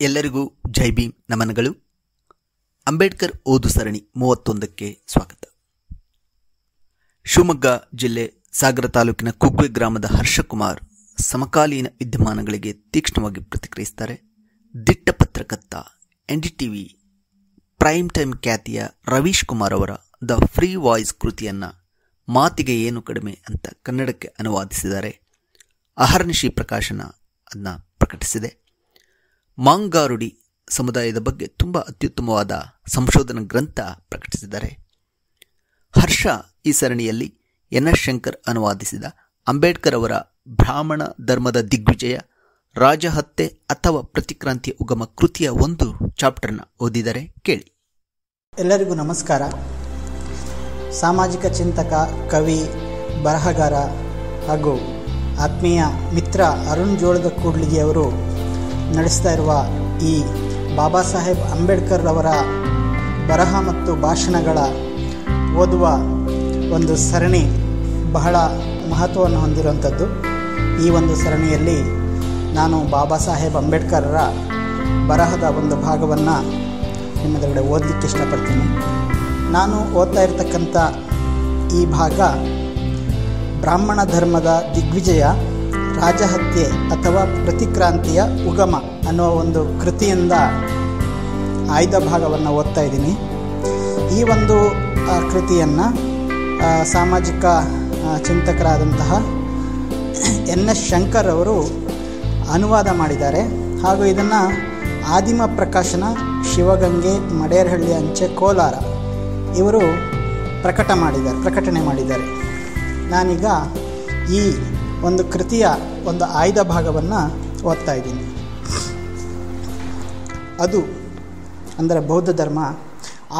ಎಲ್ಲರಿಗೂ ಜೈ ಭೀಮ್ ನಮನಗಳು. ಅಂಬೇಡ್ಕರ್ ಓದು ಸರಣಿ 31ಕ್ಕೆ ಸ್ವಾಗತ. ಶಿವಮೊಗ್ಗ ಜಿಲ್ಲೆ ಸಾಗರ ತಾಲೂಕಿನ ಕುಗ್ವೆ ಗ್ರಾಮದ ಹರ್ಷಕುಮಾರ್ ಸಮಕಾಲೀನ ವಿದ್ಯಮಾನಗಳಿಗೆ ತೀಕ್ಷ್ಣವಾಗಿ ಪ್ರತಿಕ್ರಿಯಿಸುತ್ತಾರೆ. ದಿಟ್ಟ ಪತ್ರಕರ್ತ, NDTV ಪ್ರೈಮ್ ಟೈಮ್ ಖ್ಯಾತಿಯ ರವೀಶ್ ಕುಮಾರ್ ಅವರ ದ ಫ್ರೀ ವಾಯ್ಸ್ ಕೃತಿಯನ್ನು ಮಾತಿಗೆ ಏನು ಕಡಿಮೆ ಅಂತ ಕನ್ನಡಕ್ಕೆ ಅನುವಾದಿಸಿದ್ದಾರೆ. ಅಹರ್ನಿಶಿ ಪ್ರಕಾಶನ ಅದನ್ನ ಪ್ರಕಟಿಸಿದೆ. ಮಾಂಗಾರುಡಿ ಸಮುದಾಯದ ಬಗ್ಗೆ ತುಂಬ ಅತ್ಯುತ್ತಮವಾದ ಸಂಶೋಧನಾ ಗ್ರಂಥ ಪ್ರಕಟಿಸಿದ್ದಾರೆ. ಹರ್ಷ ಈ ಸರಣಿಯಲ್ಲಿ NS ಶಂಕರ್ ಅನುವಾದಿಸಿದ ಅಂಬೇಡ್ಕರ್ ಅವರ ಬ್ರಾಹ್ಮಣ ಧರ್ಮದ ದಿಗ್ವಿಜಯ, ರಾಜಹತ್ಯೆ ಅಥವಾ ಪ್ರತಿಕ್ರಾಂತಿಯ ಉಗಮ ಕೃತಿಯ ಒಂದು ಚಾಪ್ಟರ್ನ ಓದಿದರೆ ಕೇಳಿ. ಎಲ್ಲರಿಗೂ ನಮಸ್ಕಾರ. ಸಾಮಾಜಿಕ ಚಿಂತಕ, ಕವಿ, ಬರಹಗಾರ ಹಾಗೂ ಆತ್ಮೀಯ ಮಿತ್ರ ಅರುಣ್ ಜೋಳದ ಕೂಡ್ಲಿಗಿಯವರು ನಡೆಸ್ತಾ ಇರುವ ಈ ಬಾಬಾ ಸಾಹೇಬ್ ಅಂಬೇಡ್ಕರ್ ಅವರ ಬರಹ ಮತ್ತು ಭಾಷಣಗಳ ಓದುವ ಒಂದು ಸರಣಿ ಬಹಳ ಮಹತ್ವವನ್ನು ಹೊಂದಿರುವಂಥದ್ದು. ಈ ಒಂದು ಸರಣಿಯಲ್ಲಿ ನಾನು ಬಾಬಾ ಸಾಹೇಬ್ ಅಂಬೇಡ್ಕರರ ಬರಹದ ಒಂದು ಭಾಗವನ್ನು ನಿಮ್ಮೆದುರುಗಡೆ ಓದಲಿಕ್ಕೆ ಇಷ್ಟಪಡ್ತೀನಿ. ನಾನು ಓದ್ತಾ ಇರತಕ್ಕಂಥ ಈ ಭಾಗ ಬ್ರಾಹ್ಮಣ ಧರ್ಮದ ದಿಗ್ವಿಜಯ, ರಾಜಹತ್ಯೆ ಅಥವಾ ಪ್ರತಿಕ್ರಾಂತಿಯ ಉಗಮ ಅನ್ನುವ ಒಂದು ಕೃತಿಯಿಂದ ಆಯ್ದ ಭಾಗವನ್ನು ಓದ್ತಾ ಇದ್ದೀನಿ. ಈ ಒಂದು ಕೃತಿಯನ್ನು ಸಾಮಾಜಿಕ ಚಿಂತಕರಾದಂತಹ NS ಶಂಕರ್ ಅವರು ಅನುವಾದ ಮಾಡಿದ್ದಾರೆ. ಹಾಗೂ ಇದನ್ನು ಆದಿಮ ಪ್ರಕಾಶನ, ಶಿವಗಂಗೆ, ಮಡೇರಹಳ್ಳಿ ಅಂಚೆ, ಕೋಲಾರ ಇವರು ಪ್ರಕಟಣೆ ಮಾಡಿದ್ದಾರೆ. ನಾನೀಗ ಈ ಒಂದು ಕೃತಿಯ ಒಂದು ಆಯ್ದ ಭಾಗವನ್ನು ಓದ್ತಾ ಇದ್ದೀನಿ. ಅದು ಅಂದರೆ ಬೌದ್ಧ ಧರ್ಮ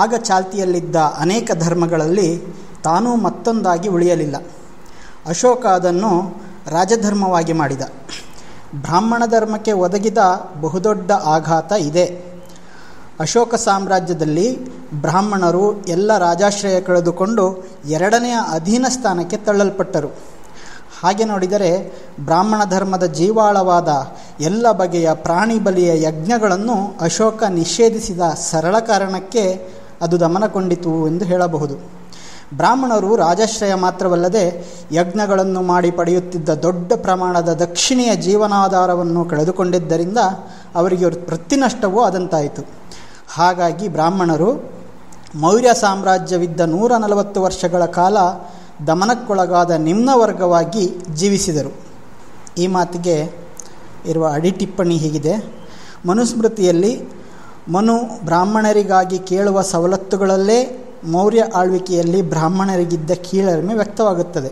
ಆಗ ಚಾಲ್ತಿಯಲ್ಲಿದ್ದ ಅನೇಕ ಧರ್ಮಗಳಲ್ಲಿ ತಾನೂ ಮತ್ತೊಂದಾಗಿ ಉಳಿಯಲಿಲ್ಲ. ಅಶೋಕ ಅದನ್ನು ರಾಜಧರ್ಮವಾಗಿ ಮಾಡಿದ. ಬ್ರಾಹ್ಮಣ ಧರ್ಮಕ್ಕೆ ಒದಗಿದ ಬಹುದೊಡ್ಡ ಆಘಾತ ಇದೆ. ಅಶೋಕ ಸಾಮ್ರಾಜ್ಯದಲ್ಲಿ ಬ್ರಾಹ್ಮಣರು ಎಲ್ಲ ರಾಜಾಶ್ರಯ ಕಳೆದುಕೊಂಡು ಎರಡನೆಯ ಅಧೀನ ಸ್ಥಾನಕ್ಕೆ ತಳ್ಳಲ್ಪಟ್ಟರು. ಹಾಗೆ ನೋಡಿದರೆ ಬ್ರಾಹ್ಮಣ ಧರ್ಮದ ಜೀವಾಳವಾದ ಎಲ್ಲ ಬಗೆಯ ಪ್ರಾಣಿ ಬಲಿಯ ಯಜ್ಞಗಳನ್ನು ಅಶೋಕ ನಿಷೇಧಿಸಿದ ಸರಳ ಕಾರಣಕ್ಕೆ ಅದು ದಮನಗೊಂಡಿತು ಎಂದು ಹೇಳಬಹುದು. ಬ್ರಾಹ್ಮಣರು ರಾಜಾಶ್ರಯ ಮಾತ್ರವಲ್ಲದೆ ಯಜ್ಞಗಳನ್ನು ಮಾಡಿ ಪಡೆಯುತ್ತಿದ್ದ ದೊಡ್ಡ ಪ್ರಮಾಣದ ದಕ್ಷಿಣೆಯ ಜೀವನಾಧಾರವನ್ನು ಕಳೆದುಕೊಂಡಿದ್ದರಿಂದ ಅವರಿಗೆ ವೃತ್ತಿನಷ್ಟವೂ ಆದಂತಾಯಿತು. ಹಾಗಾಗಿ ಬ್ರಾಹ್ಮಣರು ಮೌರ್ಯ ಸಾಮ್ರಾಜ್ಯವಿದ್ದ 140 ವರ್ಷಗಳ ಕಾಲ ದಮನಕ್ಕೊಳಗಾದ ನಿಮ್ನ ವರ್ಗವಾಗಿ ಜೀವಿಸಿದರು. ಈ ಮಾತಿಗೆ ಇರುವ ಅಡಿಟಿಪ್ಪಣಿ ಹೀಗಿದೆ. ಮನುಸ್ಮೃತಿಯಲ್ಲಿ ಮನು ಬ್ರಾಹ್ಮಣರಿಗಾಗಿ ಕೇಳುವ ಸವಲತ್ತುಗಳಲ್ಲೇ ಮೌರ್ಯ ಆಳ್ವಿಕೆಯಲ್ಲಿ ಬ್ರಾಹ್ಮಣರಿಗಿದ್ದ ಕೀಳರಿಮೆ ವ್ಯಕ್ತವಾಗುತ್ತದೆ.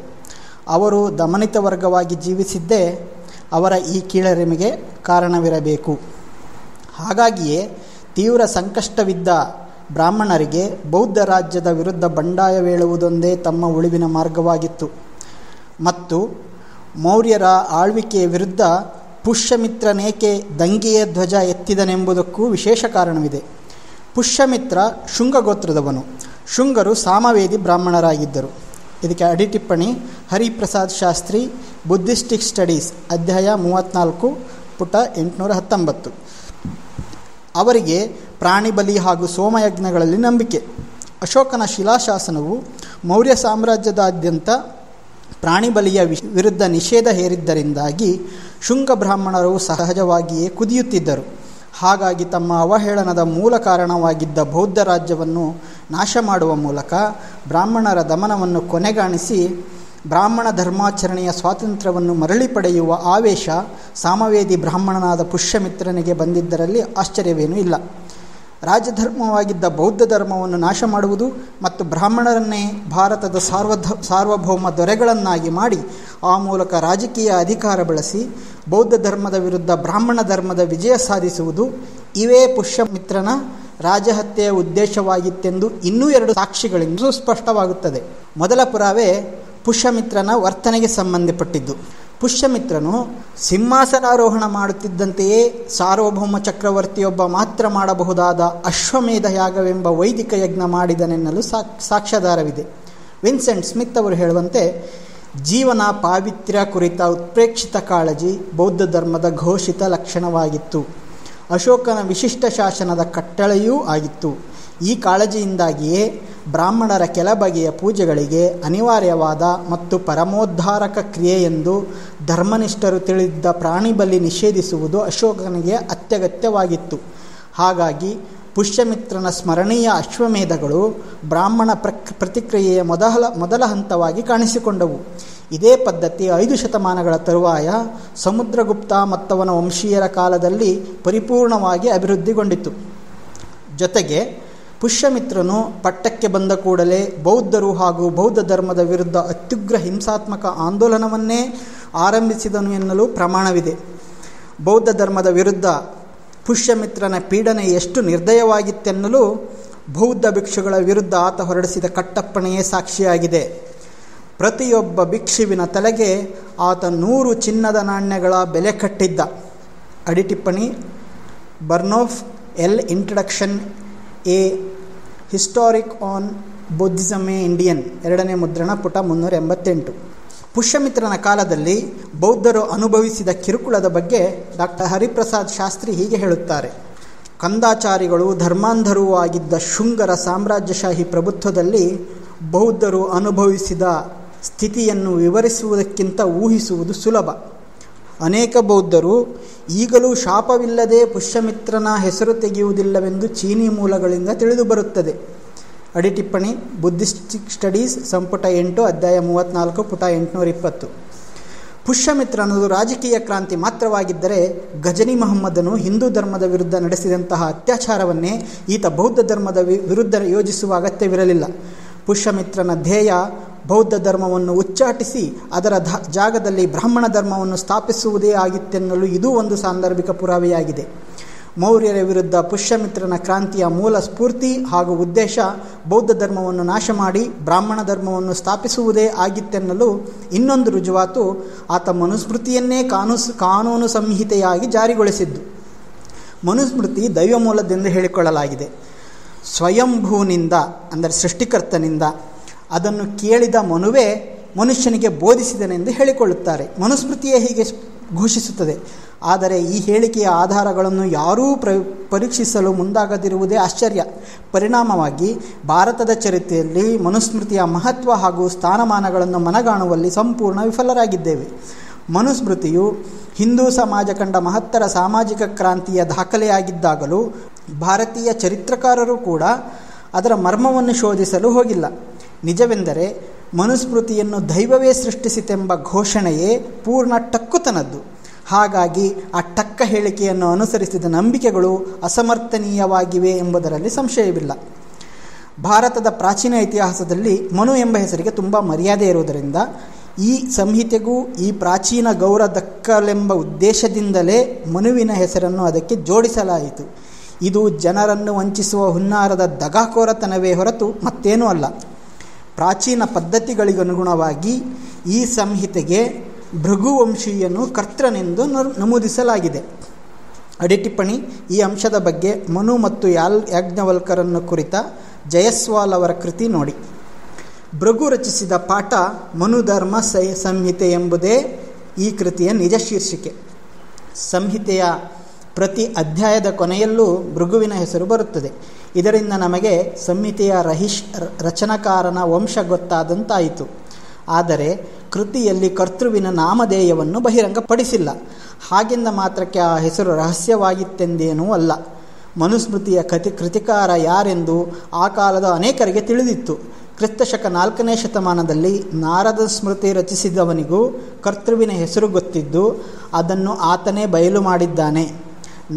ಅವರು ದಮನಿತ ವರ್ಗವಾಗಿ ಜೀವಿಸಿದ್ದೇ ಅವರ ಈ ಕೀಳರಿಮೆಗೆ ಕಾರಣವಿರಬೇಕು. ಹಾಗಾಗಿಯೇ ತೀವ್ರ ಸಂಕಷ್ಟವಿದ್ದ ಬ್ರಾಹ್ಮಣರಿಗೆ ಬೌದ್ಧ ರಾಜ್ಯದ ವಿರುದ್ಧ ಬಂಡಾಯವೇಳುವುದೊಂದೇ ತಮ್ಮ ಉಳಿವಿನ ಮಾರ್ಗವಾಗಿತ್ತು. ಮತ್ತು ಮೌರ್ಯರ ಆಳ್ವಿಕೆಯ ವಿರುದ್ಧ ಪುಷ್ಯಮಿತ್ರನೇಕೆ ದಂಗೆಯ ಧ್ವಜ ಎತ್ತಿದನೆಂಬುದಕ್ಕೂ ವಿಶೇಷ ಕಾರಣವಿದೆ. ಪುಷ್ಯಮಿತ್ರ ಶುಂಗಗೋತ್ರದವನು. ಶುಂಗರು ಸಾಮವೇದಿ ಬ್ರಾಹ್ಮಣರಾಗಿದ್ದರು. ಇದಕ್ಕೆ ಅಡಿಟಿಪ್ಪಣಿ ಹರಿಪ್ರಸಾದ್ ಶಾಸ್ತ್ರಿ, ಬುದ್ಧಿಸ್ಟಿಕ್ ಸ್ಟಡೀಸ್, ಅಧ್ಯಾಯ 34, ಪುಟ 819. ಅವರಿಗೆ ಪ್ರಾಣಿ ಬಲಿ ಹಾಗೂ ಸೋಮಯಜ್ಞಗಳಲ್ಲಿ ನಂಬಿಕೆ. ಅಶೋಕನ ಶಿಲಾಶಾಸನವು ಮೌರ್ಯ ಸಾಮ್ರಾಜ್ಯದಾದ್ಯಂತ ಪ್ರಾಣಿ ಬಲಿಯ ವಿರುದ್ಧ ನಿಷೇಧ ಹೇರಿದ್ದರಿಂದಾಗಿ ಶುಂಗ ಬ್ರಾಹ್ಮಣರು ಸಹಜವಾಗಿಯೇ ಕುದಿಯುತ್ತಿದ್ದರು. ಹಾಗಾಗಿ ತಮ್ಮ ಅವಹೇಳನದ ಮೂಲ ಕಾರಣವಾಗಿದ್ದ ಬೌದ್ಧ ರಾಜ್ಯವನ್ನು ನಾಶ ಮಾಡುವ ಮೂಲಕ ಬ್ರಾಹ್ಮಣರ ದಮನವನ್ನು ಕೊನೆಗಾಣಿಸಿ ಬ್ರಾಹ್ಮಣ ಧರ್ಮಾಚರಣೆಯ ಸ್ವಾತಂತ್ರ್ಯವನ್ನು ಮರಳಿ ಪಡೆಯುವ ಆವೇಶ ಸಾಮವೇದಿ ಬ್ರಾಹ್ಮಣನಾದ ಪುಷ್ಯಮಿತ್ರನಿಗೆ ಬಂದಿದ್ದರಲ್ಲಿ ಆಶ್ಚರ್ಯವೇನೂ ಇಲ್ಲ. ರಾಜಧರ್ಮವಾಗಿದ್ದ ಬೌದ್ಧ ಧರ್ಮವನ್ನು ನಾಶ ಮಾಡುವುದು ಮತ್ತು ಬ್ರಾಹ್ಮಣರನ್ನೇ ಭಾರತದ ಸಾರ್ವಭೌಮ ದೊರೆಗಳನ್ನಾಗಿ ಮಾಡಿ ಆ ಮೂಲಕ ರಾಜಕೀಯ ಅಧಿಕಾರ ಬಳಸಿ ಬೌದ್ಧ ಧರ್ಮದ ವಿರುದ್ಧ ಬ್ರಾಹ್ಮಣ ಧರ್ಮದ ವಿಜಯ ಸಾಧಿಸುವುದು ಇವೇ ಪುಷ್ಯಮಿತ್ರನ ರಾಜಹತ್ಯೆಯ ಉದ್ದೇಶವಾಗಿತ್ತೆಂದು ಇನ್ನೂ 2 ಸಾಕ್ಷಿಗಳಿಂದ ಸ್ಪಷ್ಟವಾಗುತ್ತದೆ. ಮೊದಲ ಪುರಾವೆ ಪುಷ್ಯಮಿತ್ರನ ವರ್ತನೆಗೆ ಸಂಬಂಧಪಟ್ಟಿದ್ದು. ಪುಷ್ಯಮಿತ್ರನು ಸಿಂಹಾಸನಾರೋಹಣ ಮಾಡುತ್ತಿದ್ದಂತೆಯೇ ಸಾರ್ವಭೌಮ ಚಕ್ರವರ್ತಿಯೊಬ್ಬ ಮಾತ್ರ ಮಾಡಬಹುದಾದ ಅಶ್ವಮೇಧ ಯಾಗವೆಂಬ ವೈದಿಕ ಯಜ್ಞ ಮಾಡಿದನೆನ್ನಲು ಸಾಕ್ಷ್ಯಾಧಾರವಿದೆ. ವಿನ್ಸೆಂಟ್ ಸ್ಮಿತ್ ಅವರು ಹೇಳುವಂತೆ, ಜೀವನ ಪಾವಿತ್ರ್ಯ ಕುರಿತ ಉತ್ಪ್ರೇಕ್ಷಿತ ಕಾಳಜಿ ಬೌದ್ಧ ಧರ್ಮದ ಘೋಷಿತ ಲಕ್ಷಣವಾಗಿತ್ತು. ಅಶೋಕನ ವಿಶಿಷ್ಟ ಶಾಸನದ ಕಟ್ಟಳೆಯೂ ಆಗಿತ್ತು. ಈ ಕಾಳಜಿಯಿಂದಾಗಿಯೇ ಬ್ರಾಹ್ಮಣರ ಕೆಲ ಬಗೆಯ ಪೂಜೆಗಳಿಗೆ ಅನಿವಾರ್ಯವಾದ ಮತ್ತು ಪರಮೋದ್ಧಾರಕ ಕ್ರಿಯೆಯೆಂದು ಧರ್ಮನಿಷ್ಠರು ತಿಳಿದಿದ್ದ ಪ್ರಾಣಿ ಬಲಿ ನಿಷೇಧಿಸುವುದು ಅಶೋಕನಿಗೆ ಅತ್ಯಗತ್ಯವಾಗಿತ್ತು. ಹಾಗಾಗಿ ಪುಷ್ಯಮಿತ್ರನ ಸ್ಮರಣೀಯ ಅಶ್ವಮೇಧಗಳು ಬ್ರಾಹ್ಮಣ ಪ್ರತಿಕ್ರಿಯೆಯ ಮೊದಲ ಹಂತವಾಗಿ ಕಾಣಿಸಿಕೊಂಡವು. ಇದೇ ಪದ್ಧತಿ 5 ಶತಮಾನಗಳ ತರುವಾಯ ಸಮುದ್ರಗುಪ್ತ ಮತ್ತವನ ವಂಶೀಯರ ಕಾಲದಲ್ಲಿ ಪರಿಪೂರ್ಣವಾಗಿ ಅಭಿವೃದ್ಧಿಗೊಂಡಿತು. ಜೊತೆಗೆ ಪುಷ್ಯಮಿತ್ರನು ಪಟ್ಟಕ್ಕೆ ಬಂದ ಕೂಡಲೇ ಬೌದ್ಧರು ಹಾಗೂ ಬೌದ್ಧ ಧರ್ಮದ ವಿರುದ್ಧ ಅತ್ಯುಗ್ರ ಹಿಂಸಾತ್ಮಕ ಆಂದೋಲನವನ್ನೇ ಆರಂಭಿಸಿದನು ಎನ್ನಲು ಪ್ರಮಾಣವಿದೆ. ಬೌದ್ಧ ಧರ್ಮದ ವಿರುದ್ಧ ಪುಷ್ಯಮಿತ್ರನ ಪೀಡನೆ ಎಷ್ಟು ನಿರ್ದಯವಾಗಿತ್ತೆನ್ನಲು ಬೌದ್ಧ ಭಿಕ್ಷುಗಳ ವಿರುದ್ಧ ಆತ ಹೊರಡಿಸಿದ ಕಟ್ಟಪ್ಪಣೆಯೇ ಸಾಕ್ಷಿಯಾಗಿದೆ. ಪ್ರತಿಯೊಬ್ಬ ಭಿಕ್ಷುವಿನ ತಲೆಗೆ ಆತ 100 ಚಿನ್ನದ ನಾಣ್ಯಗಳ ಬೆಲೆ ಕಟ್ಟಿದ್ದ. ಅಡಿಟಿಪ್ಪಣಿ Burnouf L introduction a historic on Buddhism a Indian, 2ನೇ ಮುದ್ರಣ, ಪುಟ 388. ಪುಷ್ಯಮಿತ್ರನ ಕಾಲದಲ್ಲಿ ಬೌದ್ಧರು ಅನುಭವಿಸಿದ ಕಿರುಕುಳದ ಬಗ್ಗೆ ಡಾಕ್ಟರ್ ಹರಿಪ್ರಸಾದ್ ಶಾಸ್ತ್ರಿ ಹೀಗೆ ಹೇಳುತ್ತಾರೆ. ಕಂದಾಚಾರಿಗಳು ಧರ್ಮಾಂಧರೂ ಆಗಿದ್ದ ಶುಂಗರ ಸಾಮ್ರಾಜ್ಯಶಾಹಿ ಪ್ರಭುತ್ವದಲ್ಲಿ ಬೌದ್ಧರು ಅನುಭವಿಸಿದ ಸ್ಥಿತಿಯನ್ನು ವಿವರಿಸುವುದಕ್ಕಿಂತ ಊಹಿಸುವುದು ಸುಲಭ. ಅನೇಕ ಬೌದ್ಧರು ಈಗಲೂ ಶಾಪವಿಲ್ಲದೆ ಪುಷ್ಯಮಿತ್ರನ ಹೆಸರು ತೆಗೆಯುವುದಿಲ್ಲವೆಂದು ಚೀನಿ ಮೂಲಗಳಿಂದ ತಿಳಿದುಬರುತ್ತದೆ. ಅಡಿಟಿಪ್ಪಣಿ ಬುದ್ಧಿಸ್ಟಿಕ್ ಸ್ಟಡೀಸ್, ಸಂಪುಟ 8, ಅಧ್ಯಾಯ 34, ಪುಟ 820. ಪುಷ್ಯಮಿತ್ರನದು ರಾಜಕೀಯ ಕ್ರಾಂತಿ ಮಾತ್ರವಾಗಿದ್ದರೆ ಗಜನಿ ಮಹಮ್ಮದನು ಹಿಂದೂ ಧರ್ಮದ ವಿರುದ್ಧ ನಡೆಸಿದಂತಹ ಅತ್ಯಾಚಾರವನ್ನೇ ಈತ ಬೌದ್ಧ ಧರ್ಮದ ವಿರುದ್ಧ ಯೋಜಿಸುವ ಅಗತ್ಯವಿರಲಿಲ್ಲ. ಪುಷ್ಯಮಿತ್ರನ ಧ್ಯೇಯ ಬೌದ್ಧ ಧರ್ಮವನ್ನು ಉಚ್ಚಾಟಿಸಿ ಅದರ ಜಾಗದಲ್ಲಿ ಬ್ರಾಹ್ಮಣ ಧರ್ಮವನ್ನು ಸ್ಥಾಪಿಸುವುದೇ ಆಗಿತ್ತೆನ್ನಲು ಇದೂ ಒಂದು ಸಾಂದರ್ಭಿಕ ಪುರಾವೆಯಾಗಿದೆ. ಮೌರ್ಯರ ವಿರುದ್ಧ ಪುಷ್ಯಮಿತ್ರನ ಕ್ರಾಂತಿಯ ಮೂಲ ಸ್ಫೂರ್ತಿ ಹಾಗೂ ಉದ್ದೇಶ ಬೌದ್ಧ ಧರ್ಮವನ್ನು ನಾಶ ಮಾಡಿ ಬ್ರಾಹ್ಮಣ ಧರ್ಮವನ್ನು ಸ್ಥಾಪಿಸುವುದೇ ಆಗಿತ್ತೆನ್ನಲು ಇನ್ನೊಂದು ರುಜುವಾತು ಆತ ಮನುಸ್ಮೃತಿಯನ್ನೇ ಕಾನೂನು ಸಂಹಿತೆಯಾಗಿ ಜಾರಿಗೊಳಿಸಿದ್ದು. ಮನುಸ್ಮೃತಿ ದೈವ ಮೂಲದಿಂದ ಹೇಳಿಕೊಳ್ಳಲಾಗಿದೆ. ಸ್ವಯಂಭೂನಿಂದ ಅಂದರೆ ಸೃಷ್ಟಿಕರ್ತನಿಂದ ಅದನ್ನು ಕೇಳಿದ ಮನುವೇ ಮನುಷ್ಯನಿಗೆ ಬೋಧಿಸಿದನೆಂದು ಹೇಳಿಕೊಳ್ಳುತ್ತಾರೆ. ಮನುಸ್ಮೃತಿಯೇ ಹೀಗೆ ಘೋಷಿಸುತ್ತದೆ. ಆದರೆ ಈ ಹೇಳಿಕೆಯ ಆಧಾರಗಳನ್ನು ಯಾರೂ ಪರೀಕ್ಷಿಸಲು ಮುಂದಾಗದಿರುವುದೇ ಆಶ್ಚರ್ಯ. ಪರಿಣಾಮವಾಗಿ ಭಾರತದ ಚರಿತ್ರೆಯಲ್ಲಿ ಮನುಸ್ಮೃತಿಯ ಮಹತ್ವ ಹಾಗೂ ಸ್ಥಾನಮಾನಗಳನ್ನು ಮನಗಾಣುವಲ್ಲಿ ಸಂಪೂರ್ಣ ವಿಫಲರಾಗಿದ್ದೇವೆ. ಮನುಸ್ಮೃತಿಯು ಹಿಂದೂ ಸಮಾಜ ಕಂಡ ಮಹತ್ತರ ಸಾಮಾಜಿಕ ಕ್ರಾಂತಿಯ ದಾಖಲೆಯಾಗಿದ್ದಾಗಲೂ ಭಾರತೀಯ ಚರಿತ್ರಕಾರರು ಕೂಡ ಅದರ ಮರ್ಮವನ್ನು ಶೋಧಿಸಲು ಹೋಗಿಲ್ಲ. ನಿಜವೆಂದರೆ ಮನುಸ್ಮೃತಿಯನ್ನು ದೈವವೇ ಸೃಷ್ಟಿಸಿತೆಂಬ ಘೋಷಣೆಯೇ ಪೂರ್ಣ ಟಕ್ಕುತನದ್ದು. ಹಾಗಾಗಿ ಆ ಟಕ್ಕ ಹೇಳಿಕೆಯನ್ನು ಅನುಸರಿಸಿದ ನಂಬಿಕೆಗಳು ಅಸಮರ್ಥನೀಯವಾಗಿವೆ ಎಂಬುದರಲ್ಲಿ ಸಂಶಯವಿಲ್ಲ. ಭಾರತದ ಪ್ರಾಚೀನ ಇತಿಹಾಸದಲ್ಲಿ ಮನು ಎಂಬ ಹೆಸರಿಗೆ ತುಂಬ ಮರ್ಯಾದೆ ಇರುವುದರಿಂದ ಈ ಸಂಹಿತೆಗೂ ಈ ಪ್ರಾಚೀನ ಗೌರವ ದಕ್ಕಲೆಂಬ ಉದ್ದೇಶದಿಂದಲೇ ಮನುವಿನ ಹೆಸರನ್ನು ಅದಕ್ಕೆ ಜೋಡಿಸಲಾಯಿತು. ಇದು ಜನರನ್ನು ವಂಚಿಸುವ ಹುನ್ನಾರದ ದಗಾಕೋರತನವೇ ಹೊರತು ಮತ್ತೇನೂ ಅಲ್ಲ. ಪ್ರಾಚೀನ ಪದ್ಧತಿಗಳಿಗನುಗುಣವಾಗಿ ಈ ಸಂಹಿತೆಗೆ ಭೃಗುವಂಶೀಯನು ಕರ್ತನೆಂದು ನಮೂದಿಸಲಾಗಿದೆ. ಅಡಿಟಿಪ್ಪಣಿ ಈ ಅಂಶದ ಬಗ್ಗೆ ಮನು ಮತ್ತು ಯಾಜ್ಞವಲ್ಕರನ್ನು ಕುರಿತ ಜಯಸ್ವಾಲ್ ಅವರ ಕೃತಿ ನೋಡಿ. ಭೃಗು ರಚಿಸಿದ ಪಾಠ ಮನುಧರ್ಮ ಸಂಹಿತೆ ಎಂಬುದೇ ಈ ಕೃತಿಯ ನಿಜ ಶೀರ್ಷಿಕೆ. ಸಂಹಿತೆಯ ಪ್ರತಿ ಅಧ್ಯಾಯದ ಕೊನೆಯಲ್ಲೂ ಭೃಗುವಿನ ಹೆಸರು ಬರುತ್ತದೆ. ಇದರಿಂದ ನಮಗೆ ಸಂಹಿತೆಯ ರಚನಾಕಾರನ ವಂಶ ಗೊತ್ತಾದಂತಾಯಿತು. ಆದರೆ ಕೃತಿಯಲ್ಲಿ ಕರ್ತೃವಿನ ನಾಮಧೇಯವನ್ನು ಬಹಿರಂಗಪಡಿಸಿಲ್ಲ. ಹಾಗೆಂದ ಮಾತ್ರಕ್ಕೆ ಆ ಹೆಸರು ರಹಸ್ಯವಾಗಿತ್ತೆಂದೇನೂ ಅಲ್ಲ. ಮನುಸ್ಮೃತಿಯ ಕೃತಿಕಾರ ಯಾರೆಂದು ಆ ಕಾಲದ ಅನೇಕರಿಗೆ ತಿಳಿದಿತ್ತು. ಕ್ರಿಸ್ತಶಕ 4ನೇ ಶತಮಾನದಲ್ಲಿ ನಾರದ ಸ್ಮೃತಿ ರಚಿಸಿದವನಿಗೂ ಕರ್ತೃವಿನ ಹೆಸರು ಗೊತ್ತಿದ್ದು ಅದನ್ನು ಆತನೇ ಬಯಲು ಮಾಡಿದ್ದಾನೆ.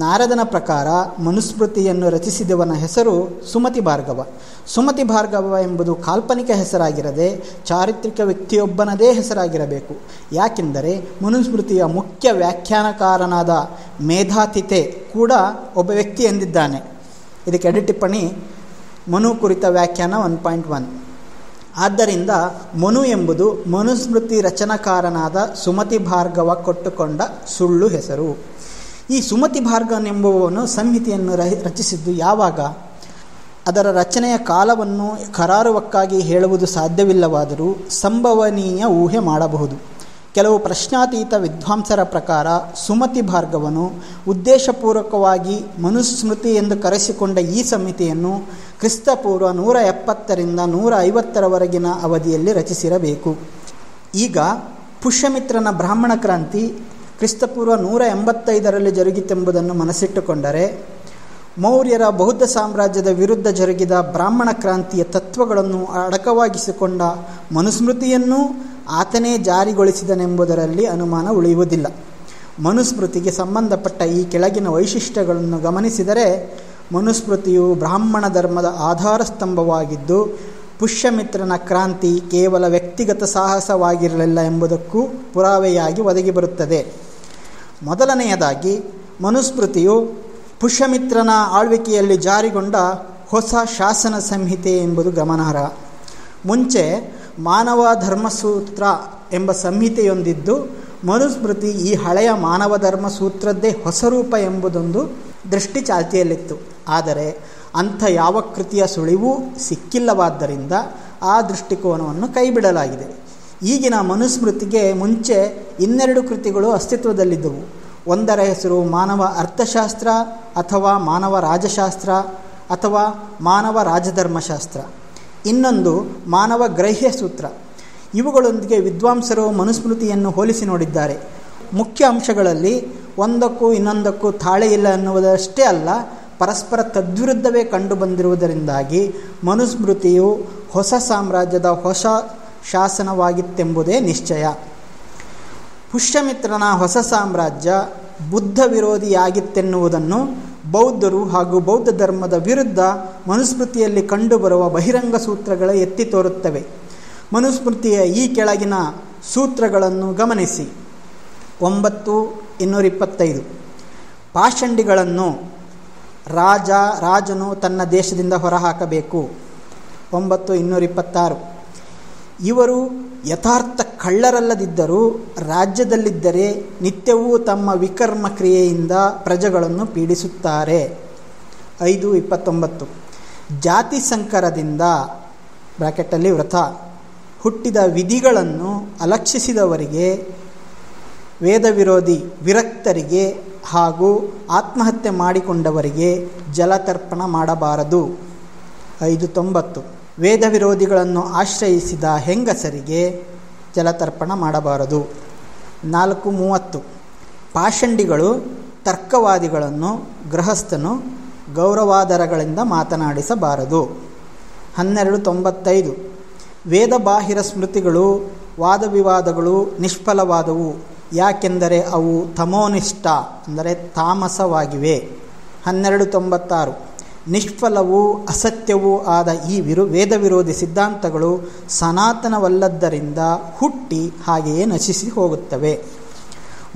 ನಾರದನ ಪ್ರಕಾರ ಮನುಸ್ಮೃತಿಯನ್ನು ರಚಿಸಿದವನ ಹೆಸರು ಸುಮತಿ ಭಾರ್ಗವ. ಸುಮತಿ ಭಾರ್ಗವ ಎಂಬುದು ಕಾಲ್ಪನಿಕ ಹೆಸರಾಗಿರದೆ ಚಾರಿತ್ರಿಕ ವ್ಯಕ್ತಿಯೊಬ್ಬನದೇ ಹೆಸರಾಗಿರಬೇಕು. ಯಾಕೆಂದರೆ ಮನುಸ್ಮೃತಿಯ ಮುಖ್ಯ ವ್ಯಾಖ್ಯಾನಕಾರನಾದ ಮೇಧಾತಿಥೆ ಕೂಡ ಒಬ್ಬ ವ್ಯಕ್ತಿ ಎಂದಿದ್ದಾನೆ. ಇದಕ್ಕೆ ಅಡಿಟಿಪ್ಪಣಿ ಮನು ಕುರಿತ ವ್ಯಾಖ್ಯಾನ 1.1. ಆದ್ದರಿಂದ ಮನು ಎಂಬುದು ಮನುಸ್ಮೃತಿ ರಚನಾಕಾರನಾದ ಸುಮತಿ ಭಾರ್ಗವ ಕೊಟ್ಟುಕೊಂಡ ಸುಳ್ಳು ಹೆಸರು. ಈ ಸುಮತಿ ಭಾರ್ಗವನೆಂಬುವವನು ಸಂಹಿತೆಯನ್ನು ರಚಿಸಿದ್ದು ಯಾವಾಗ? ಅದರ ರಚನೆಯ ಕಾಲವನ್ನು ಕರಾರುವಕ್ಕಾಗಿ ಹೇಳುವುದು ಸಾಧ್ಯವಿಲ್ಲವಾದರೂ ಸಂಭವನೀಯ ಊಹೆ ಮಾಡಬಹುದು. ಕೆಲವು ಪ್ರಶ್ನಾತೀತ ವಿದ್ವಾಂಸರ ಪ್ರಕಾರ ಸುಮತಿ ಭಾರ್ಗವನು ಉದ್ದೇಶಪೂರ್ವಕವಾಗಿ ಮನುಸ್ಮೃತಿ ಎಂದು ಕರೆಸಿಕೊಂಡ ಈ ಸಮಿತಿಯನ್ನು ಕ್ರಿಸ್ತಪೂರ್ವ 170ರಿಂದ 150ರವರೆಗಿನ ಅವಧಿಯಲ್ಲಿ ರಚಿಸಿರಬೇಕು. ಈಗ ಪುಷ್ಯಮಿತ್ರನ ಬ್ರಾಹ್ಮಣ ಕ್ರಾಂತಿ ಕ್ರಿಸ್ತಪೂರ್ವ 185ರಲ್ಲಿ ಜರುಗಿತೆಂಬುದನ್ನು ಮನಸ್ಸಿಟ್ಟುಕೊಂಡರೆ ಮೌರ್ಯರ ಬೌದ್ಧ ಸಾಮ್ರಾಜ್ಯದ ವಿರುದ್ಧ ಜರುಗಿದ ಬ್ರಾಹ್ಮಣ ಕ್ರಾಂತಿಯ ತತ್ವಗಳನ್ನು ಅಡಕವಾಗಿಸಿಕೊಂಡ ಮನುಸ್ಮೃತಿಯನ್ನೂ ಆತನೇ ಜಾರಿಗೊಳಿಸಿದನೆಂಬುದರಲ್ಲಿ ಅನುಮಾನ ಉಳಿಯುವುದಿಲ್ಲ. ಮನುಸ್ಮೃತಿಗೆ ಸಂಬಂಧಪಟ್ಟ ಈ ಕೆಳಗಿನ ವೈಶಿಷ್ಟ್ಯಗಳನ್ನು ಗಮನಿಸಿದರೆ ಮನುಸ್ಮೃತಿಯು ಬ್ರಾಹ್ಮಣ ಧರ್ಮದ ಆಧಾರ ಸ್ತಂಭವಾಗಿದ್ದು ಪುಷ್ಯಮಿತ್ರನ ಕ್ರಾಂತಿ ಕೇವಲ ವ್ಯಕ್ತಿಗತ ಸಾಹಸವಾಗಿರಲಿಲ್ಲ ಎಂಬುದಕ್ಕೂ ಪುರಾವೆಯಾಗಿ ಒದಗಿಬರುತ್ತದೆ. ಮೊದಲನೆಯದಾಗಿ ಮನುಸ್ಮೃತಿಯು ಪುಷ್ಯಮಿತ್ರನ ಆಳ್ವಿಕೆಯಲ್ಲಿ ಜಾರಿಗೊಂಡ ಹೊಸ ಶಾಸನ ಸಂಹಿತೆ ಎಂಬುದು ಗಮನಾರ್ಹ. ಮುಂಚೆ ಮಾನವ ಧರ್ಮಸೂತ್ರ ಎಂಬ ಸಂಹಿತೆಯೊಂದಿದ್ದು ಮನುಸ್ಮೃತಿ ಈ ಹಳೆಯ ಮಾನವ ಧರ್ಮಸೂತ್ರದ್ದೇ ಹೊಸ ರೂಪ ಎಂಬುದೊಂದು ದೃಷ್ಟಿ ಚಾಲ್ತಿಯಲ್ಲಿತ್ತು. ಆದರೆ ಅಂಥ ಯಾವ ಕೃತಿಯ ಸುಳಿವೂ ಸಿಕ್ಕಿಲ್ಲವಾದ್ದರಿಂದ ಆ ದೃಷ್ಟಿಕೋನವನ್ನು ಕೈಬಿಡಲಾಗಿದೆ. ಈಗಿನ ಮನುಸ್ಮೃತಿಗೆ ಮುಂಚೆ 2 ಕೃತಿಗಳು ಅಸ್ತಿತ್ವದಲ್ಲಿದ್ದವು. ಒಂದರ ಹೆಸರು ಮಾನವ ಅರ್ಥಶಾಸ್ತ್ರ ಅಥವಾ ಮಾನವ ರಾಜಶಾಸ್ತ್ರ ಅಥವಾ ಮಾನವ ರಾಜಧರ್ಮಶಾಸ್ತ್ರ, ಇನ್ನೊಂದು ಮಾನವ ಗ್ರಹ್ಯ ಸೂತ್ರ. ಇವುಗಳೊಂದಿಗೆ ವಿದ್ವಾಂಸರು ಮನುಸ್ಮೃತಿಯನ್ನು ಹೋಲಿಸಿ ನೋಡಿದ್ದಾರೆ. ಮುಖ್ಯ ಅಂಶಗಳಲ್ಲಿ ಒಂದಕ್ಕೂ ಇನ್ನೊಂದಕ್ಕೂ ತಾಳೆಯಿಲ್ಲ ಎನ್ನುವುದಷ್ಟೇ ಅಲ್ಲ, ಪರಸ್ಪರ ತದ್ವಿರುದ್ಧವೇ ಕಂಡುಬಂದಿರುವುದರಿಂದಾಗಿ ಮನುಸ್ಮೃತಿಯು ಹೊಸ ಸಾಮ್ರಾಜ್ಯದ ಹೊಸ ಶಾಸನವಾಗಿತ್ತೆಂಬುದೇ ನಿಶ್ಚಯ. ಪುಷ್ಯಮಿತ್ರನ ಹೊಸ ಸಾಮ್ರಾಜ್ಯ ಬುದ್ಧ ವಿರೋಧಿಯಾಗಿತ್ತೆನ್ನುವುದನ್ನು ಬೌದ್ಧರು ಹಾಗೂ ಬೌದ್ಧ ಧರ್ಮದ ವಿರುದ್ಧ ಮನುಸ್ಮೃತಿಯಲ್ಲಿ ಕಂಡುಬರುವ ಬಹಿರಂಗ ಸೂತ್ರಗಳು ಎತ್ತಿ ತೋರುತ್ತವೆ. ಮನುಸ್ಮೃತಿಯ ಈ ಕೆಳಗಿನ ಸೂತ್ರಗಳನ್ನು ಗಮನಿಸಿ. 9:225 ಪಾಷಂಡಿಗಳನ್ನು ರಾಜನು ತನ್ನ ದೇಶದಿಂದ ಹೊರಹಾಕಬೇಕು. 9:226 ಇವರು ಯಥಾರ್ಥ ಕಳ್ಳರಲ್ಲದಿದ್ದರೂ ರಾಜ್ಯದಲ್ಲಿದ್ದರೆ ನಿತ್ಯವೂ ತಮ್ಮ ವಿಕರ್ಮ ಕ್ರಿಯೆಯಿಂದ ಪ್ರಜೆಗಳನ್ನು ಪೀಡಿಸುತ್ತಾರೆ. 5:29 ಜಾತಿ ಸಂಕರದಿಂದ ಬ್ರಾಕೆಟಲ್ಲಿ ವ್ರತ ಹುಟ್ಟಿದ ವಿಧಿಗಳನ್ನು ಅಲಕ್ಷಿಸಿದವರಿಗೆ, ವೇದ ವಿರೋಧಿ ವಿರಕ್ತರಿಗೆ ಹಾಗೂ ಆತ್ಮಹತ್ಯೆ ಮಾಡಿಕೊಂಡವರಿಗೆ ಜಲತರ್ಪಣ ಮಾಡಬಾರದು. 5:90 ವೇದ ವಿರೋಧಿಗಳನ್ನು ಆಶ್ರಯಿಸಿದ ಹೆಂಗಸರಿಗೆ ಜಲತರ್ಪಣ ಮಾಡಬಾರದು. 4:30 ಪಾಷಂಡಿಗಳು ತರ್ಕವಾದಿಗಳನ್ನು ಗೃಹಸ್ಥನು ಗೌರವಾದರಗಳಿಂದ ಮಾತನಾಡಿಸಬಾರದು. 12:95 ವೇದ ಬಾಹಿರ ಸ್ಮೃತಿಗಳು ವಾದವಿವಾದಗಳು ನಿಷ್ಫಲವಾದವು, ಯಾಕೆಂದರೆ ಅವು ತಮೋನಿಷ್ಠ ಅಂದರೆ ತಾಮಸವಾಗಿವೆ. 12:96 ನಿಷ್ಫಲವೂ ಅಸತ್ಯವೂ ಆದ ಈ ವೇದ ವಿರೋಧಿ ಸಿದ್ಧಾಂತಗಳು ಸನಾತನವಲ್ಲದ್ದರಿಂದ ಹುಟ್ಟಿ ಹಾಗೆಯೇ ನಶಿಸಿ ಹೋಗುತ್ತವೆ.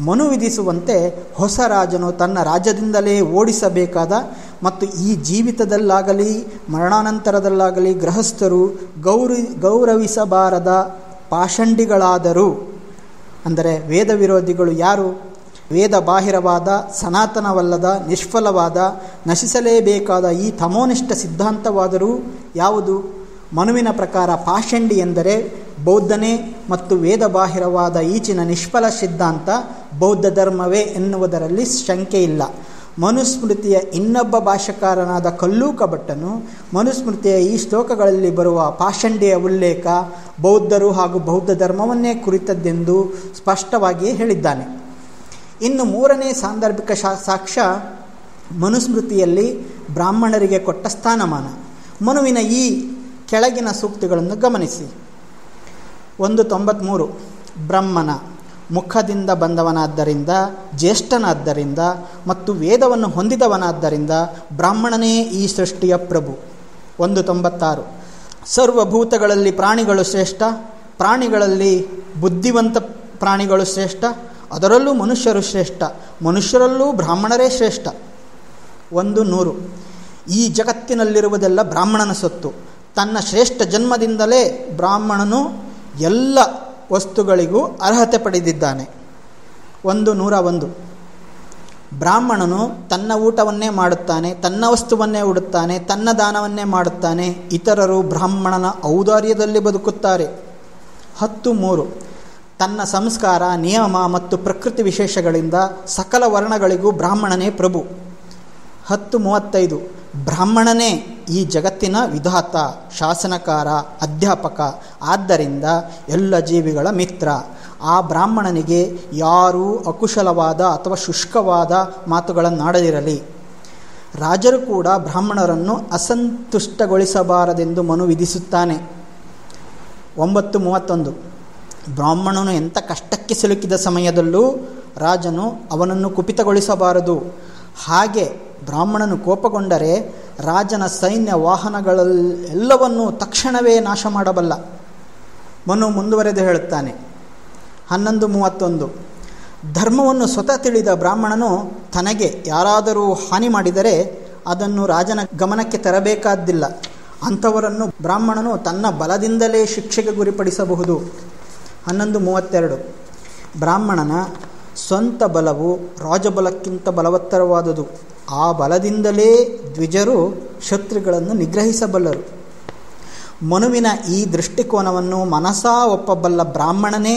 ಮನು ವಿಧಿಸುವಂತೆ ಹೊಸ ರಾಜನು ತನ್ನ ರಾಜ್ಯದಿಂದಲೇ ಓಡಿಸಬೇಕಾದ ಮತ್ತು ಈ ಜೀವಿತದಲ್ಲಾಗಲಿ ಮರಣಾನಂತರದಲ್ಲಾಗಲಿ ಗೃಹಸ್ಥರು ಗೌರವಿಸಬಾರದ ಪಾಷಂಡಿಗಳಾದರೂ, ಅಂದರೆ ವೇದ ವಿರೋಧಿಗಳು ಯಾರು? ವೇದ ಬಾಹಿರವಾದ, ಸನಾತನವಲ್ಲದ, ನಿಷ್ಫಲವಾದ, ನಶಿಸಲೇಬೇಕಾದ ಈ ತಮೋನಿಷ್ಠ ಸಿದ್ಧಾಂತವಾದರೂ ಯಾವುದು? ಮನುವಿನ ಪ್ರಕಾರ ಪಾಷಂಡಿ ಎಂದರೆ ಬೌದ್ಧನೇ ಮತ್ತು ವೇದ ಬಾಹಿರವಾದ ಈಚಿನ ನಿಷ್ಫಲ ಸಿದ್ಧಾಂತ ಬೌದ್ಧ ಧರ್ಮವೇ ಎನ್ನುವುದರಲ್ಲಿ ಶಂಕೆಯಿಲ್ಲ. ಮನುಸ್ಮೃತಿಯ ಇನ್ನೊಬ್ಬ ಭಾಷ್ಯಕಾರನಾದ ಕಲ್ಲೂಕ ಭಟ್ಟನು ಮನುಸ್ಮೃತಿಯ ಈ ಶ್ಲೋಕಗಳಲ್ಲಿ ಬರುವ ಪಾಷಂಡಿಯ ಉಲ್ಲೇಖ ಬೌದ್ಧರು ಹಾಗೂ ಬೌದ್ಧ ಧರ್ಮವನ್ನೇ ಕುರಿತದ್ದೆಂದು ಸ್ಪಷ್ಟವಾಗಿಯೇ ಹೇಳಿದ್ದಾನೆ. ಇನ್ನು 3ನೇ ಸಾಂದರ್ಭಿಕ ಸಾಕ್ಷ್ಯ ಮನುಸ್ಮೃತಿಯಲ್ಲಿ ಬ್ರಾಹ್ಮಣರಿಗೆ ಕೊಟ್ಟ ಸ್ಥಾನಮಾನ. ಮನುವಿನ ಈ ಕೆಳಗಿನ ಸೂಕ್ತಿಗಳನ್ನು ಗಮನಿಸಿ. 1:93 ಬ್ರಹ್ಮನ ಮುಖದಿಂದ ಬಂದವನಾದ್ದರಿಂದ, ಜ್ಯೇಷ್ಠನಾದ್ದರಿಂದ ಮತ್ತು ವೇದವನ್ನು ಹೊಂದಿದವನಾದ್ದರಿಂದ ಬ್ರಾಹ್ಮಣನೇ ಈ ಸೃಷ್ಟಿಯ ಪ್ರಭು. 1:96 ಸರ್ವಭೂತಗಳಲ್ಲಿ ಪ್ರಾಣಿಗಳು ಶ್ರೇಷ್ಠ, ಪ್ರಾಣಿಗಳಲ್ಲಿ ಬುದ್ಧಿವಂತ ಪ್ರಾಣಿಗಳು ಶ್ರೇಷ್ಠ, ಅದರಲ್ಲೂ ಮನುಷ್ಯರು ಶ್ರೇಷ್ಠ, ಮನುಷ್ಯರಲ್ಲೂ ಬ್ರಾಹ್ಮಣರೇ ಶ್ರೇಷ್ಠ. 1:100 ಈ ಜಗತ್ತಿನಲ್ಲಿರುವುದೆಲ್ಲ ಬ್ರಾಹ್ಮಣನ ಸೊತ್ತು, ತನ್ನ ಶ್ರೇಷ್ಠ ಜನ್ಮದಿಂದಲೇ ಬ್ರಾಹ್ಮಣನು ಎಲ್ಲ ವಸ್ತುಗಳಿಗೂ ಅರ್ಹತೆ ಪಡೆದಿದ್ದಾನೆ. 1:101 ಬ್ರಾಹ್ಮಣನು ತನ್ನ ಊಟವನ್ನೇ ಮಾಡುತ್ತಾನೆ, ತನ್ನ ವಸ್ತುವನ್ನೇ ಉಡುತ್ತಾನೆ, ತನ್ನ ದಾನವನ್ನೇ ಮಾಡುತ್ತಾನೆ, ಇತರರು ಬ್ರಾಹ್ಮಣನ ಔದಾರ್ಯದಲ್ಲಿ ಬದುಕುತ್ತಾರೆ. 10:3 ತನ್ನ ಸಂಸ್ಕಾರ, ನಿಯಮ ಮತ್ತು ಪ್ರಕೃತಿ ವಿಶೇಷಗಳಿಂದ ಸಕಲ ವರ್ಣಗಳಿಗೂ ಬ್ರಾಹ್ಮಣನೇ ಪ್ರಭು. 10:35 ಬ್ರಾಹ್ಮಣನೇ ಈ ಜಗತ್ತಿನ ವಿಧಾತ, ಶಾಸನಕಾರ, ಅಧ್ಯಾಪಕ, ಆದ್ದರಿಂದ ಎಲ್ಲ ಜೀವಿಗಳ ಮಿತ್ರ. ಆ ಬ್ರಾಹ್ಮಣನಿಗೆ ಯಾರೂ ಅಕುಶಲವಾದ ಅಥವಾ ಶುಷ್ಕವಾದ ಮಾತುಗಳನ್ನಾಡದಿರಲಿ. ರಾಜರು ಕೂಡ ಬ್ರಾಹ್ಮಣರನ್ನು ಅಸಂತುಷ್ಟಗೊಳಿಸಬಾರದೆಂದು ಮನು ವಿಧಿಸುತ್ತಾನೆ. 9:31 ಬ್ರಾಹ್ಮಣನು ಎಂಥ ಕಷ್ಟಕ್ಕೆ ಸಿಲುಕಿದ ಸಮಯದಲ್ಲೂ ರಾಜನು ಅವನನ್ನು ಕುಪಿತಗೊಳಿಸಬಾರದು. ಹಾಗೆ ಬ್ರಾಹ್ಮಣನು ಕೋಪಗೊಂಡರೆ ರಾಜನ ಸೈನ್ಯ ವಾಹನಗಳೆಲ್ಲವನ್ನೂ ತಕ್ಷಣವೇ ನಾಶ ಮಾಡಬಲ್ಲ. ಮನು ಮುಂದುವರೆದು ಹೇಳುತ್ತಾನೆ. 11:31 ಧರ್ಮವನ್ನು ಸ್ವತಃ ತಿಳಿದ ಬ್ರಾಹ್ಮಣನು ತನಗೆ ಯಾರಾದರೂ ಹಾನಿ ಮಾಡಿದರೆ ಅದನ್ನು ರಾಜನ ಗಮನಕ್ಕೆ ತರಬೇಕಾದ್ದಿಲ್ಲ. ಅಂಥವರನ್ನು ಬ್ರಾಹ್ಮಣನು ತನ್ನ ಬಲದಿಂದಲೇ ಶಿಕ್ಷೆಗೆ ಗುರಿಪಡಿಸಬಹುದು. 11:32 ಬ್ರಾಹ್ಮಣನ ಸ್ವಂತ ಬಲವು ರಾಜಬಲಕ್ಕಿಂತ ಬಲವತ್ತರವಾದುದು. ಆ ಬಲದಿಂದಲೇ ದ್ವಿಜರು ಶತ್ರುಗಳನ್ನು ನಿಗ್ರಹಿಸಬಲ್ಲರು. ಮನುವಿನ ಈ ದೃಷ್ಟಿಕೋನವನ್ನು ಮನಸಾ ಒಪ್ಪಬಲ್ಲ ಬ್ರಾಹ್ಮಣನೇ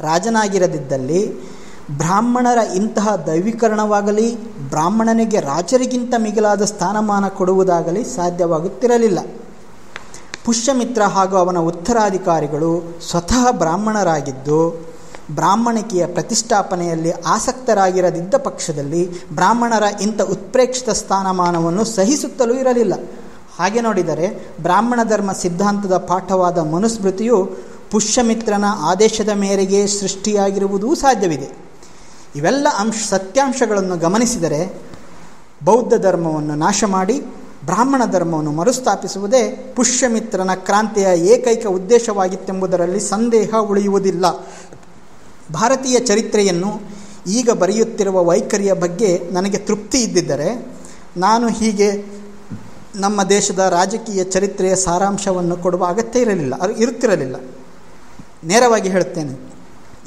ರಾಜನಾಗಿರದಿದ್ದಲ್ಲಿ ಬ್ರಾಹ್ಮಣರ ಇಂತಹ ದೈವೀಕರಣವಾಗಲಿ ಬ್ರಾಹ್ಮಣನಿಗೆ ರಾಜರಿಗಿಂತ ಮಿಗಿಲಾದ ಸ್ಥಾನಮಾನ ಕೊಡುವುದಾಗಲಿ ಸಾಧ್ಯವಾಗುತ್ತಿರಲಿಲ್ಲ. ಪುಷ್ಯಮಿತ್ರ ಹಾಗೂ ಅವನ ಉತ್ತರಾಧಿಕಾರಿಗಳು ಸ್ವತಃ ಬ್ರಾಹ್ಮಣರಾಗಿದ್ದು ಬ್ರಾಹ್ಮಣಿಕೆಯ ಪ್ರತಿಷ್ಠಾಪನೆಯಲ್ಲಿ ಆಸಕ್ತರಾಗಿರದಿದ್ದ ಪಕ್ಷದಲ್ಲಿ ಬ್ರಾಹ್ಮಣರ ಇಂಥ ಉತ್ಪ್ರೇಕ್ಷಿತ ಸ್ಥಾನಮಾನವನ್ನು ಸಹಿಸುತ್ತಲೂ ಇರಲಿಲ್ಲ. ಹಾಗೆ ನೋಡಿದರೆ ಬ್ರಾಹ್ಮಣ ಧರ್ಮ ಸಿದ್ಧಾಂತದ ಪಾಠವಾದ ಮನುಸ್ಮೃತಿಯು ಪುಷ್ಯಮಿತ್ರನ ಆದೇಶದ ಮೇರೆಗೆ ಸೃಷ್ಟಿಯಾಗಿರುವುದೂ ಸಾಧ್ಯವಿದೆ. ಇವೆಲ್ಲ ಸತ್ಯಾಂಶಗಳನ್ನು ಗಮನಿಸಿದರೆ ಬೌದ್ಧ ಧರ್ಮವನ್ನು ನಾಶ ಮಾಡಿ ಬ್ರಾಹ್ಮಣ ಧರ್ಮವನ್ನು ಮರುಸ್ಥಾಪಿಸುವುದೇ ಪುಷ್ಯಮಿತ್ರನ ಕ್ರಾಂತಿಯ ಏಕೈಕ ಉದ್ದೇಶವಾಗಿತ್ತೆಂಬುದರಲ್ಲಿ ಸಂದೇಹ ಉಳಿಯುವುದಿಲ್ಲ. ಭಾರತೀಯ ಚರಿತ್ರೆಯನ್ನು ಈಗ ಬರೆಯುತ್ತಿರುವ ವೈಖರಿಯ ಬಗ್ಗೆ ನನಗೆ ತೃಪ್ತಿ ಇದ್ದಿದ್ದರೆ ನಾನು ಹೀಗೆ ನಮ್ಮ ದೇಶದ ರಾಜಕೀಯ ಚರಿತ್ರೆಯ ಸಾರಾಂಶವನ್ನು ಕೊಡುವ ಅಗತ್ಯ ಇರುತ್ತಿರಲಿಲ್ಲ. ನೇರವಾಗಿ ಹೇಳುತ್ತೇನೆ,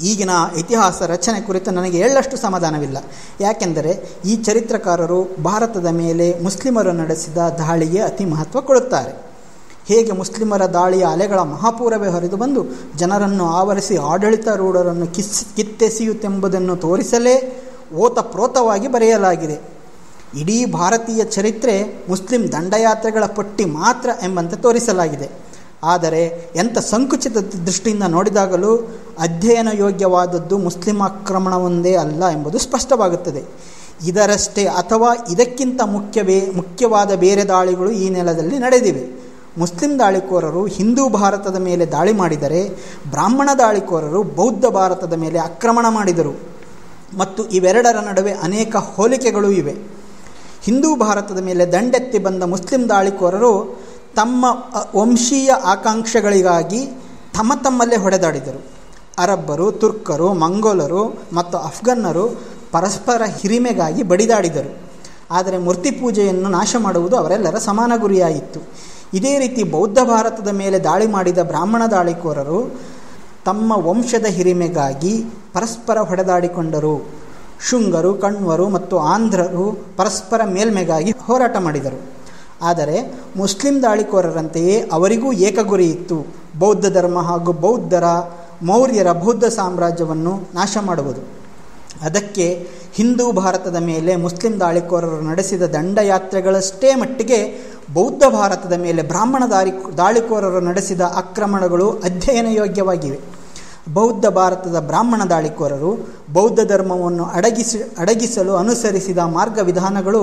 ಈಗಿನ ಇತಿಹಾಸ ರಚನೆ ಕುರಿತು ನನಗೆ ಎಳ್ಳಷ್ಟು ಸಮಾಧಾನವಿಲ್ಲ. ಯಾಕೆಂದರೆ ಈ ಚರಿತ್ರಕಾರರು ಭಾರತದ ಮೇಲೆ ಮುಸ್ಲಿಮರು ನಡೆಸಿದ ದಾಳಿಗೆ ಅತಿ ಮಹತ್ವ ಕೊಡುತ್ತಾರೆ. ಹೇಗೆ ಮುಸ್ಲಿಮರ ದಾಳಿಯ ಅಲೆಗಳ ಮಹಾಪೂರವೇ ಹರಿದು ಬಂದು ಜನರನ್ನು ಆವರಿಸಿ ಆಡಳಿತಾರೂಢರನ್ನು ಕಿತ್ತೆಸೆಯುತ್ತೆಂಬುದನ್ನು ತೋರಿಸಲೇ ಓತಪ್ರೋತವಾಗಿ ಬರೆಯಲಾಗಿದೆ. ಇಡೀ ಭಾರತೀಯ ಚರಿತ್ರೆ ಮುಸ್ಲಿಂ ದಂಡಯಾತ್ರೆಗಳ ಪಟ್ಟಿ ಮಾತ್ರ ಎಂಬಂತೆ ತೋರಿಸಲಾಗಿದೆ. ಆದರೆ ಎಂಥ ಸಂಕುಚಿತ ದೃಷ್ಟಿಯಿಂದ ನೋಡಿದಾಗಲೂ ಅಧ್ಯಯನ ಯೋಗ್ಯವಾದದ್ದು ಮುಸ್ಲಿಂ ಆಕ್ರಮಣವೊಂದೇ ಅಲ್ಲ ಎಂಬುದು ಸ್ಪಷ್ಟವಾಗುತ್ತದೆ. ಇದರಷ್ಟೇ ಅಥವಾ ಇದಕ್ಕಿಂತ ಮುಖ್ಯವಾದ ಬೇರೆ ದಾಳಿಗಳು ಈ ನೆಲದಲ್ಲಿ ನಡೆದಿವೆ. ಮುಸ್ಲಿಂ ದಾಳಿಕೋರರು ಹಿಂದೂ ಭಾರತದ ಮೇಲೆ ದಾಳಿ ಮಾಡಿದರೆ ಬ್ರಾಹ್ಮಣ ದಾಳಿಕೋರರು ಬೌದ್ಧ ಭಾರತದ ಮೇಲೆ ಆಕ್ರಮಣ ಮಾಡಿದರು. ಮತ್ತು ಇವೆರಡರ ನಡುವೆ ಅನೇಕ ಹೋಲಿಕೆಗಳೂ ಇವೆ. ಹಿಂದೂ ಭಾರತದ ಮೇಲೆ ದಂಡೆತ್ತಿ ಬಂದ ಮುಸ್ಲಿಂ ದಾಳಿಕೋರರು ತಮ್ಮ ವಂಶೀಯ ಆಕಾಂಕ್ಷೆಗಳಿಗಾಗಿ ತಮ್ಮಲ್ಲೇ ಹೊಡೆದಾಡಿದರು. ಅರಬ್ಬರು, ತುರ್ಕರು, ಮಂಗೋಲರು ಮತ್ತು ಅಫ್ಘನ್ನರು ಪರಸ್ಪರ ಹಿರಿಮೆಗಾಗಿ ಬಡಿದಾಡಿದರು. ಆದರೆ ಮೂರ್ತಿ ಪೂಜೆಯನ್ನು ನಾಶ ಮಾಡುವುದು ಅವರೆಲ್ಲರ ಸಮಾನ ಗುರಿಯಾಯಿತು. ಇದೇ ರೀತಿ ಬೌದ್ಧ ಭಾರತದ ಮೇಲೆ ದಾಳಿ ಮಾಡಿದ ಬ್ರಾಹ್ಮಣ ದಾಳಿಕೋರರು ತಮ್ಮ ವಂಶದ ಹಿರಿಮೆಗಾಗಿ ಪರಸ್ಪರ ಹೊಡೆದಾಡಿಕೊಂಡರು. ಶುಂಗರು, ಕಣ್ವರು ಮತ್ತು ಆಂಧ್ರರು ಪರಸ್ಪರ ಮೇಲ್ಮೆಗಾಗಿ ಹೋರಾಟ ಮಾಡಿದರು. ಆದರೆ ಮುಸ್ಲಿಂ ದಾಳಿಕೋರರಂತೆಯೇ ಅವರಿಗೂ ಏಕಗುರಿ ಇತ್ತು: ಬೌದ್ಧ ಧರ್ಮ ಹಾಗೂ ಮೌರ್ಯರ ಬೌದ್ಧ ಸಾಮ್ರಾಜ್ಯವನ್ನು ನಾಶ ಮಾಡುವುದು. ಅದಕ್ಕೆ ಹಿಂದೂ ಭಾರತದ ಮೇಲೆ ಮುಸ್ಲಿಂ ದಾಳಿಕೋರರು ನಡೆಸಿದ ದಂಡಯಾತ್ರೆಗಳಷ್ಟೇ ಮಟ್ಟಿಗೆ ಬೌದ್ಧ ಭಾರತದ ಮೇಲೆ ಬ್ರಾಹ್ಮಣ ದಾಳಿಕೋರರು ನಡೆಸಿದ ಆಕ್ರಮಣಗಳು ಅಧ್ಯಯನ ಯೋಗ್ಯವಾಗಿವೆ. ಬೌದ್ಧ ಭಾರತದ ಬ್ರಾಹ್ಮಣ ದಾಳಿಕೋರರು ಬೌದ್ಧ ಧರ್ಮವನ್ನು ಅಡಗಿಸಲು ಅನುಸರಿಸಿದ ಮಾರ್ಗವಿಧಾನಗಳು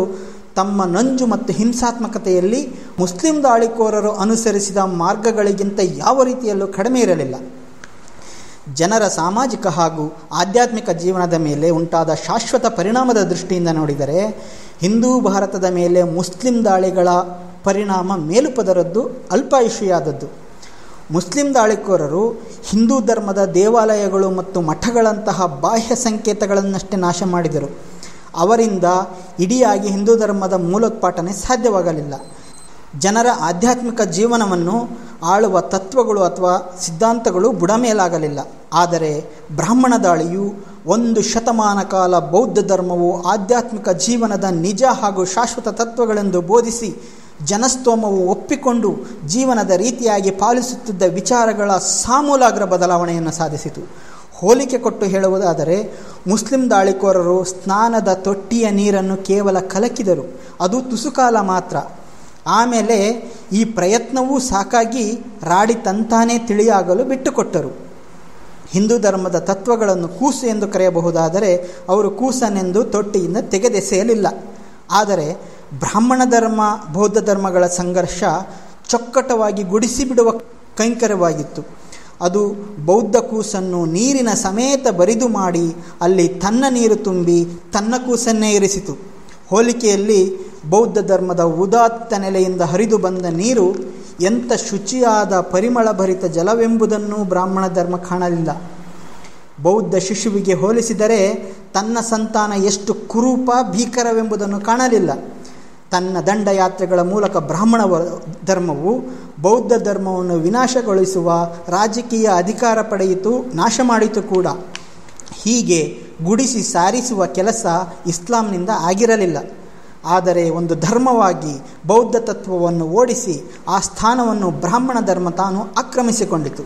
ತಮ್ಮ ನಂಜು ಮತ್ತು ಹಿಂಸಾತ್ಮಕತೆಯಲ್ಲಿ ಮುಸ್ಲಿಂ ದಾಳಿಕೋರರು ಅನುಸರಿಸಿದ ಮಾರ್ಗಗಳಿಗಿಂತ ಯಾವ ರೀತಿಯಲ್ಲೂ ಕಡಿಮೆ ಇರಲಿಲ್ಲ. ಜನರ ಸಾಮಾಜಿಕ ಹಾಗೂ ಆಧ್ಯಾತ್ಮಿಕ ಜೀವನದ ಮೇಲೆ ಉಂಟಾದ ಶಾಶ್ವತ ಪರಿಣಾಮದ ದೃಷ್ಟಿಯಿಂದ ನೋಡಿದರೆ ಹಿಂದೂ ಭಾರತದ ಮೇಲೆ ಮುಸ್ಲಿಂ ದಾಳಿಗಳ ಪರಿಣಾಮ ಮೇಲುಪದರದ್ದು, ಅಲ್ಪಾಯುಷಿಯಾದದ್ದು. ಮುಸ್ಲಿಂ ದಾಳಿಕೋರರು ಹಿಂದೂ ಧರ್ಮದ ದೇವಾಲಯಗಳು ಮತ್ತು ಮಠಗಳಂತಹ ಬಾಹ್ಯ ಸಂಕೇತಗಳನ್ನಷ್ಟೇ ನಾಶ ಮಾಡಿದರು. ಅವರಿಂದ ಇಡಿಯಾಗಿ ಹಿಂದೂ ಧರ್ಮದ ಮೂಲೋತ್ಪಾಟನೆ ಸಾಧ್ಯವಾಗಲಿಲ್ಲ. ಜನರ ಆಧ್ಯಾತ್ಮಿಕ ಜೀವನವನ್ನು ಆಳುವ ತತ್ವಗಳು ಅಥವಾ ಸಿದ್ಧಾಂತಗಳು ಬುಡಮೇಲಾಗಲಿಲ್ಲ. ಆದರೆ ಬ್ರಾಹ್ಮಣ ದಾಳಿಯು 1 ಶತಮಾನ ಕಾಲ ಬೌದ್ಧ ಧರ್ಮವು ಆಧ್ಯಾತ್ಮಿಕ ಜೀವನದ ನಿಜ ಹಾಗೂ ಶಾಶ್ವತ ತತ್ವಗಳೆಂದು ಬೋಧಿಸಿ ಜನಸ್ತೋಮವು ಒಪ್ಪಿಕೊಂಡು ಜೀವನದ ರೀತಿಯಾಗಿ ಪಾಲಿಸುತ್ತಿದ್ದ ವಿಚಾರಗಳ ಸಾಮೂಲಾಗ್ರ ಬದಲಾವಣೆಯನ್ನು ಸಾಧಿಸಿತು. ಹೋಲಿಕೆ ಕೊಟ್ಟು ಹೇಳುವುದಾದರೆ ಮುಸ್ಲಿಂ ದಾಳಿಕೋರರು ಸ್ನಾನದ ತೊಟ್ಟಿಯ ನೀರನ್ನು ಕೇವಲ ಕಲಕಿದರು, ಅದು ತುಸುಕಾಲ ಮಾತ್ರ. ಆಮೇಲೆ ಈ ಪ್ರಯತ್ನವೂ ಸಾಕಾಗಿ ರಾಡಿ ತಂತಾನೇ ತಿಳಿಯಾಗಲು ಬಿಟ್ಟುಕೊಟ್ಟರು. ಹಿಂದೂ ಧರ್ಮದ ತತ್ವಗಳನ್ನು ಕೂಸು ಎಂದು ಕರೆಯಬಹುದಾದರೆ ಅವರು ಕೂಸನೆಂದು ತೊಟ್ಟಿಯಿಂದ ತೆಗೆದೆಸೆಯಲಿಲ್ಲ. ಆದರೆ ಬ್ರಾಹ್ಮಣ ಧರ್ಮ ಬೌದ್ಧ ಧರ್ಮಗಳ ಸಂಘರ್ಷ ಚೊಕ್ಕಟವಾಗಿ ಗುಡಿಸಿಬಿಡುವ ಕೈಂಕರ್ಯವಾಗಿತ್ತು. ಅದು ಬೌದ್ಧ ಕೂಸನ್ನು ನೀರಿನ ಸಮೇತ ಬರಿದು ಮಾಡಿ ಅಲ್ಲಿ ತನ್ನ ನೀರು ತುಂಬಿ ತನ್ನ ಕೂಸನ್ನೇ ಇರಿಸಿತು. ಹೋಲಿಕೆಯಲ್ಲಿ ಬೌದ್ಧ ಧರ್ಮದ ಉದಾತ್ತ ನೆಲೆಯಿಂದ ಹರಿದು ಬಂದ ನೀರು ಎಂಥ ಶುಚಿಯಾದ ಪರಿಮಳಭರಿತ ಜಲವೆಂಬುದನ್ನು ಬ್ರಾಹ್ಮಣ ಧರ್ಮ ಕಾಣಲಿಲ್ಲ. ಬೌದ್ಧ ಶಿಶುವಿಗೆ ಹೋಲಿಸಿದರೆ ತನ್ನ ಸಂತಾನ ಎಷ್ಟು ಕುರೂಪ ಭೀಕರವೆಂಬುದನ್ನು ಕಾಣಲಿಲ್ಲ. ತನ್ನ ದಂಡಯಾತ್ರೆಗಳ ಮೂಲಕ ಬ್ರಾಹ್ಮಣ ಧರ್ಮವು ಬೌದ್ಧ ಧರ್ಮವನ್ನು ವಿನಾಶಗೊಳಿಸುವ ರಾಜಕೀಯ ಅಧಿಕಾರ ಪಡೆಯಿತು, ನಾಶ ಮಾಡಿತು ಕೂಡ. ಹೀಗೆ ಗುಡಿಸಿ ಸಾರಿಸುವ ಕೆಲಸ ಇಸ್ಲಾಂನಿಂದ ಆಗಿರಲಿಲ್ಲ. ಆದರೆ ಒಂದು ಧರ್ಮವಾಗಿ ಬೌದ್ಧ ತತ್ವವನ್ನು ಓಡಿಸಿ ಆ ಸ್ಥಾನವನ್ನು ಬ್ರಾಹ್ಮಣ ಧರ್ಮ ತಾನು ಆಕ್ರಮಿಸಿಕೊಂಡಿತು.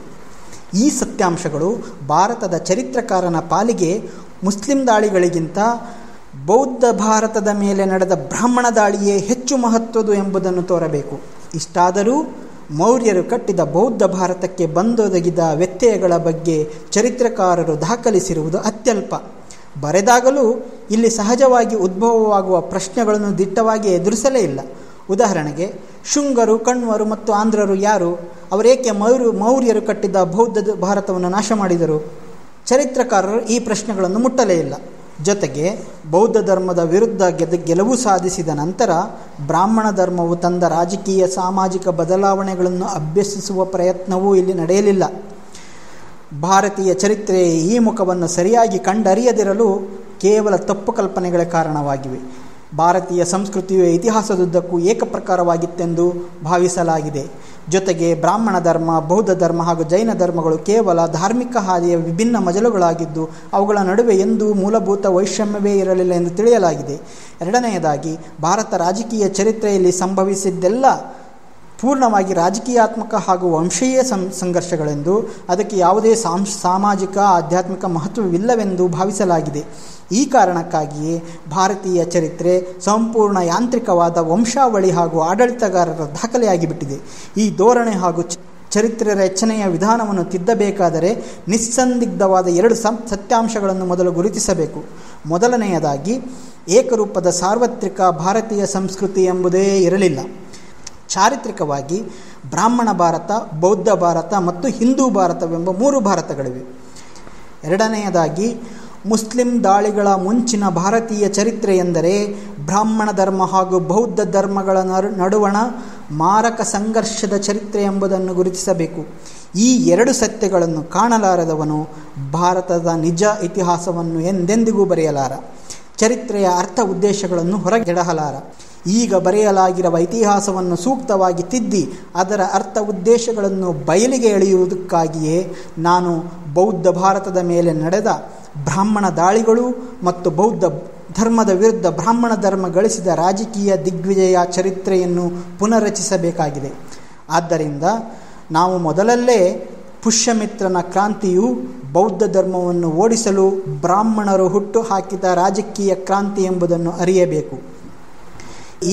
ಈ ಸತ್ಯಾಂಶಗಳು ಭಾರತದ ಚರಿತ್ರಕಾರನ ಪಾಲಿಗೆ ಮುಸ್ಲಿಂ ದಾಳಿಗಳಿಗಿಂತ ಬೌದ್ಧ ಭಾರತದ ಮೇಲೆ ನಡೆದ ಬ್ರಾಹ್ಮಣ ದಾಳಿಯೇ ಹೆಚ್ಚು ಮಹತ್ವದು ಎಂಬುದನ್ನು ತೋರಬೇಕು. ಇಷ್ಟಾದರೂ ಮೌರ್ಯರು ಕಟ್ಟಿದ ಬೌದ್ಧ ಭಾರತಕ್ಕೆ ಬಂದೊದಗಿದ ವ್ಯತ್ಯಯಗಳ ಬಗ್ಗೆ ಚರಿತ್ರಕಾರರು ದಾಖಲಿಸಿರುವುದು ಅತ್ಯಲ್ಪ. ಬರೆದಾಗಲೂ ಇಲ್ಲಿ ಸಹಜವಾಗಿ ಉದ್ಭವವಾಗುವ ಪ್ರಶ್ನೆಗಳನ್ನು ದಿಟ್ಟವಾಗಿ ಎದುರಿಸಲೇ ಇಲ್ಲ. ಉದಾಹರಣೆಗೆ, ಶುಂಗರು, ಕಣ್ವರು ಮತ್ತು ಆಂಧ್ರರು ಯಾರು? ಅವರೇಕೆ ಮೌರ್ಯರು ಕಟ್ಟಿದ ಬೌದ್ಧ ಭಾರತವನ್ನು ನಾಶ ಮಾಡಿದರು? ಚರಿತ್ರಕಾರರು ಈ ಪ್ರಶ್ನೆಗಳನ್ನು ಮುಟ್ಟಲೇ ಇಲ್ಲ. ಜೊತೆಗೆ ಬೌದ್ಧ ಧರ್ಮದ ವಿರುದ್ಧ ಗೆಲುವು ಸಾಧಿಸಿದ ನಂತರ ಬ್ರಾಹ್ಮಣ ಧರ್ಮವು ತಂದ ರಾಜಕೀಯ ಸಾಮಾಜಿಕ ಬದಲಾವಣೆಗಳನ್ನು ಅಭ್ಯಸಿಸುವ ಪ್ರಯತ್ನವೂ ಇಲ್ಲಿ ನಡೆಯಲಿಲ್ಲ. ಭಾರತೀಯ ಚರಿತ್ರೆಯ ಈ ಮುಖವನ್ನು ಸರಿಯಾಗಿ ಕಂಡರಿಯದಿರಲು ಕೇವಲ ತಪ್ಪು ಕಲ್ಪನೆಗಳೇ ಕಾರಣವಾಗಿವೆ. ಭಾರತೀಯ ಸಂಸ್ಕೃತಿಯು ಇತಿಹಾಸದುದ್ದಕ್ಕೂ ಏಕಪ್ರಕಾರವಾಗಿತ್ತೆಂದು ಭಾವಿಸಲಾಗಿದೆ. ಜೊತೆಗೆ ಬ್ರಾಹ್ಮಣ ಧರ್ಮ, ಬೌದ್ಧ ಧರ್ಮ ಹಾಗೂ ಜೈನ ಧರ್ಮಗಳು ಕೇವಲ ಧಾರ್ಮಿಕ ಹಾದಿಯ ವಿಭಿನ್ನ ಮಜಲುಗಳಾಗಿದ್ದು ಅವುಗಳ ನಡುವೆ ಎಂದೂ ಮೂಲಭೂತ ವೈಷಮ್ಯವೇ ಇರಲಿಲ್ಲ ಎಂದು ತಿಳಿಯಲಾಗಿದೆ. ಎರಡನೆಯದಾಗಿ, ಭಾರತ ರಾಜಕೀಯ ಚರಿತ್ರೆಯಲ್ಲಿ ಸಂಭವಿಸಿದ್ದೆಲ್ಲ ಪೂರ್ಣವಾಗಿ ರಾಜಕೀಯಾತ್ಮಕ ಹಾಗೂ ವಂಶೀಯ ಸಂಘರ್ಷಗಳೆಂದು, ಅದಕ್ಕೆ ಯಾವುದೇ ಸಾಮಾಜಿಕ ಆಧ್ಯಾತ್ಮಿಕ ಮಹತ್ವವಿಲ್ಲವೆಂದು ಭಾವಿಸಲಾಗಿದೆ. ಈ ಕಾರಣಕ್ಕಾಗಿಯೇ ಭಾರತೀಯ ಚರಿತ್ರೆ ಸಂಪೂರ್ಣ ಯಾಂತ್ರಿಕವಾದ ವಂಶಾವಳಿ ಹಾಗೂ ಆಡಳಿತಗಾರರ ದಾಖಲೆಯಾಗಿಬಿಟ್ಟಿದೆ. ಈ ಧೋರಣೆ ಹಾಗೂ ಚರಿತ್ರೆ ರಚನೆಯ ವಿಧಾನವನ್ನು ತಿದ್ದಬೇಕಾದರೆ ನಿಸ್ಸಂದಿಗ್ಧವಾದ ಎರಡು ಸತ್ಯಾಂಶಗಳನ್ನು ಮೊದಲು ಗುರುತಿಸಬೇಕು. ಮೊದಲನೆಯದಾಗಿ, ಏಕರೂಪದ ಸಾರ್ವತ್ರಿಕ ಭಾರತೀಯ ಸಂಸ್ಕೃತಿ ಎಂಬುದೇ ಇರಲಿಲ್ಲ. ಚಾರಿತ್ರಿಕವಾಗಿ ಬ್ರಾಹ್ಮಣ ಭಾರತ, ಬೌದ್ಧ ಭಾರತ ಮತ್ತು ಹಿಂದೂ ಭಾರತವೆಂಬ ಮೂರು ಭಾರತಗಳಿವೆ. ಎರಡನೆಯದಾಗಿ, ಮುಸ್ಲಿಂ ದಾಳಿಗಳ ಮುಂಚಿನ ಭಾರತೀಯ ಚರಿತ್ರೆ ಎಂದರೆ ಬ್ರಾಹ್ಮಣ ಧರ್ಮ ಹಾಗೂ ಬೌದ್ಧ ಧರ್ಮಗಳ ನಡುವಣ ಮಾರಕ ಸಂಘರ್ಷದ ಚರಿತ್ರೆ ಎಂಬುದನ್ನು ಗುರುತಿಸಬೇಕು. ಈ ಎರಡು ಸತ್ಯಗಳನ್ನು ಕಾಣಲಾರದವನು ಭಾರತದ ನಿಜ ಇತಿಹಾಸವನ್ನು ಎಂದೆಂದಿಗೂ ಬರೆಯಲಾರ, ಚರಿತ್ರೆಯ ಅರ್ಥ ಉದ್ದೇಶಗಳನ್ನು ಹೊರಗೆಡಹಲಾರ. ಈಗ ಬರೆಯಲಾಗಿರುವ ಇತಿಹಾಸವನ್ನು ಸೂಕ್ತವಾಗಿ ತಿದ್ದಿ ಅದರ ಅರ್ಥ ಉದ್ದೇಶಗಳನ್ನು ಬಯಲಿಗೆ ಎಳೆಯುವುದಕ್ಕಾಗಿಯೇ ನಾನು ಬೌದ್ಧ ಭಾರತದ ಮೇಲೆ ನಡೆದ ಬ್ರಾಹ್ಮಣ ದಾಳಿಗಳು ಮತ್ತು ಬೌದ್ಧ ಧರ್ಮದ ವಿರುದ್ಧ ಬ್ರಾಹ್ಮಣ ಧರ್ಮ ಗಳಿಸಿದ ರಾಜಕೀಯ ದಿಗ್ವಿಜಯ ಚರಿತ್ರೆಯನ್ನು ಪುನರ್ರಚಿಸಬೇಕಾಗಿದೆ. ಆದ್ದರಿಂದ ನಾವು ಮೊದಲಲ್ಲೇ ಪುಷ್ಯಮಿತ್ರನ ಕ್ರಾಂತಿಯು ಬೌದ್ಧ ಧರ್ಮವನ್ನು ಓಡಿಸಲು ಬ್ರಾಹ್ಮಣರು ಹುಟ್ಟು ಹಾಕಿದ ರಾಜಕೀಯ ಕ್ರಾಂತಿ ಎಂಬುದನ್ನು ಅರಿಯಬೇಕು.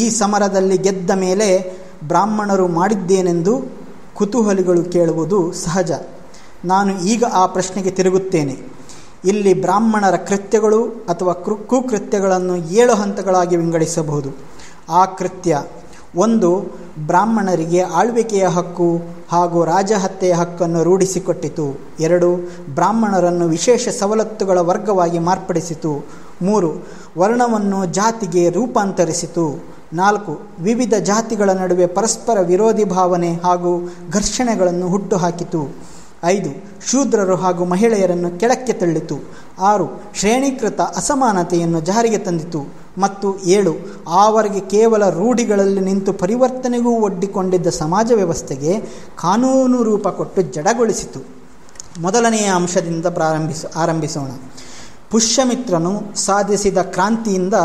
ಈ ಸಮರದಲ್ಲಿ ಗೆದ್ದ ಮೇಲೆ ಬ್ರಾಹ್ಮಣರು ಮಾಡಿದ್ದೇನೆಂದು ಕುತೂಹಲಿಗಳು ಕೇಳುವುದು ಸಹಜ. ನಾನು ಈಗ ಆ ಪ್ರಶ್ನೆಗೆ ತಿರುಗುತ್ತೇನೆ. ಇಲ್ಲಿ ಬ್ರಾಹ್ಮಣರ ಕೃತ್ಯಗಳು ಅಥವಾ ಕುಕೃತ್ಯಗಳನ್ನು 7 ಹಂತಗಳಾಗಿ ವಿಂಗಡಿಸಬಹುದು. ಆ ಕೃತ್ಯ: 1. ಬ್ರಾಹ್ಮಣರಿಗೆ ಆಳ್ವಿಕೆಯ ಹಕ್ಕು ಹಾಗೂ ರಾಜಹತ್ಯೆಯ ಹಕ್ಕನ್ನು ರೂಢಿಸಿಕೊಟ್ಟಿತು. 2. ಬ್ರಾಹ್ಮಣರನ್ನು ವಿಶೇಷ ಸವಲತ್ತುಗಳ ವರ್ಗವಾಗಿ ಮಾರ್ಪಡಿಸಿತು. 3. ವರ್ಣವನ್ನು ಜಾತಿಗೆ ರೂಪಾಂತರಿಸಿತು. 4. ವಿವಿಧ ಜಾತಿಗಳ ನಡುವೆ ಪರಸ್ಪರ ವಿರೋಧಿ ಭಾವನೆ ಹಾಗೂ ಘರ್ಷಣೆಗಳನ್ನು ಹುಟ್ಟುಹಾಕಿತು. 5. ಶೂದ್ರರು ಹಾಗೂ ಮಹಿಳೆಯರನ್ನು ಕೆಳಕ್ಕೆ ತಳ್ಳಿತು. 6. ಶ್ರೇಣೀಕೃತ ಅಸಮಾನತೆಯನ್ನು ಜಾರಿಗೆ ತಂದಿತು. ಮತ್ತು 7. ಆವರೆಗೆ ಕೇವಲ ರೂಢಿಗಳಲ್ಲಿ ನಿಂತು ಪರಿವರ್ತನೆಗೂ ಒಡ್ಡಿಕೊಂಡಿದ್ದ ಸಮಾಜ ವ್ಯವಸ್ಥೆಗೆ ಕಾನೂನು ರೂಪ ಕೊಟ್ಟು ಜಡಗೊಳಿಸಿತು. ಮೊದಲನೆಯ ಅಂಶದಿಂದ ಆರಂಭಿಸೋಣ. ಪುಷ್ಯಮಿತ್ರನು ಸಾಧಿಸಿದ ಕ್ರಾಂತಿಯಿಂದ